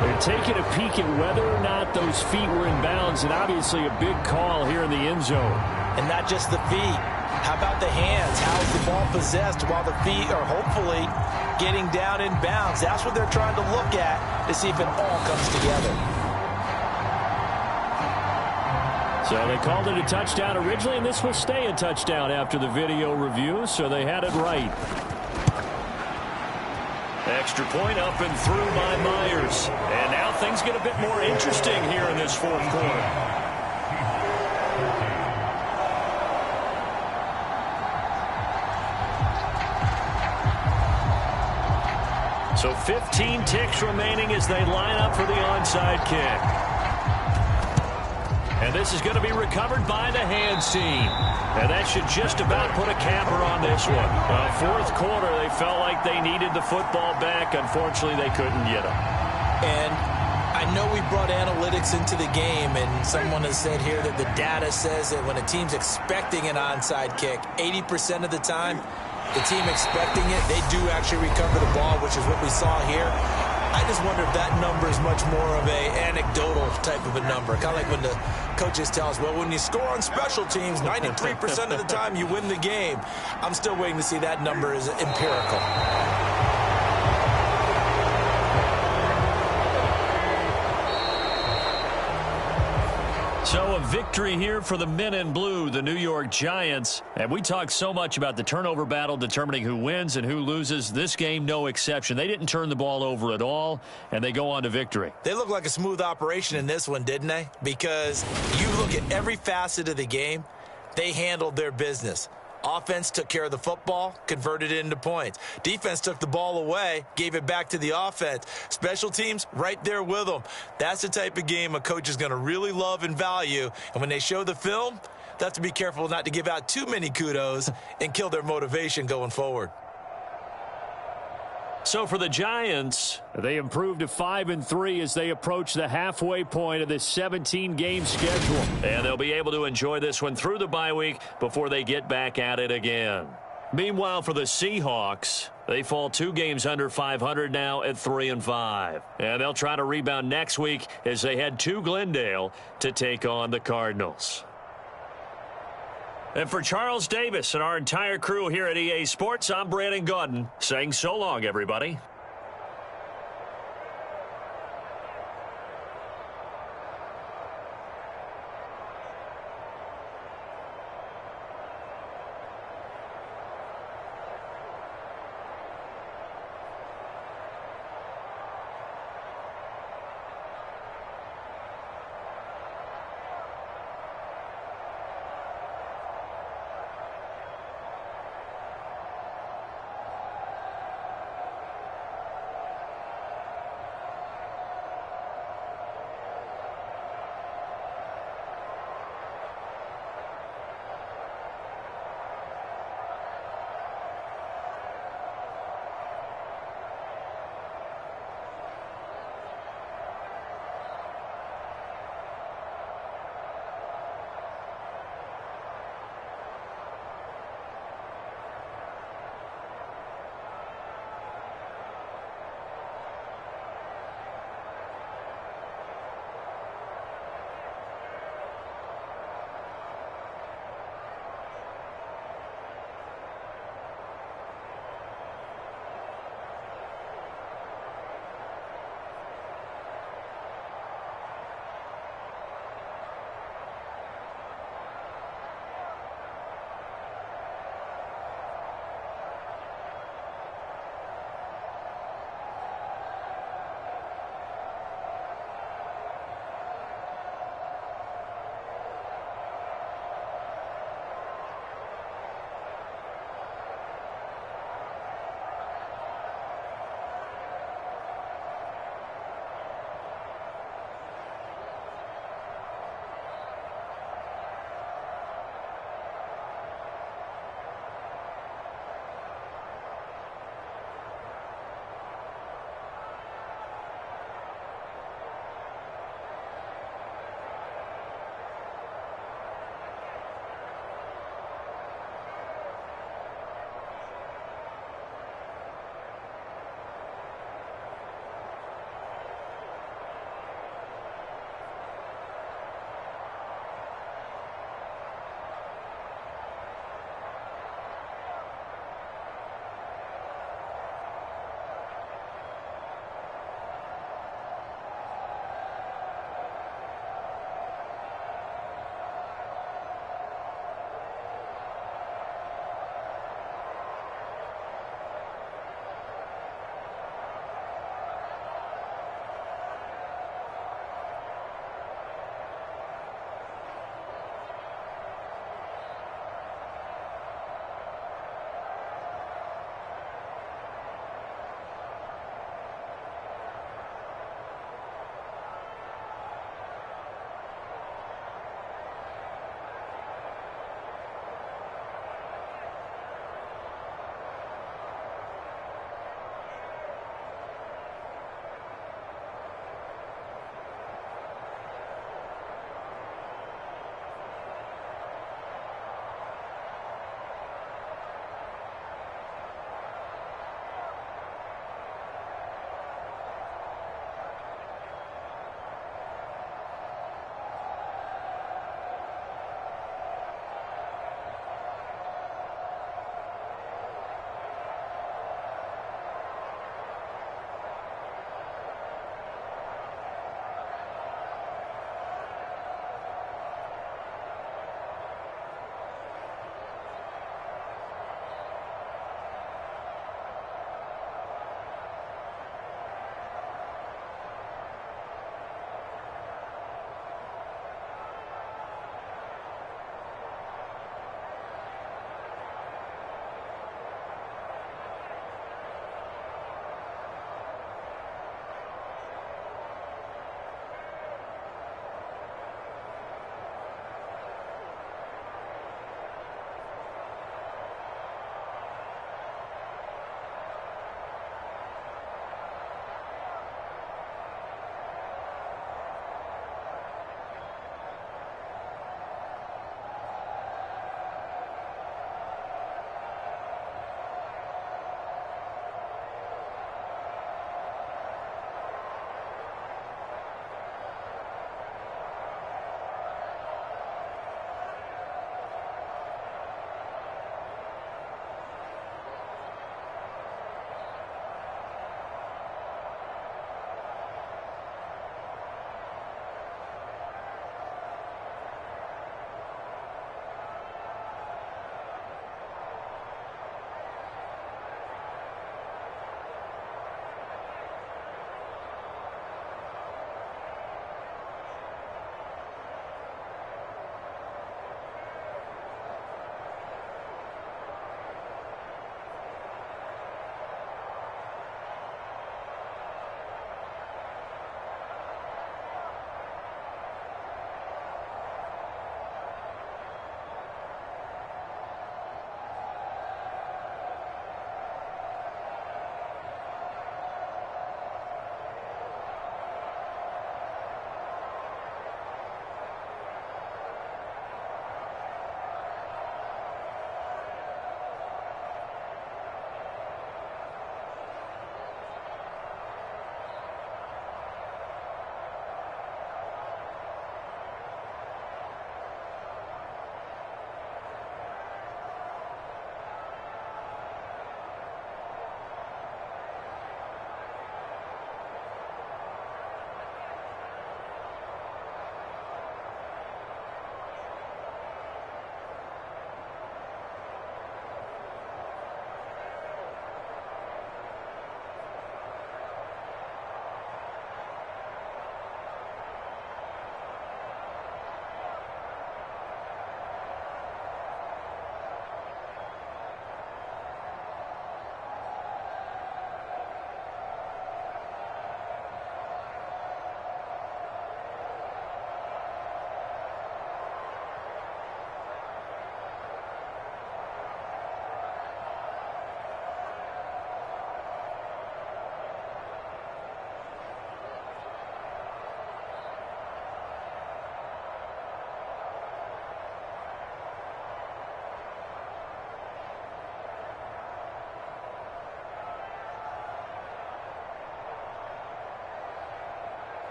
They're taking a peek at whether or not those feet were in bounds, and obviously a big call here in the end zone. And not just the feet. How about the hands? How's the ball possessed while the feet are hopefully getting down in bounds? That's what they're trying to look at to see if it all comes together. So they called it a touchdown originally, and this will stay a touchdown after the video review, so they had it right. Extra point up and through by Myers. And now things get a bit more interesting here in this fourth quarter. So 15 ticks remaining as they line up for the onside kick. And this is going to be recovered by the hands team. And that should just about put a capper on this one. Fourth quarter, they felt like they needed the football back. Unfortunately, they couldn't get it. And I know we brought analytics into the game, and someone has said here that the data says that when a team's expecting an onside kick, 80% of the time, the team expecting it, they do actually recover the ball, which is what we saw here. I just wonder if that number is much more of a anecdotal type of a number. Kind of like when the coaches tell us, well, when you score on special teams, 93% of the time you win the game. I'm still waiting to see that number is empirical. So a victory here for the men in blue, the New York Giants. And we talk so much about the turnover battle determining who wins and who loses. This game, no exception. They didn't turn the ball over at all, and they go on to victory. They look like a smooth operation in this one, didn't they? Because you look at every facet of the game, they handled their business. Offense took care of the football, converted it into points. Defense took the ball away, gave it back to the offense. Special teams, right there with them. That's the type of game a coach is going to really love and value. And when they show the film, they have to be careful not to give out too many kudos and kill their motivation going forward. So for the Giants, they improved to 5-3 as they approach the halfway point of this 17-game schedule. And they'll be able to enjoy this one through the bye week before they get back at it again. Meanwhile, for the Seahawks, they fall 2 games under 500 now at 3-5. And they'll try to rebound next week as they head to Glendale to take on the Cardinals. And for Charles Davis and our entire crew here at EA Sports, I'm Brandon Gaudin saying so long, everybody.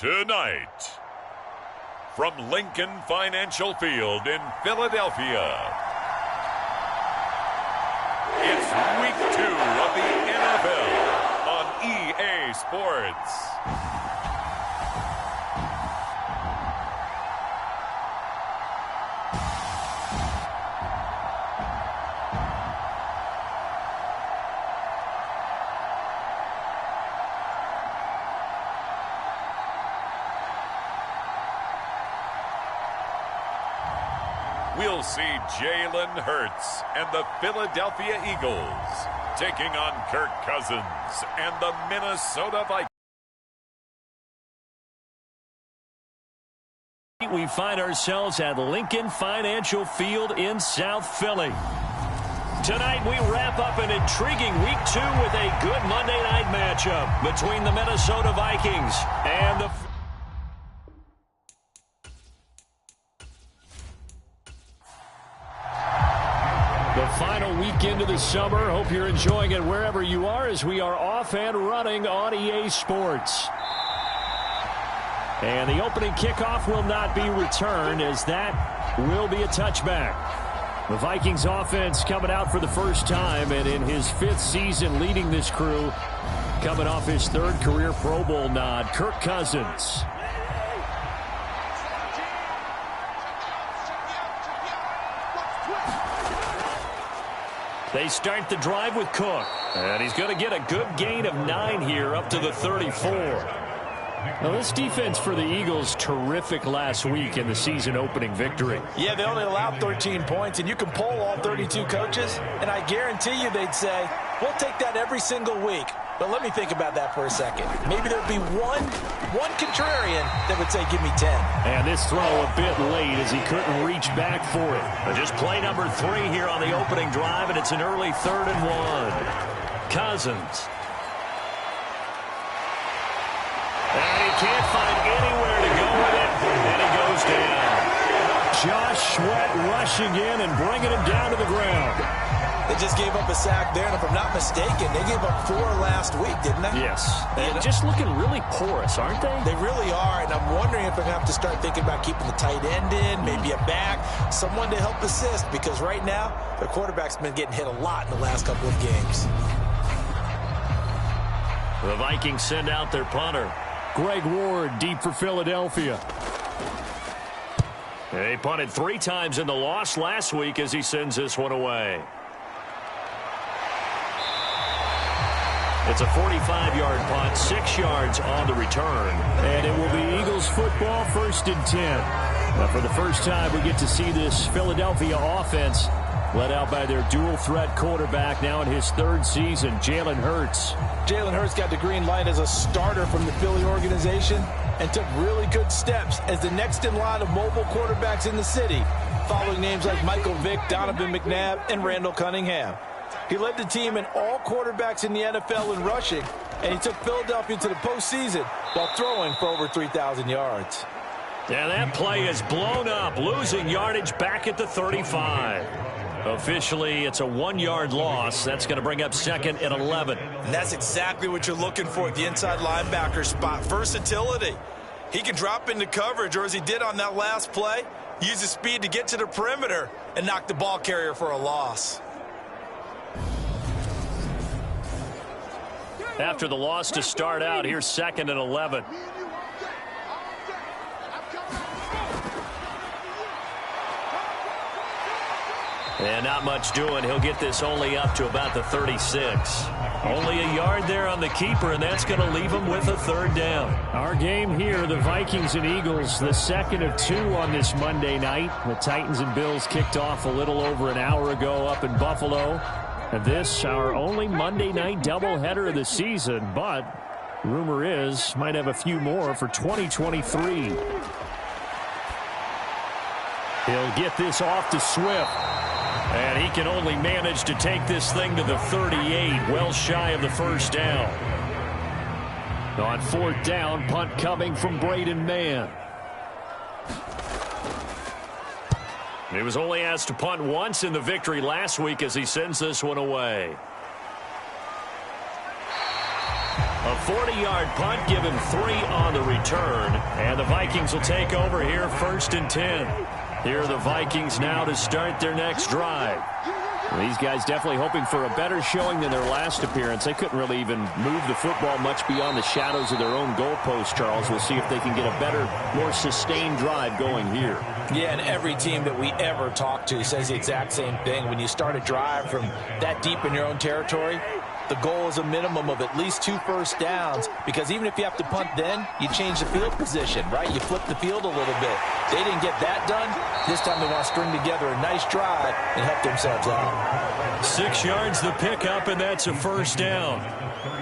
Tonight, from Lincoln Financial Field in Philadelphia, it's Week 2 of the NFL on EA Sports. We'll see Jalen Hurts and the Philadelphia Eagles taking on Kirk Cousins and the Minnesota Vikings. We find ourselves at Lincoln Financial Field in South Philly. Tonight we wrap up an intriguing Week 2 with a good Monday night matchup between the Minnesota Vikings and the... The final weekend of the summer. Hope you're enjoying it wherever you are as we are off and running on EA Sports. And the opening kickoff will not be returned as that will be a touchback. The Vikings offense coming out for the first time and in his 5th season leading this crew, coming off his 3rd career Pro Bowl nod, Kirk Cousins. They start the drive with Cook. And he's going to get a good gain of 9 here up to the 34. Now, this defense for the Eagles, terrific last week in the season-opening victory. Yeah, they only allowed 13 points, and you can poll all 32 coaches, and I guarantee you they'd say, we'll take that every single week. But let me think about that for a second. Maybe there'd be one contrarian that would say, give me 10. And this throw a bit late as he couldn't reach back for it. But just play number 3 here on the opening drive, and it's an early 3rd and 1. Cousins. And he can't find anywhere to go with it, and he goes down. Josh Sweat rushing in and bringing him down to the ground. They just gave up a sack there, and if I'm not mistaken, they gave up 4 last week, didn't they? Yes. And just looking really porous, aren't they? They really are, and I'm wondering if they're going to have to start thinking about keeping the tight end in, maybe a back, someone to help assist, because right now, their quarterback's been getting hit a lot in the last couple of games. The Vikings send out their punter. Greg Ward deep for Philadelphia. He punted 3 times in the loss last week as he sends this one away. It's a 45-yard punt, 6 yards on the return. And it will be Eagles football, 1st and 10. Now, for the first time, we get to see this Philadelphia offense led out by their dual-threat quarterback now in his 3rd season, Jalen Hurts. Jalen Hurts got the green light as a starter from the Philly organization and took really good steps as the next in line of mobile quarterbacks in the city, following names like Michael Vick, Donovan McNabb, and Randall Cunningham. He led the team in all quarterbacks in the NFL in rushing, and he took Philadelphia to the postseason while throwing for over 3,000 yards. Yeah, that play is blown up, losing yardage back at the 35. Officially, it's a 1-yard loss. That's going to bring up 2nd and 11. And that's exactly what you're looking for at the inside linebacker spot. Versatility. He can drop into coverage, or as he did on that last play, use his speed to get to the perimeter and knock the ball carrier for a loss. After the loss to start out, here's 2nd and 11. And not much doing. He'll get this only up to about the 36. Only a yard there on the keeper, and that's going to leave him with a 3rd down. Our game here, the Vikings and Eagles, the 2nd of 2 on this Monday night. The Titans and Bills kicked off a little over an hour ago up in Buffalo. And this, our only Monday night doubleheader of the season, but rumor is might have a few more for 2023. He'll get this off to Swift. And he can only manage to take this thing to the 38, well shy of the 1st down. On 4th down, punt coming from Braden Mann. He was only asked to punt once in the victory last week as he sends this one away. A 40-yard punt, give him 3 on the return. And the Vikings will take over here, 1st and 10. Here are the Vikings now to start their next drive. Well, these guys definitely hoping for a better showing than their last appearance. They couldn't really even move the football much beyond the shadows of their own goalpost, Charles. We'll see if they can get a better, more sustained drive going here. Yeah, and every team that we ever talk to says the exact same thing. When you start a drive from that deep in your own territory, the goal is a minimum of at least 2 first downs, because even if you have to punt then, you change the field position, right? You flip the field a little bit. They didn't get that done. This time they want to string together a nice drive and help themselves out. 6 yards the pickup, and that's a first down.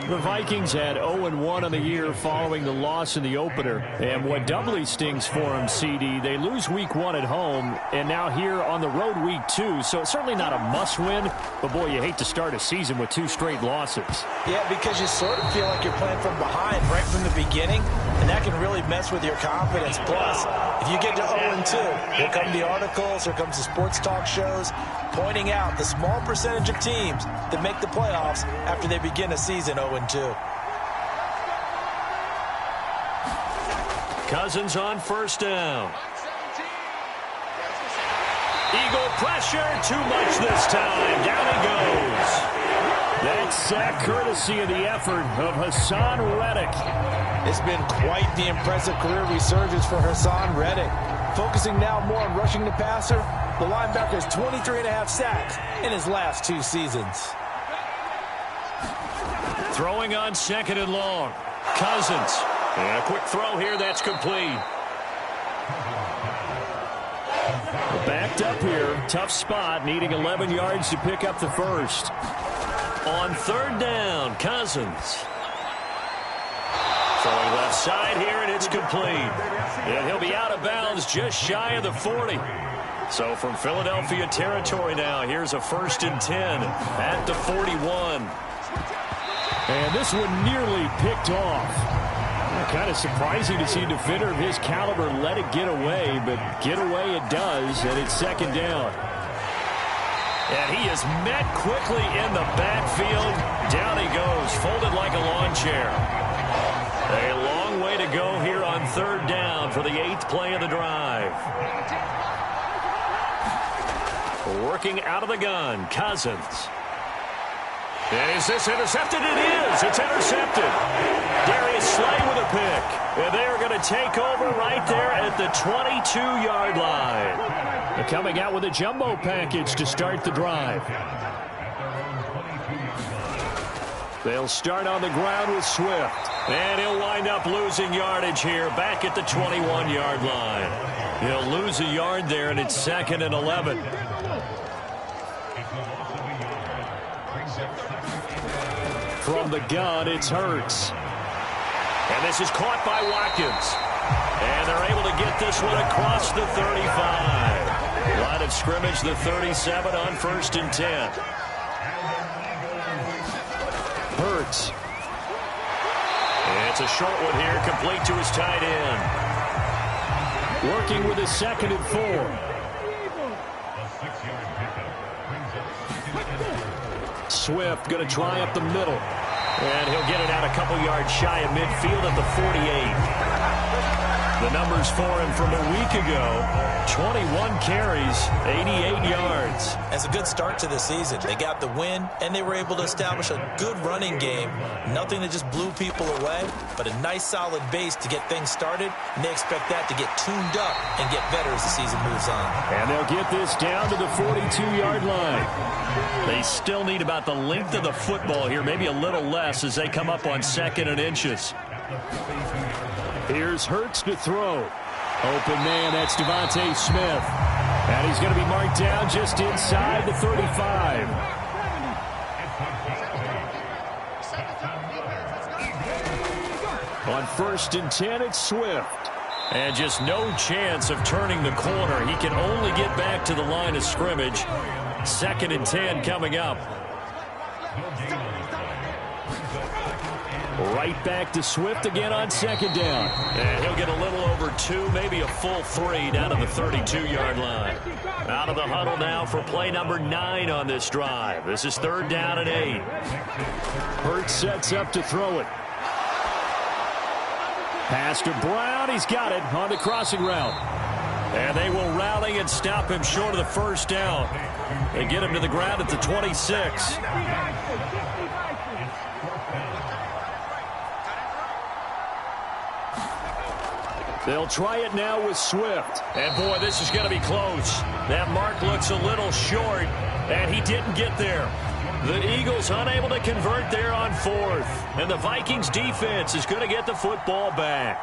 The Vikings had 0-1 on the year following the loss in the opener. And what doubly stings for them, CD, they lose week 1 at home, and now here on the road week 2. So it's certainly not a must-win, but boy, you hate to start a season with 2 straight losses. Yeah, because you sort of feel like you're playing from behind right from the beginning, and that can really mess with your confidence. Plus, if you get to 0-2, here come the articles, here comes the sports talk shows, pointing out the small percentage of teams that make the playoffs after they begin a season 0-2. Cousins on first down. Eagle pressure, too much this time. Down he goes. That sack courtesy of the effort of Hassan Reddick. It's been quite the impressive career resurgence for Hassan Reddick. Focusing now more on rushing the passer, the linebacker has 23.5 sacks in his last 2 seasons. Throwing on 2nd and long. Cousins. And a quick throw here, that's complete. Backed up here, tough spot, needing 11 yards to pick up the first. On 3rd down, Cousins. Throwing left side here, and it's complete. And he'll be out of bounds just shy of the 40. So from Philadelphia territory now, here's a 1st and 10 at the 41. And this one nearly picked off. Kind of surprising to see a defender of his caliber let it get away, but get away it does, and it's 2nd down. And he is met quickly in the backfield. Down he goes, folded like a lawn chair. A long way to go here on 3rd down for the 8th play of the drive. Working out of the gun, Cousins. And is this intercepted? It is. It's intercepted. Darius Slay with a pick. And they're going to take over right there at the 22-yard line. They're coming out with a jumbo package to start the drive. They'll start on the ground with Swift. And he'll wind up losing yardage here back at the 21-yard line. He'll lose a yard there, and it's 2nd and 11. From the gun, it's Hurts. And this is caught by Watkins. And they're able to get this one across the 35. Line of scrimmage, the 37 on 1st and 10. Hurts. It's a short one here, complete to his tight end. Working with a 2nd and 4. Swift going to try up the middle. And he'll get it out a couple yards shy of midfield at the 48. The numbers for him from a week ago, 21 carries, 88 yards. That's a good start to the season. They got the win, and they were able to establish a good running game. Nothing that just blew people away, but a nice solid base to get things started, and they expect that to get tuned up and get better as the season moves on. And they'll get this down to the 42-yard line. They still need about the length of the football here, maybe a little less as they come up on 2nd and inches. Here's Hurts to throw. Open man, that's Devontae Smith. And he's going to be marked down just inside the 35. On 1st and 10, it's Swift. And just no chance of turning the corner. He can only get back to the line of scrimmage. 2nd and 10 coming up. Right back to Swift again on 2nd down. And he'll get a little over 2, maybe a full 3 down to the 32-yard line. Out of the huddle now for play number 9 on this drive. This is 3rd down and 8. Hurts sets up to throw it. Pass to Brown. He's got it on the crossing route. And they will rally and stop him short of the first down. They get him to the ground at the 26. They'll try it now with Swift. And, boy, this is going to be close. That mark looks a little short, and he didn't get there. The Eagles unable to convert there on fourth. And the Vikings defense is going to get the football back.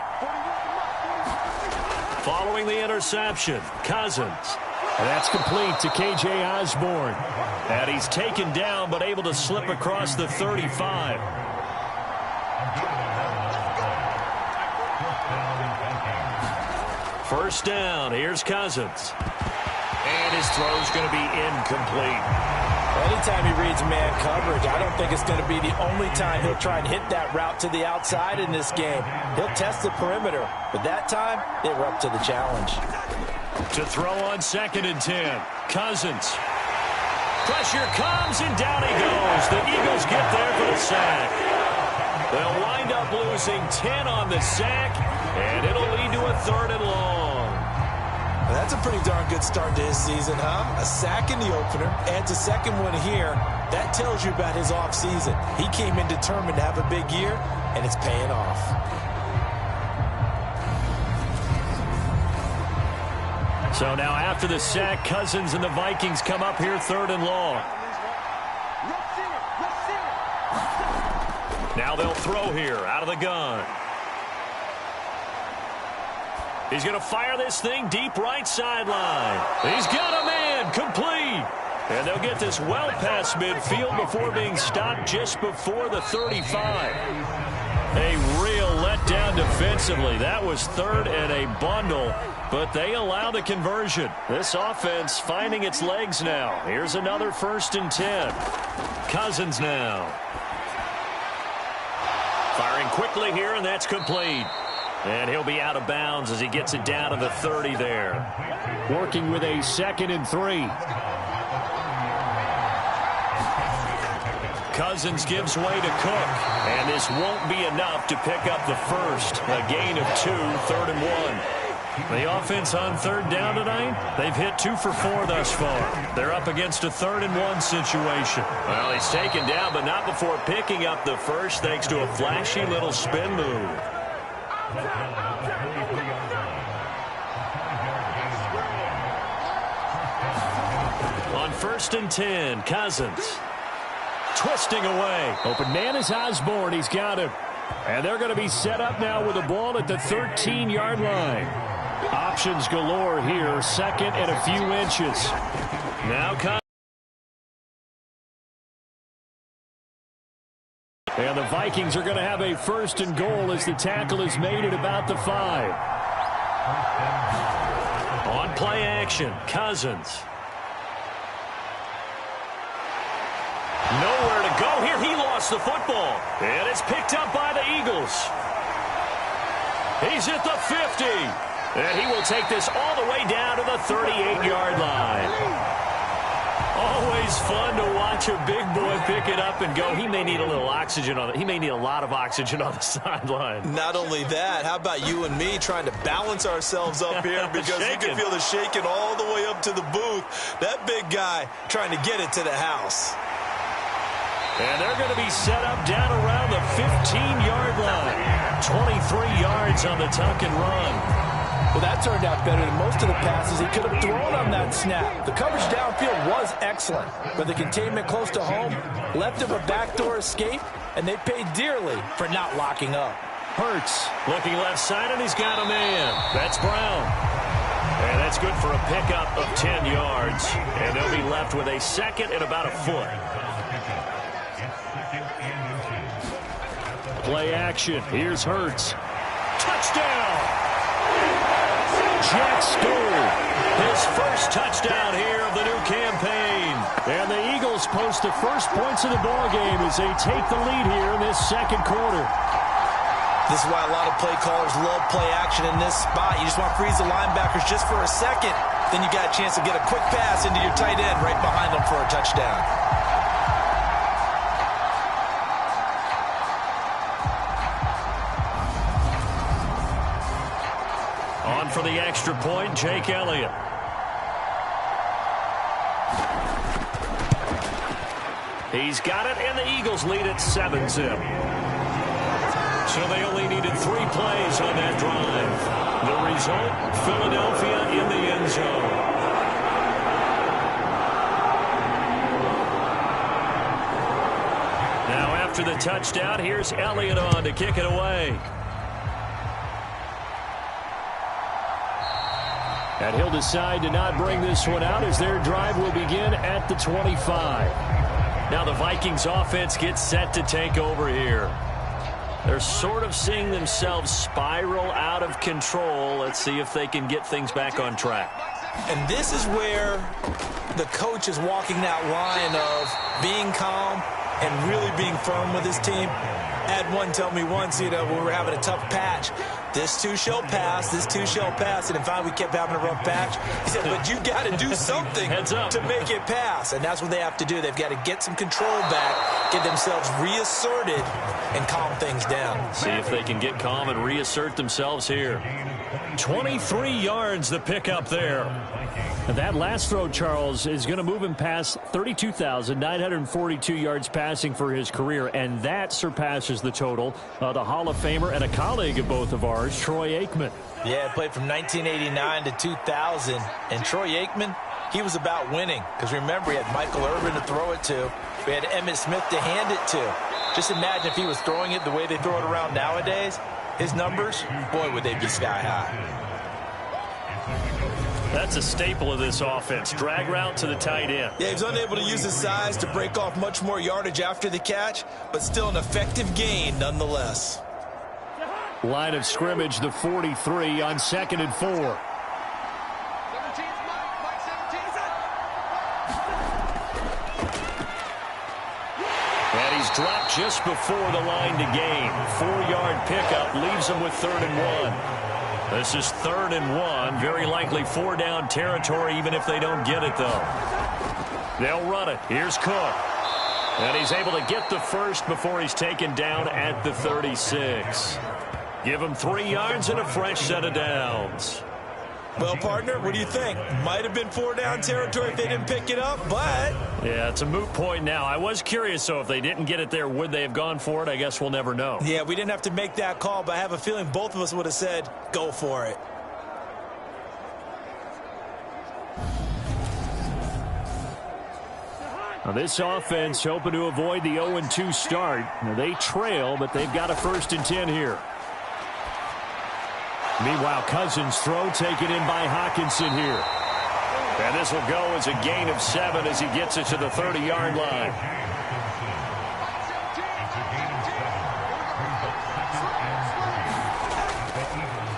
Following the interception, Cousins. And that's complete to K.J. Osborne. And he's taken down but able to slip across the 35. First down, here's Cousins. And his throw's going to be incomplete. Anytime he reads man coverage, I don't think it's going to be the only time he'll try and hit that route to the outside in this game. He'll test the perimeter, but that time, they were up to the challenge. To throw on 2nd and 10, Cousins. Pressure comes, and down he goes. The Eagles get there for the sack. They'll wind up losing 10 on the sack, and it'll lead to a 3rd and long. Well, that's a pretty darn good start to his season, huh? A sack in the opener, adds a second one here. That tells you about his offseason. He came in determined to have a big year, and it's paying off. So now after the sack, Cousins and the Vikings come up here 3rd and long. Now they'll throw here out of the gun. He's going to fire this thing deep right sideline. He's got a man, complete. And they'll get this well past midfield before being stopped just before the 35. A real letdown defensively. That was 3rd and a bundle, but they allow the conversion. This offense finding its legs now. Here's another 1st and 10. Cousins now. Firing quickly here, and that's complete. And he'll be out of bounds as he gets it down to the 30 there. Working with a 2nd and 3. Cousins gives way to Cook. And this won't be enough to pick up the first. A gain of 2, 3rd and 1. The offense on 3rd down tonight, they've hit 2 for 4 thus far. They're up against a 3rd and 1 situation. Well, he's taken down, but not before picking up the first thanks to a flashy little spin move. On 1st and 10, Cousins. Twisting away. Open man is Osborne. He's got him. And they're going to be set up now with the ball at the 13-yard line. Options galore here. 2nd and a few inches. Now and the Vikings are going to have a 1st and goal as the tackle is made at about the 5. On play action, Cousins. Nowhere to go here. He lost the football. And it's picked up by the Eagles. He's at the 50. And he will take this all the way down to the 38-yard line. Always fun to watch a big boy pick it up and go. He may need a little oxygen on it. He may need a lot of oxygen on the sideline. Not only that, how about you and me trying to balance ourselves up here because you can feel the shaking all the way up to the booth. That big guy trying to get it to the house. And they're going to be set up down around the 15-yard line. 23 yards on the tuck and run. Well, that turned out better than most of the passes he could have thrown on that snap. The coverage downfield was excellent, but the containment close to home left him a backdoor escape, and they paid dearly for not locking up. Hurts looking left side, and he's got a man. That's Brown. And that's good for a pickup of 10 yards. And they'll be left with a 2nd and about a foot. Play action. Here's Hurts. Touchdown! Jack Stoll, his first touchdown here of the new campaign. And the Eagles post the first points of the ballgame as they take the lead here in this 2nd quarter. This is why a lot of play callers love play action in this spot. You just want to freeze the linebackers just for a second. Then you got a chance to get a quick pass into your tight end right behind them for a touchdown. down for the extra point, Jake Elliott. He's got it, and the Eagles lead at 7-zip. So they only needed 3 plays on that drive. The result, Philadelphia in the end zone. Now after the touchdown, here's Elliott on to kick it away. And he'll decide to not bring this one out as their drive will begin at the 25. Now the Vikings offense gets set to take over here. They're sort of seeing themselves spiral out of control. Let's see if they can get things back on track. And this is where the coach is walking that line of being calm and really being firm with his team. I had one tell me once, when we were having a tough patch, this too shall pass, this too shall pass. And in fact, we kept having a rough patch. He said, but you got to do something to make it pass. And that's what they have to do. They've got to get some control back, get themselves reasserted, and calm things down. See if they can get calm and reassert themselves here. 23 yards the pickup there. And that last throw, Charles, is going to move him past 32,942 yards passing for his career, and that surpasses the total of the Hall of Famer and a colleague of both of ours, Troy Aikman. Yeah, played from 1989 to 2000, and Troy Aikman, he was about winning, because remember, he had Michael Irvin to throw it to. We had Emmitt Smith to hand it to. Just imagine if he was throwing it the way they throw it around nowadays, his numbers, boy, would they be sky high. That's a staple of this offense. Drag route to the tight end. Yeah, he was unable to use his size to break off much more yardage after the catch, but still an effective gain nonetheless. Line of scrimmage, the 43 on 2nd and 4. And he's dropped just before the line to gain. 4-yard pickup leaves him with 3rd and 1. This is 3rd and 1. Very likely 4-down territory, even if they don't get it, though. They'll run it. Here's Cook. And he's able to get the first before he's taken down at the 36. Give him 3 yards and a fresh set of downs. Well, partner, what do you think? Might have been 4-down territory if they didn't pick it up, but... Yeah, it's a moot point now. I was curious, though, if they didn't get it there, would they have gone for it? I guess we'll never know. Yeah, we didn't have to make that call, but I have a feeling both of us would have said, go for it. Now this offense hoping to avoid the 0-2 start. Now they trail, but they've got a 1st and 10 here. Meanwhile, Cousins' throw taken in by Hawkinson here. And this will go as a gain of 7 as he gets it to the 30-yard line.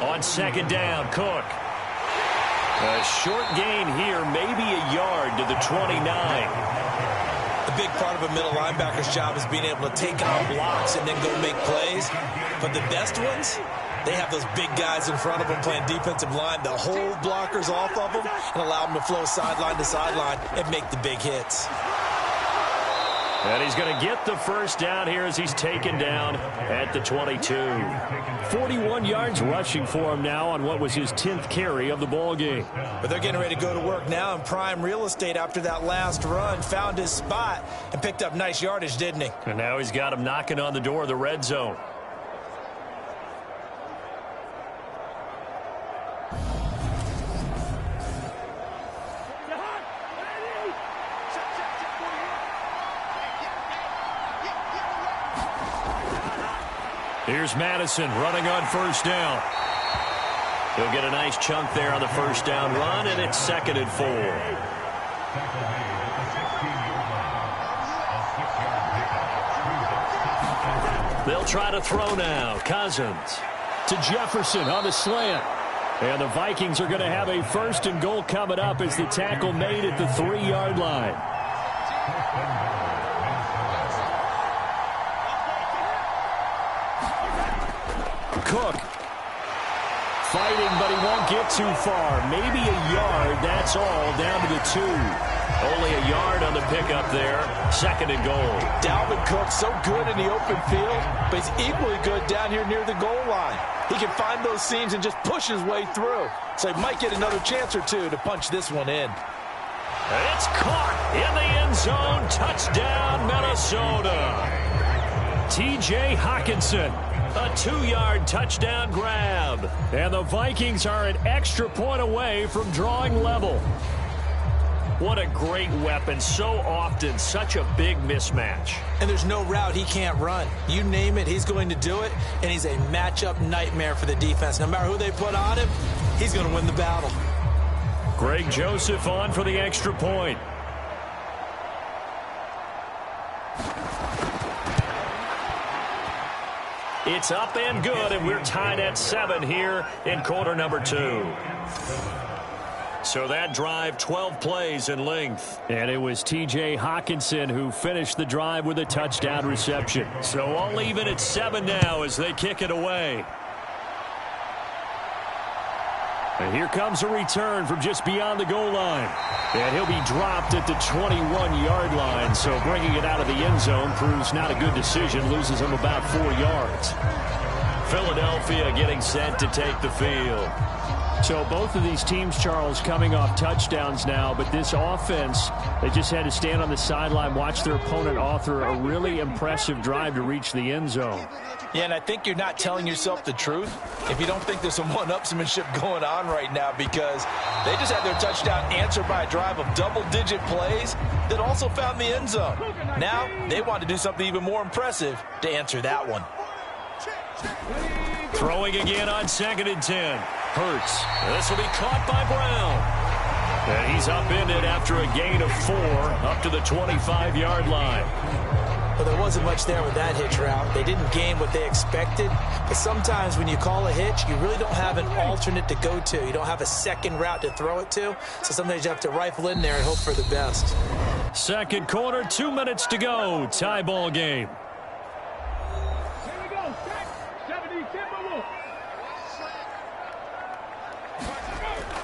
On 2nd down, Cook. A short gain here, maybe a yard to the 29. A big part of a middle linebacker's job is being able to take on blocks and then go make plays. But the best ones, they have those big guys in front of them playing defensive line to hold blockers off of them and allow them to flow sideline to sideline and make the big hits. And he's going to get the first down here as he's taken down at the 22. 41 yards rushing for him now on what was his 10th carry of the ball game. But they're getting ready to go to work now in prime real estate after that last run. Found his spot and picked up nice yardage, didn't he? And now he's got him knocking on the door of the red zone. Here's Madison running on 1st down. He'll get a nice chunk there on the 1st down run, and it's 2nd and 4. They'll try to throw now. Cousins to Jefferson on the slant. And the Vikings are going to have a 1st and goal coming up as the tackle made at the 3-yard line. Cook fighting, but he won't get too far. Maybe a yard, that's all, down to the 2. Only a yard on the pickup there. 2nd and goal. Dalvin Cook, so good in the open field, but he's equally good down here near the goal line. He can find those seams and just push his way through. So he might get another chance or two to punch this one in. It's caught in the end zone. Touchdown, Minnesota. T.J. Hockenson, a 2-yard touchdown grab. And the Vikings are an extra point away from drawing level. What a great weapon. So often, such a big mismatch. And there's no route he can't run. You name it, he's going to do it. And he's a matchup nightmare for the defense. No matter who they put on him, he's going to win the battle. Greg Joseph on for the extra point. It's up and good, and we're tied at 7 here in quarter number 2. So that drive, 12 plays in length. And it was T.J. Hockenson who finished the drive with a touchdown reception. So all even at 7 now as they kick it away. And here comes a return from just beyond the goal line. And he'll be dropped at the 21-yard line. So bringing it out of the end zone proves not a good decision. Loses him about 4 yards. Philadelphia getting set to take the field. So both of these teams, Charles, coming off touchdowns now, but this offense, they just had to stand on the sideline, watch their opponent author a really impressive drive to reach the end zone. Yeah, and I think you're not telling yourself the truth if you don't think there's some one-upsmanship going on right now, because they just had their touchdown answered by a drive of double-digit plays that also found the end zone. Now they want to do something even more impressive to answer that one. Throwing again on 2nd and 10. Hurts. This will be caught by Brown. And he's upended after a gain of 4 up to the 25-yard line. Well, there wasn't much there with that hitch route. They didn't gain what they expected. But sometimes when you call a hitch, you really don't have an alternate to go to. You don't have a second route to throw it to. So sometimes you have to rifle in there and hope for the best. Second quarter, 2 minutes to go. Tie ball game.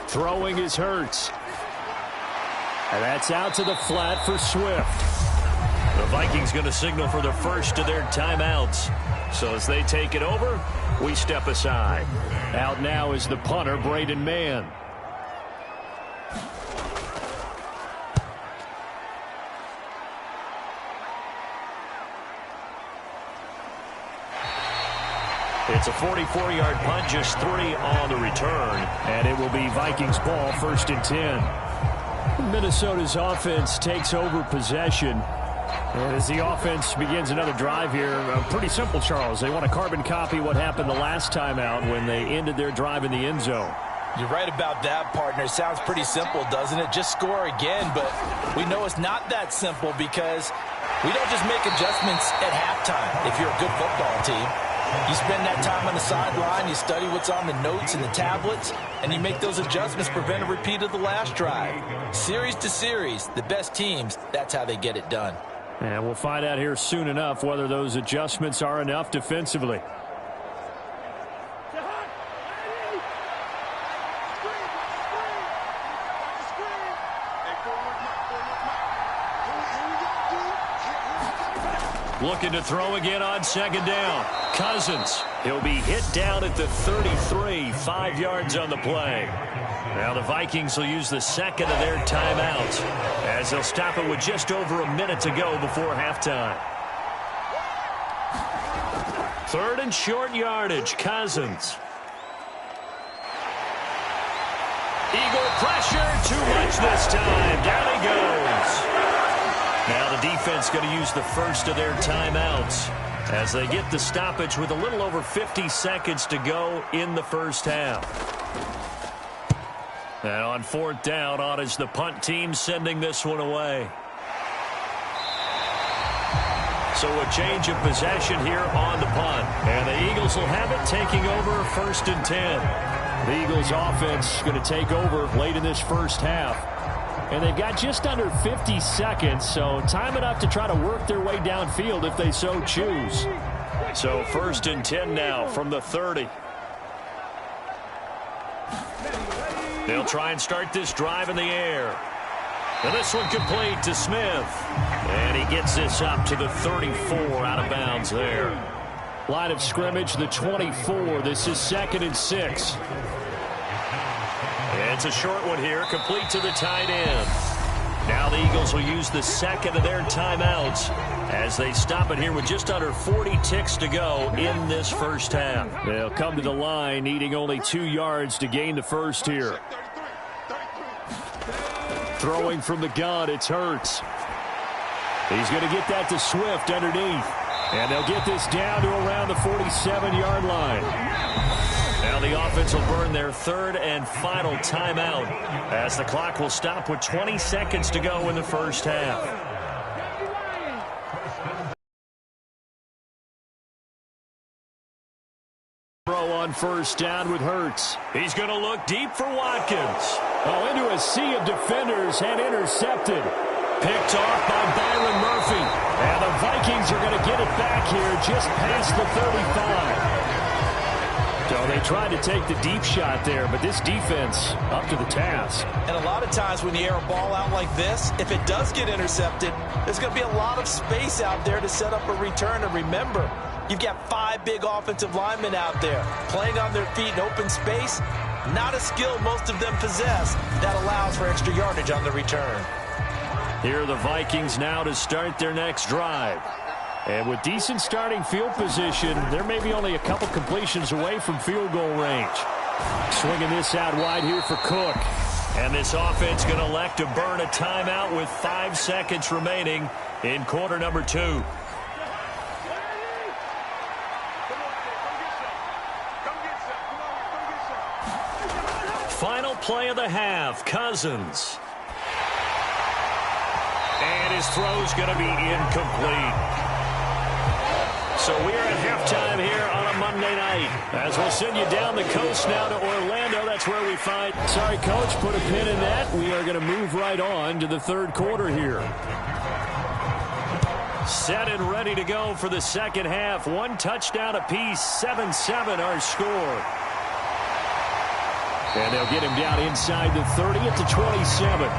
Throwing is Hurts. And that's out to the flat for Swift. The Vikings going to signal for the first of their timeouts. So as they take it over, we step aside. Out now is the punter, Braden Mann. It's a 44-yard punt, just 3 on the return. And it will be Vikings ball, 1st and 10. Minnesota's offense takes over possession. And as the offense begins another drive here, pretty simple, Charles. They want to carbon copy what happened the last time out when they ended their drive in the end zone. You're right about that, partner. It sounds pretty simple, doesn't it? Just score again, but we know it's not that simple because we don't just make adjustments at halftime if you're a good football team. You spend that time on the sideline, you study what's on the notes and the tablets, and you make those adjustments, prevent a repeat of the last drive. Series to series, the best teams, that's how they get it done. And we'll find out here soon enough whether those adjustments are enough defensively. Looking to throw again on 2nd down. Cousins. He'll be hit down at the 33, 5 yards on the play. Now the Vikings will use the second of their timeouts as they'll stop it with just over a minute to go before halftime. 3rd and short yardage. Cousins. Eagle pressure. Too much this time. Down he goes. Now the defense going to use the first of their timeouts as they get the stoppage with a little over 50 seconds to go in the first half. And on 4th down, on is the punt team sending this one away. So a change of possession here on the punt. And the Eagles will have it, taking over 1st and 10. The Eagles offense going to take over late in this first half. And they've got just under 50 seconds, so time enough to try to work their way downfield if they so choose. So 1st and 10 now from the 30. They'll try and start this drive in the air. And this one complete to Smith. And he gets this up to the 34 out of bounds there. Line of scrimmage, the 24. This is 2nd and 6. It's a short one here, complete to the tight end. Now the Eagles will use the second of their timeouts as they stop it here with just under 40 ticks to go in this first half. They'll come to the line, needing only 2 yards to gain the first here. Throwing from the gun, it's Hurts. He's going to get that to Swift underneath. And they'll get this down to around the 47-yard line. Now the offense will burn their 3rd and final timeout as the clock will stop with 20 seconds to go in the first half. Throw on first down with Hurts. He's going to look deep for Watkins. Oh, into a sea of defenders and intercepted. Picked off by Byron Murphy. And the Vikings are going to get it back here just past the 35. So they tried to take the deep shot there, but this defense up to the task. And a lot of times when you air a ball out like this, if it does get intercepted, there's going to be a lot of space out there to set up a return. And remember, you've got 5 big offensive linemen out there playing on their feet in open space. Not a skill most of them possess that allows for extra yardage on the return. Here are the Vikings now to start their next drive. And with decent starting field position, they're maybe only a couple completions away from field goal range. Swinging this out wide here for Cook. And this offense going to elect to burn a timeout with 5 seconds remaining in quarter number 2. Final play of the half, Cousins. And his throw's going to be incomplete. So we are at halftime here on a Monday night. As we'll send you down the coast now to Orlando. That's where we find. Sorry, Coach, put a pin in that. We are going to move right on to the 3rd quarter here. Set and ready to go for the second half. 1 touchdown apiece, 7-7 our score. And they'll get him down inside the 30 at the 27.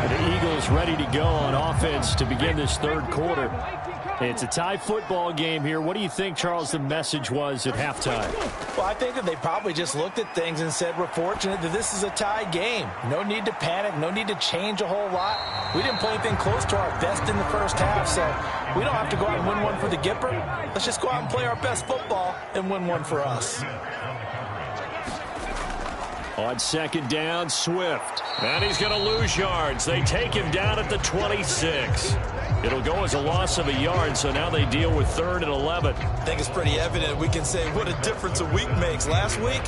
The Eagles ready to go on offense to begin this 3rd quarter. It's a tie football game here. What do you think, Charles, the message was at halftime? Well, I think that they probably just looked at things and said, we're fortunate that this is a tie game. No need to panic. No need to change a whole lot. We didn't play anything close to our best in the first half, so we don't have to go out and win one for the Gipper. Let's just go out and play our best football and win one for us. On 2nd down, Swift. And he's going to lose yards. They take him down at the 26. It'll go as a loss of a yard, so now they deal with 3rd and 11. I think it's pretty evident. We can say what a difference a week makes. Last week,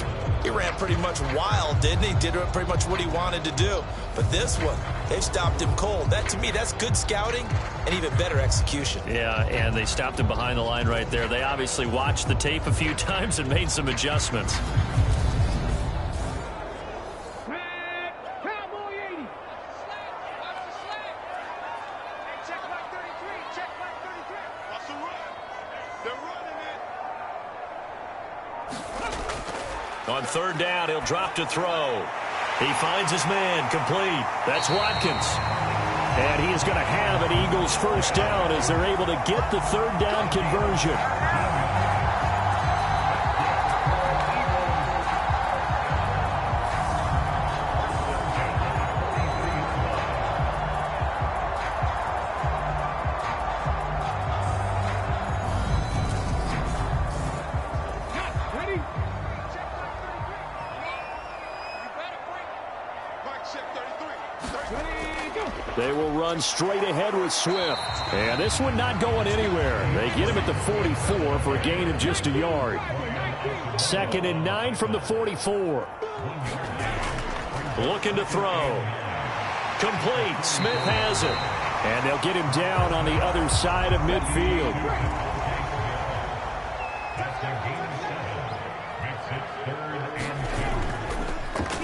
he ran pretty much wild, didn't he? Did pretty much what he wanted to do. But this one, they've stopped him cold. That, to me, that's good scouting and even better execution. Yeah, and they stopped him behind the line right there. They obviously watched the tape a few times and made some adjustments. On 3rd down, he'll drop to throw. He finds his man, complete. That's Watkins. And he is going to have an Eagles first down as they're able to get the 3rd down conversion. They will run straight ahead with Swift. And this one not going anywhere. They get him at the 44 for a gain of just a yard. 2nd and 9 from the 44. Looking to throw. Complete. Smith has it. And they'll get him down on the other side of midfield.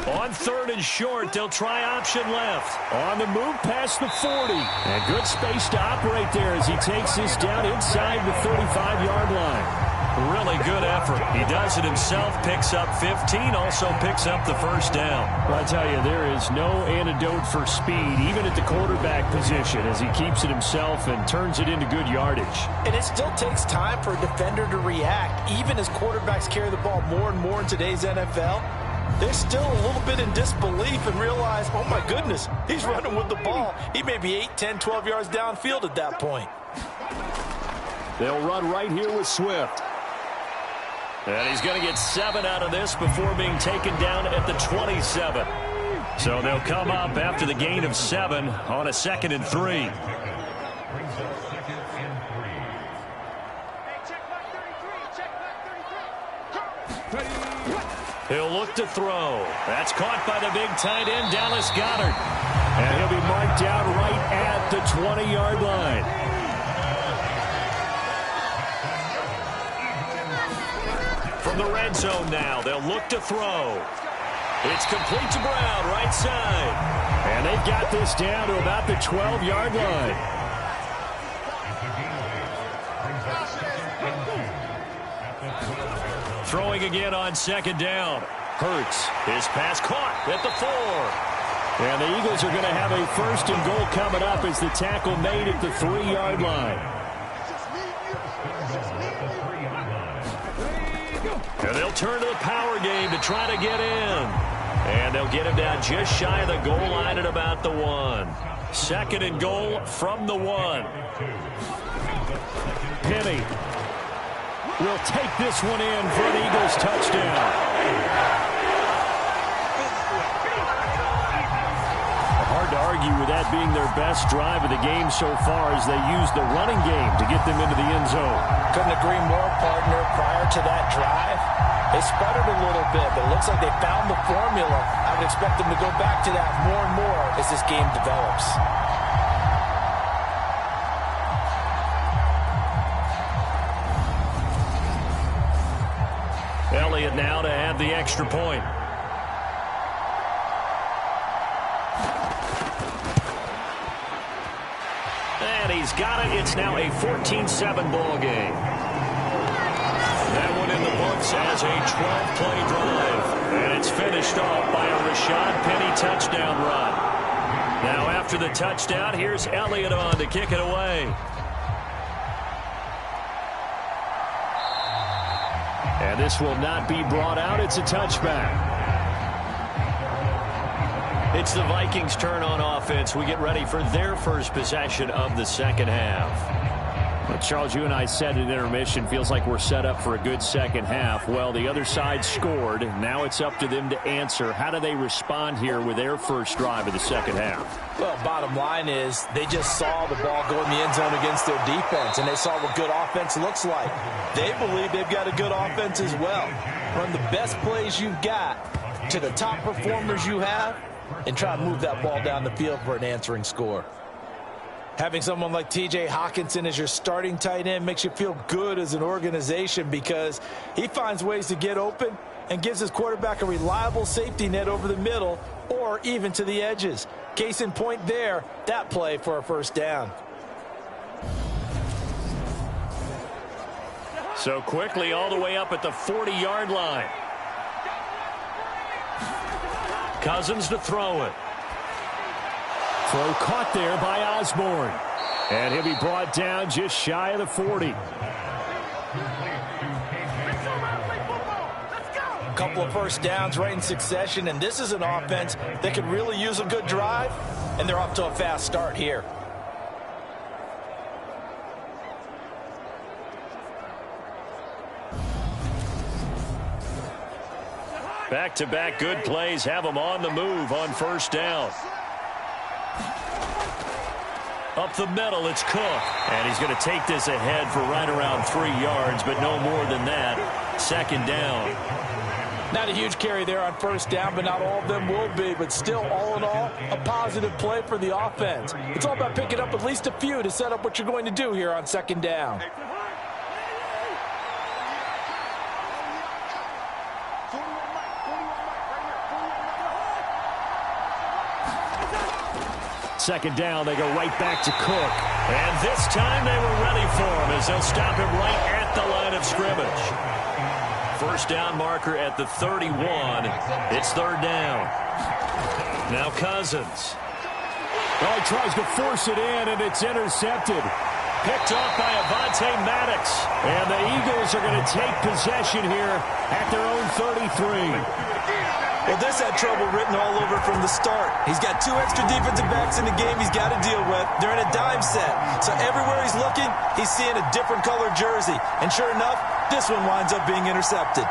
On 3rd and short, they'll try option left. On the move past the 40. And good space to operate there as he takes this down inside the 35-yard line. Really good effort. He does it himself, picks up 15, also picks up the first down. Well, I tell you, there is no antidote for speed, even at the quarterback position, as he keeps it himself and turns it into good yardage. And it still takes time for a defender to react. Even as quarterbacks carry the ball more and more in today's NFL, they're still a little bit in disbelief and realize, oh my goodness, he's running with the ball. He may be 8, 10, 12 yards downfield at that point. They'll run right here with Swift. And he's going to get 7 out of this before being taken down at the 27. So they'll come up after the gain of 7 on a 2nd and 3. He'll look to throw. That's caught by the big tight end, Dallas Goedert. And he'll be marked down right at the 20-yard line. From the red zone now, they'll look to throw. It's complete to Brown, right side. And they've got this down to about the 12-yard line. Throwing again on 2nd down. Hurts. His pass caught at the 4. And the Eagles are going to have a 1st and goal coming up as the tackle made at the 3-yard line. And they'll turn to the power game to try to get in. And they'll get him down just shy of the goal line at about the 1. 2nd and goal from the 1. Penny will take this one in for an Eagles touchdown. Hard to argue with that being their best drive of the game so far as they use the running game to get them into the end zone. Couldn't agree more, partner. Prior to that drive, they sputtered a little bit, but it looks like they found the formula. I would expect them to go back to that more and more as this game develops. Elliott now to have the extra point. And he's got it. It's now a 14-7 ball game. That one in the books as a 12-play drive. And it's finished off by a Rashad Penny touchdown run. Now after the touchdown, here's Elliott on to kick it away. And this will not be brought out. It's a touchback. It's the Vikings' turn on offense. We get ready for their first possession of the 2nd half. Well, Charles, you and I said at intermission, feels like we're set up for a good 2nd half. Well, the other side scored. Now it's up to them to answer. How do they respond here with their first drive of the 2nd half? Well, bottom line is they just saw the ball go in the end zone against their defense, and they saw what good offense looks like. They believe they've got a good offense as well. Run the best plays you've got to the top performers you have and try to move that ball down the field for an answering score. Having someone like T.J. Hockenson as your starting tight end makes you feel good as an organization because he finds ways to get open and gives his quarterback a reliable safety net over the middle or even to the edges. Case in point there, that play for a 1st down. So quickly all the way up at the 40-yard line. Cousins to throw it. Throw caught there by Osborne. And he'll be brought down just shy of the 40. A couple of 1st downs right in succession, and this is an offense that could really use a good drive, and they're off to a fast start here. Back-to-back good plays have them on the move on 1st down. Up the middle, it's Cook. And he's going to take this ahead for right around 3 yards, but no more than that. 2nd down. Not a huge carry there on 1st down, but not all of them will be. But still, all in all, a positive play for the offense. It's all about picking up at least a few to set up what you're going to do here on 2nd down. Second down, they go right back to Cook. And this time they were ready for him as they'll stop him right at the line of scrimmage. First down marker at the 31. It's third down. Now Cousins. Oh, he tries to force it in, and it's intercepted. Picked off by Avonte Maddox. And the Eagles are going to take possession here at their own 33. Well, this had trouble written all over from the start. He's got 2 extra defensive backs in the game he's got to deal with. They're in a dime set. So everywhere he's looking, he's seeing a different color jersey. And sure enough, this one winds up being intercepted.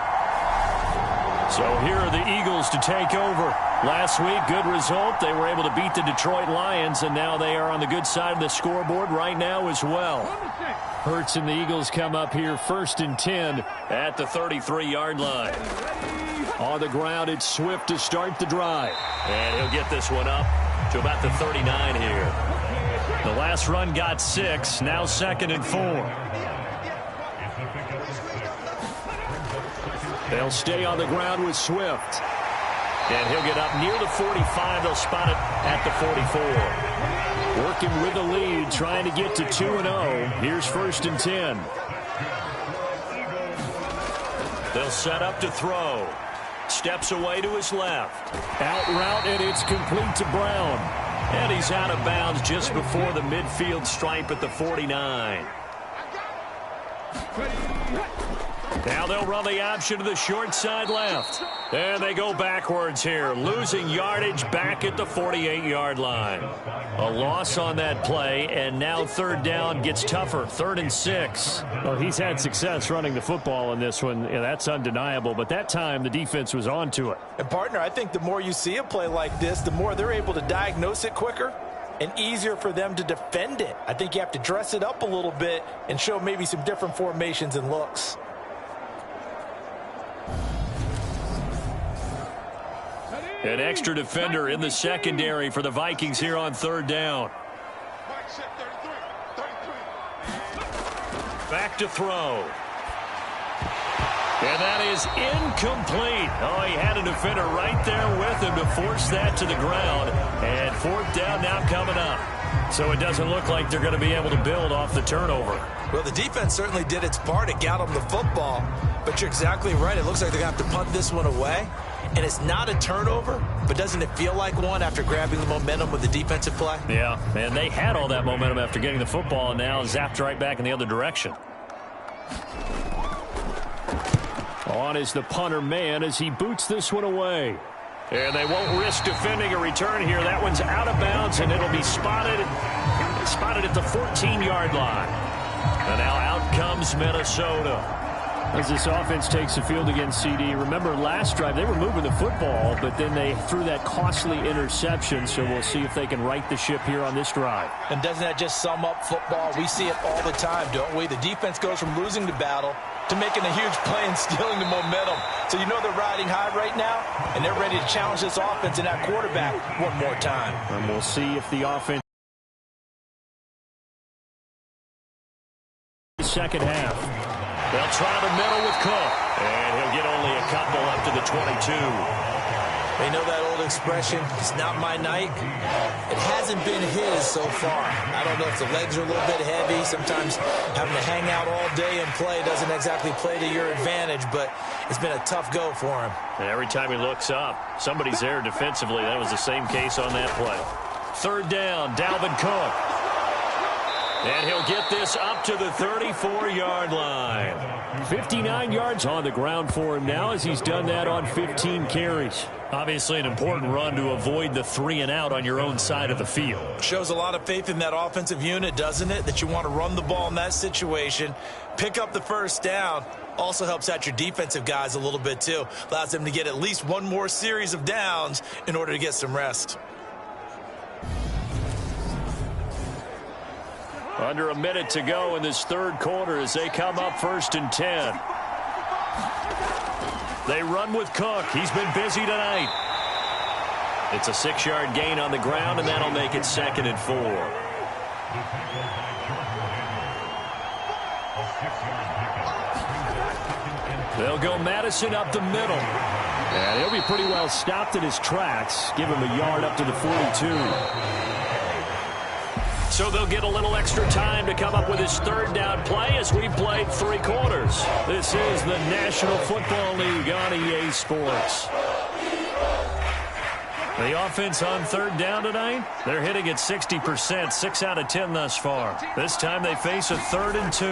So here are the Eagles to take over. Last week, good result. They were able to beat the Detroit Lions, and now they are on the good side of the scoreboard right now as well. Hurts and the Eagles come up here first and 10 at the 33-yard line. On the ground, it's Swift to start the drive. And he'll get this one up to about the 39 here. The last run got 6, now 2nd and 4. They'll stay on the ground with Swift. And he'll get up near the 45. They'll spot it at the 44. Working with the lead, trying to get to 2-0. Here's first and 10. They'll set up to throw. Steps away to his left. Out route, and it's complete to Brown. And he's out of bounds just before the midfield stripe at the 49. Now they'll run the option to the short side left. And they go backwards here, losing yardage back at the 48-yard line. A loss on that play, and now third down gets tougher, 3rd and 6. Well, he's had success running the football in this one. Yeah, that's undeniable, but that time the defense was on to it. And, partner, I think the more you see a play like this, the more they're able to diagnose it quicker and easier for them to defend it. I think you have to dress it up a little bit and show maybe some different formations and looks. An extra defender in the secondary for the Vikings here on third down. Back to throw. And that is incomplete. Oh, he had a defender right there with him to force that to the ground. And fourth down now coming up. So it doesn't look like they're going to be able to build off the turnover. Well, the defense certainly did its part. It got them the football. But you're exactly right. It looks like they're going to have to punt this one away. And it's not a turnover, but doesn't it feel like one after grabbing the momentum with the defensive play? Yeah, and they had all that momentum after getting the football and now zapped right back in the other direction. On is the punter man as he boots this one away. And they won't risk defending a return here. That one's out of bounds, and it'll be spotted at the 14-yard line. And now out comes Minnesota. As this offense takes the field against CD, remember last drive they were moving the football, but then they threw that costly interception, so we'll see if they can right the ship here on this drive. And doesn't that just sum up football? We see it all the time, don't we? The defense goes from losing the battle to making a huge play and stealing the momentum. So you know they're riding high right now, and they're ready to challenge this offense and that quarterback one more time. And we'll see if the offense second half. They'll try the middle with Cook. And he'll get only a couple up to the 22. They know that old expression, it's not my night. It hasn't been his so far. I don't know if the legs are a little bit heavy. Sometimes having to hang out all day and play doesn't exactly play to your advantage, but it's been a tough go for him. And every time he looks up, somebody's there defensively. That was the same case on that play. Third down, Dalvin Cook. And he'll get this up to the 34-yard line. 59 yards on the ground for him now as he's done that on 15 carries. Obviously an important run to avoid the 3-and-out on your own side of the field. Shows a lot of faith in that offensive unit, doesn't it? That you want to run the ball in that situation, pick up the first down. Also helps out your defensive guys a little bit too. Allows them to get at least one more series of downs in order to get some rest. Under a minute to go in this third quarter as they come up 1st and 10. They run with Cook. He's been busy tonight. It's a 6-yard gain on the ground, and that'll make it 2nd and 4. They'll go Madison up the middle. And he'll be pretty well stopped in his tracks. Give him a yard up to the 42. So they'll get a little extra time to come up with his third down play as we've played 3 quarters. This is the National Football League on EA Sports. The offense on third down tonight, they're hitting at 60%, 6 out of 10 thus far. This time they face a 3rd and 2.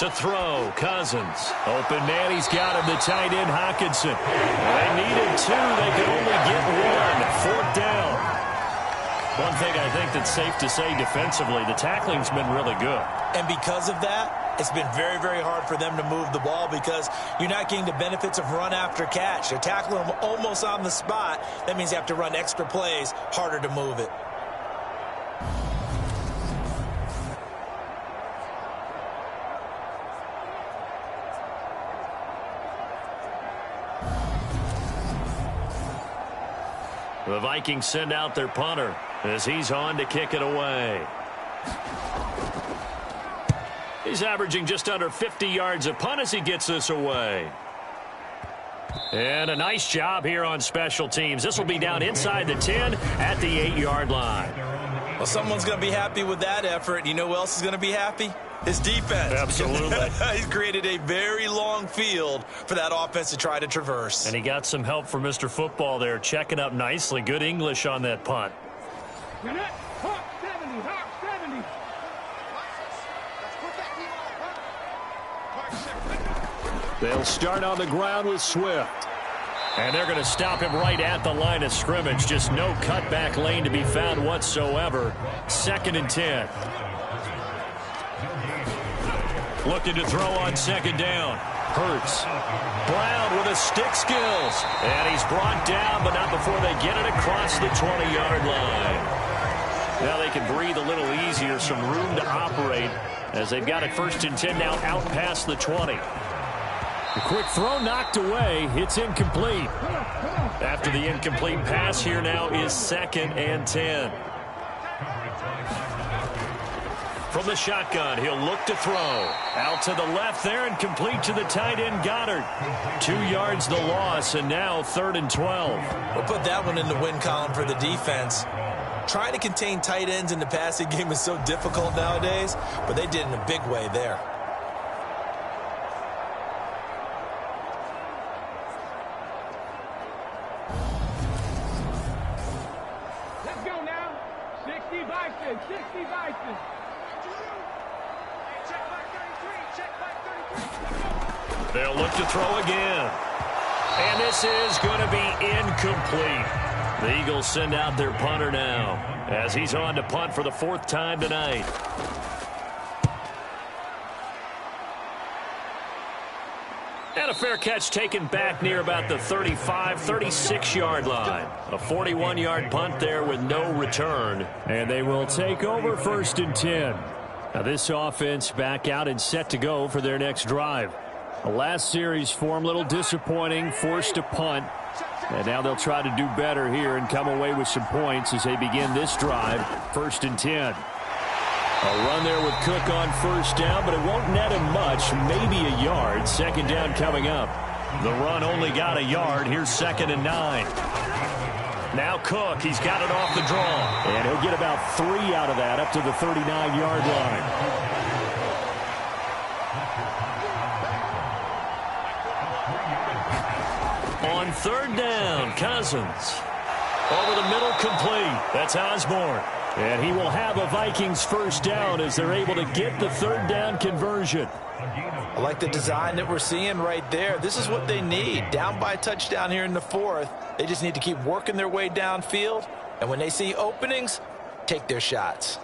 To throw, Cousins. Open man, he's got him, the tight end, Hockenson. They needed 2, they could only get 1. 4th down. One thing I think that's safe to say defensively, the tackling's been really good. And because of that, it's been very, very hard for them to move the ball because you're not getting the benefits of run after catch. They're tackling them almost on the spot. That means you have to run extra plays, harder to move it. The Vikings send out their punter as he's on to kick it away. He's averaging just under 50 yards a punt as he gets this away. And a nice job here on special teams. This will be down inside the 10 at the 8-yard line. Well, someone's going to be happy with that effort. You know who else is going to be happy? His defense. Absolutely. He's created a very long field for that offense to try to traverse. And he got some help from Mr. Football there, checking up nicely. Good English on that punt. Hawk 70, Hawk 70. They'll start on the ground with Swift. And they're going to stop him right at the line of scrimmage. Just no cutback lane to be found whatsoever. 2nd and 10. Looking to throw on 2nd down. Hurts. Brown with the stick skills. And he's brought down, but not before they get it across the 20-yard line. Now they can breathe a little easier, some room to operate as they've got it 1st and 10 now out past the 20. The quick throw knocked away. It's incomplete. After the incomplete pass, here now is 2nd and 10. From the shotgun, he'll look to throw. Out to the left there and complete to the tight end, Goddard. 2 yards the loss, and now 3rd and 12. We'll put that one in the win column for the defense. Trying to contain tight ends in the passing game is so difficult nowadays, but they did in a big way there. Let's go now. 60 Vikings, 60 Vikings. They'll look to throw again. And this is going to be incomplete. The Eagles send out their punter now as he's on to punt for the 4th time tonight. And a fair catch taken back near about the 35, 36-yard line. A 41-yard punt there with no return. And they will take over 1st and 10. Now this offense back out and set to go for their next drive. The last series for them, a little disappointing, forced to punt. And now they'll try to do better here and come away with some points as they begin this drive, 1st and 10. A run there with Cook on 1st down, but it won't net him much, maybe a yard. 2nd down coming up. The run only got a yard. Here's 2nd and 9. Now Cook, he's got it off the draw. And he'll get about 3 out of that up to the 39-yard line. On 3rd down, Cousins. Over the middle, complete. That's Osborne. And he will have a Vikings 1st down as they're able to get the 3rd down conversion. I like the design that we're seeing right there. This is what they need. Down by a touchdown here in the 4th. They just need to keep working their way downfield. And when they see openings, take their shots.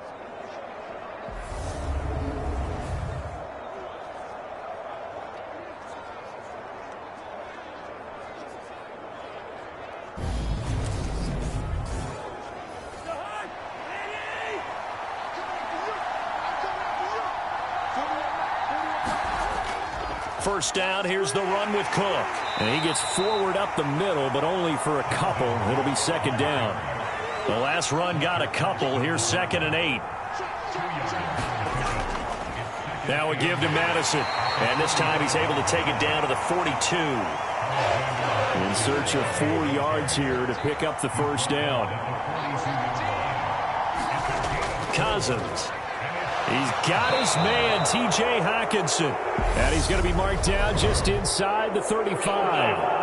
First down, here's the run with Cook. And he gets forward up the middle, but only for a couple. It'll be 2nd down. The last run got a couple. Here's 2nd and 8. Now a give to Madison. And this time he's able to take it down to the 42. In search of 4 yards here to pick up the 1st down. Cousins. He's got his man, T.J. Hockenson. And he's going to be marked down just inside the 35.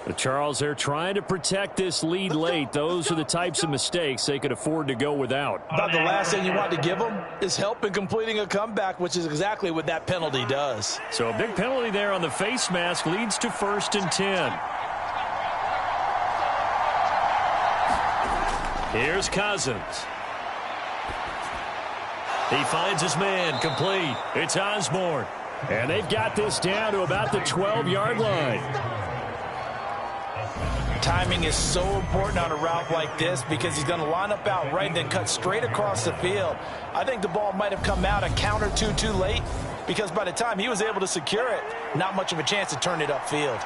The Charles, they're trying to protect this lead late. Those are the types of mistakes they could afford to go without. About the last thing you want to give them is help in completing a comeback, which is exactly what that penalty does. So a big penalty there on the face mask leads to 1st and 10. Here's Cousins. He finds his man, complete. It's Osborne. And they've got this down to about the 12-yard line. Timing is so important on a route like this because he's going to line up out right and then cut straight across the field. I think the ball might have come out a count or two too late because by the time he was able to secure it, not much of a chance to turn it upfield.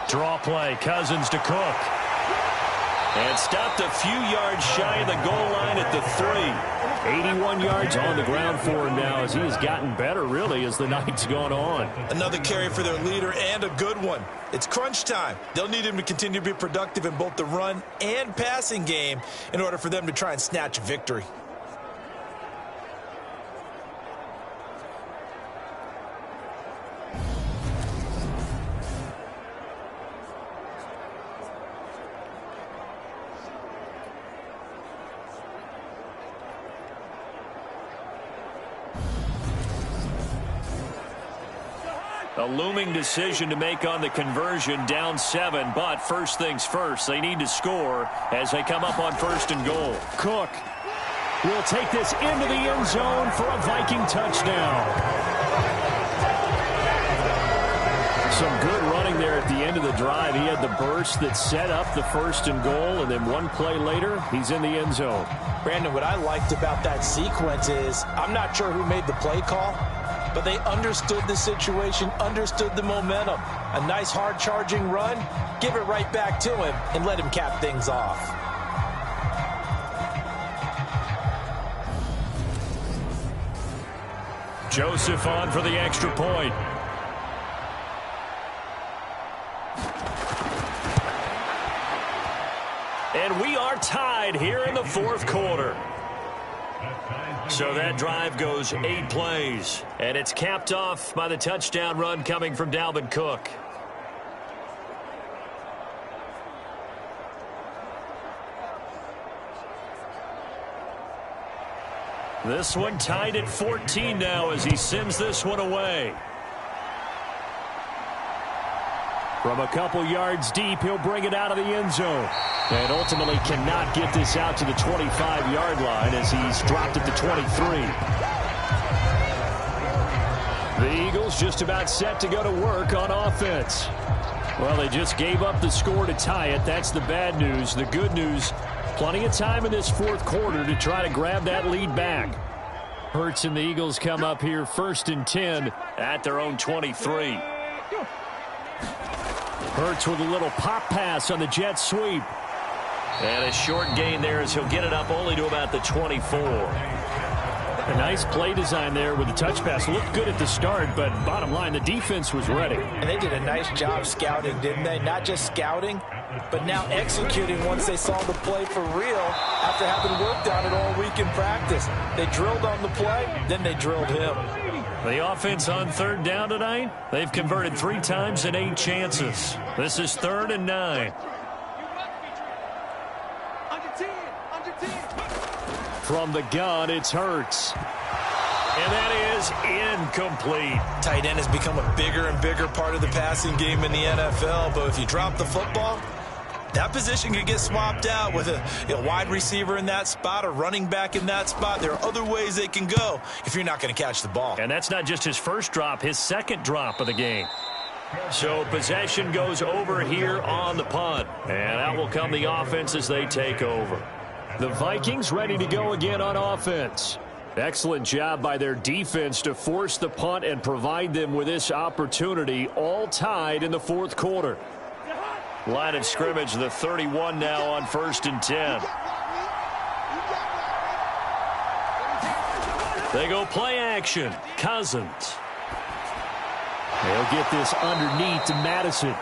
Draw play, Cousins to Cook. And stopped a few yards shy of the goal line at the 3. 81 yards on the ground for him now as he has gotten better, really, as the night's gone on. Another carry for their leader and a good one. It's crunch time. They'll need him to continue to be productive in both the run and passing game in order for them to try and snatch a victory. A looming decision to make on the conversion, down 7, but first things first, they need to score as they come up on 1st and goal. Cook will take this into the end zone for a Viking touchdown. Some good running there at the end of the drive. He had the burst that set up the 1st and goal, and then one play later, he's in the end zone. Brandon, what I liked about that sequence is I'm not sure who made the play call, but they understood the situation, understood the momentum. A nice hard-charging run, give it right back to him, and let him cap things off. Joseph on for the extra point. And we are tied here in the 4th quarter. So that drive goes 8 plays, and it's capped off by the touchdown run coming from Dalvin Cook. This one tied at 14 now as he sends this one away. From a couple yards deep, he'll bring it out of the end zone. And ultimately cannot get this out to the 25-yard line as he's dropped at the 23. The Eagles just about set to go to work on offense. Well, they just gave up the score to tie it. That's the bad news. The good news, plenty of time in this 4th quarter to try to grab that lead back. Hurts and the Eagles come up here 1st and 10 at their own 23. Hurts with a little pop pass on the jet sweep. And a short gain there as he'll get it up only to about the 24. A nice play design there with the touch pass. Looked good at the start, but bottom line, the defense was ready. And they did a nice job scouting, didn't they? Not just scouting, but now executing once they saw the play for real after having worked on it all week in practice. They drilled on the play, then they drilled him. The offense on 3rd down tonight, they've converted 3 times in 8 chances. This is 3rd and 9. From the gun, it's Hurts. And that is incomplete. Tight end has become a bigger and bigger part of the passing game in the NFL, but if you drop the football, that position could get swapped out with a wide receiver in that spot, a running back in that spot. There are other ways they can go if you're not going to catch the ball. And that's not just his first drop, his 2nd drop of the game. So possession goes over here on the punt. And out will come the offense as they take over. The Vikings ready to go again on offense. Excellent job by their defense to force the punt and provide them with this opportunity, all tied in the 4th quarter. Line of scrimmage, the 31 now on 1st and 10. They go play action. Cousins. They'll get this underneath to Madison.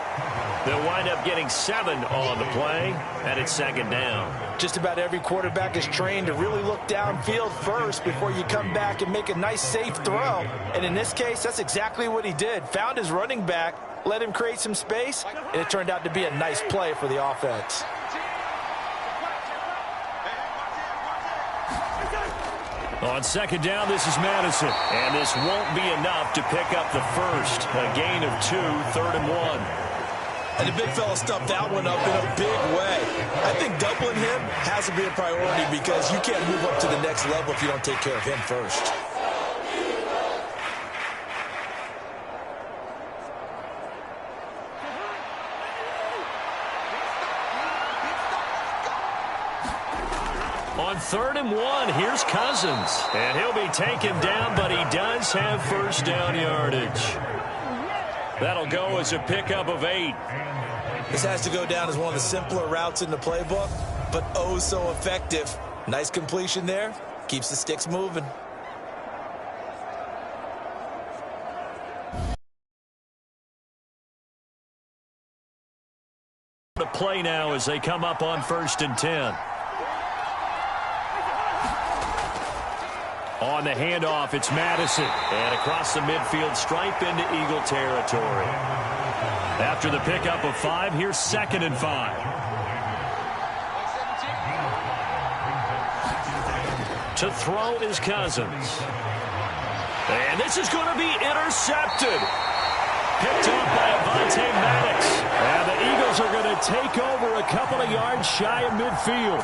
They'll wind up getting 7 on the play, and it's second down. Just about every quarterback is trained to really look downfield first before you come back and make a nice, safe throw. And in this case, that's exactly what he did. Found his running back, let him create some space, and it turned out to be a nice play for the offense. On second down, this is Madison. And this won't be enough to pick up the first. A gain of 2, 3rd and 1. And the big fella stuffed that one up in a big way. I think doubling him has to be a priority because you can't move up to the next level if you don't take care of him first. On 3rd and 1, here's Cousins. And he'll be taken down, but he does have first down yardage. That'll go as a pickup of 8. This has to go down as one of the simpler routes in the playbook, but oh so effective. Nice completion there. Keeps the sticks moving. The play now as they come up on 1st and 10. On the handoff, it's Madison. And across the midfield stripe into Eagle territory. After the pickup of 5, here's 2nd and 5. To throw is Cousins. And this is going to be intercepted. Picked up by Avonte Maddox. And the Eagles are going to take over a couple of yards shy of midfield.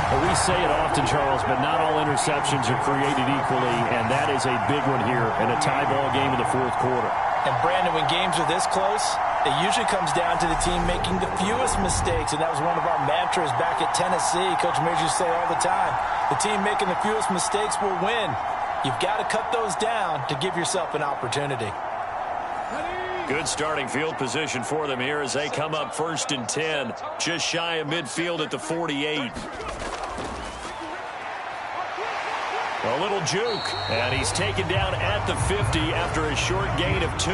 Well, we say it often, Charles, but not all interceptions are created equally, and that is a big one here in a tie ball game in the 4th quarter. And, Brandon, when games are this close, it usually comes down to the team making the fewest mistakes, and that was one of our mantras back at Tennessee. Coach Mears used to say all the time, the team making the fewest mistakes will win. You've got to cut those down to give yourself an opportunity. Good starting field position for them here as they come up 1st and 10, just shy of midfield at the 48. A little juke, and he's taken down at the 50 after a short gain of 2.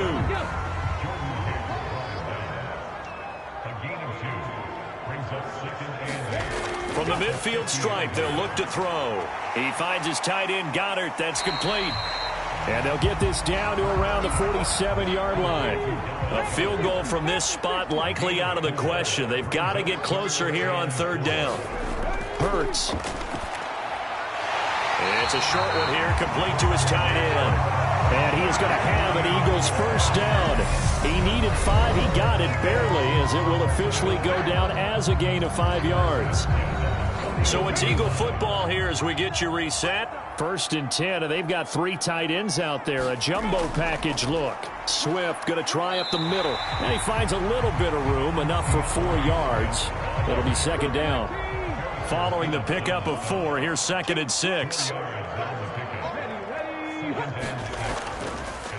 From the midfield stripe, they'll look to throw. He finds his tight end, Goddard. That's complete. And they'll get this down to around the 47-yard line. A field goal from this spot likely out of the question. They've got to get closer here on 3rd down. Hurts. It's a short one here, complete to his tight end. And he is going to have an Eagles first down. He needed 5. He got it barely, as it will officially go down as a gain of 5 yards. So it's Eagle football here as we get you reset. 1st and 10, and they've got 3 tight ends out there. A jumbo package look. Swift going to try up the middle. And he finds a little bit of room, enough for 4 yards. It'll be 2nd down. Following the pickup of 4, here's 2nd and 6.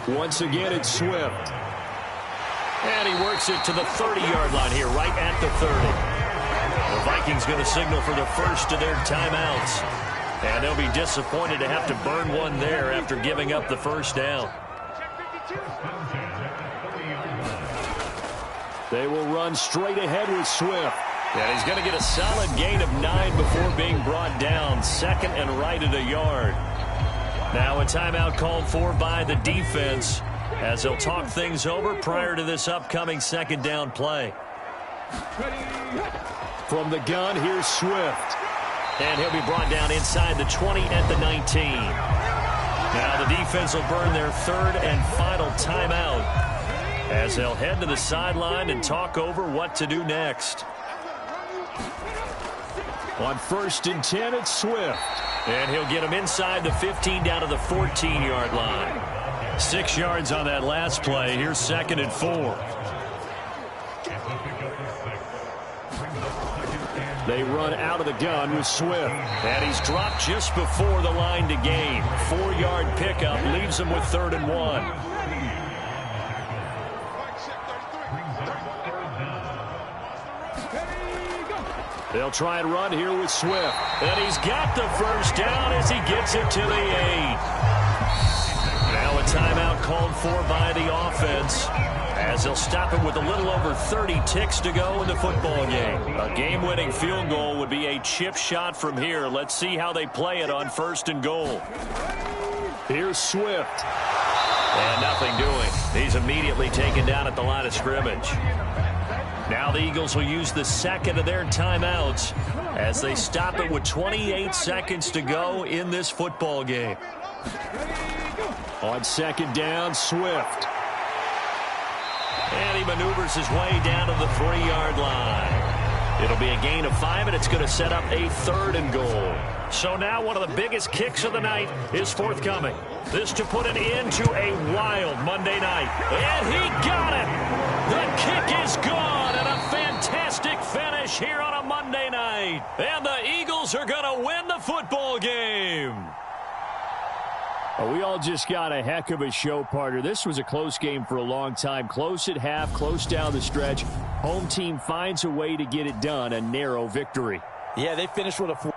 Once again, it's Swift. And he works it to the 30-yard line here, right at the 30. The Vikings going to signal for the first of their timeouts. And they'll be disappointed to have to burn one there after giving up the first down. They will run straight ahead with Swift. And he's going to get a solid gain of 9 before being brought down. 2nd and right at a yard. Now a timeout called for by the defense as they'll talk things over prior to this upcoming 2nd down play. From the gun, here's Swift. And he'll be brought down inside the 20 at the 19. Now the defense will burn their 3rd and final timeout as they'll head to the sideline and talk over what to do next. On 1st and 10, it's Swift. And he'll get him inside the 15 down to the 14-yard line. 6 yards on that last play. Here's 2nd and 4. They run out of the gun with Swift. And he's dropped just before the line to gain. 4-yard pickup leaves him with 3rd and 1. They'll try and run here with Swift. And he's got the first down as he gets it to the 8. Now Now a timeout called for by the offense, as they'll stop it with a little over 30 ticks to go in the football game. A game-winning field goal would be a chip shot from here. Let's see how they play it on 1st and goal. Here's Swift. And nothing doing. He's immediately taken down at the line of scrimmage. Now the Eagles will use the second of their timeouts as they stop it with 28 seconds to go in this football game. On 2nd down, Swift. And he maneuvers his way down to the 3-yard line. It'll be a gain of 5, and it's going to set up a 3rd and goal. So now one of the biggest kicks of the night is forthcoming. This to put an end to a wild Monday night. And he got it! The kick is gone, and a fantastic finish here on a Monday night. And the Eagles are going to win the football game. We all just got a heck of a show, partner. This was a close game for a long time. Close at half, close down the stretch. Home team finds a way to get it done. A narrow victory. Yeah, they finished with a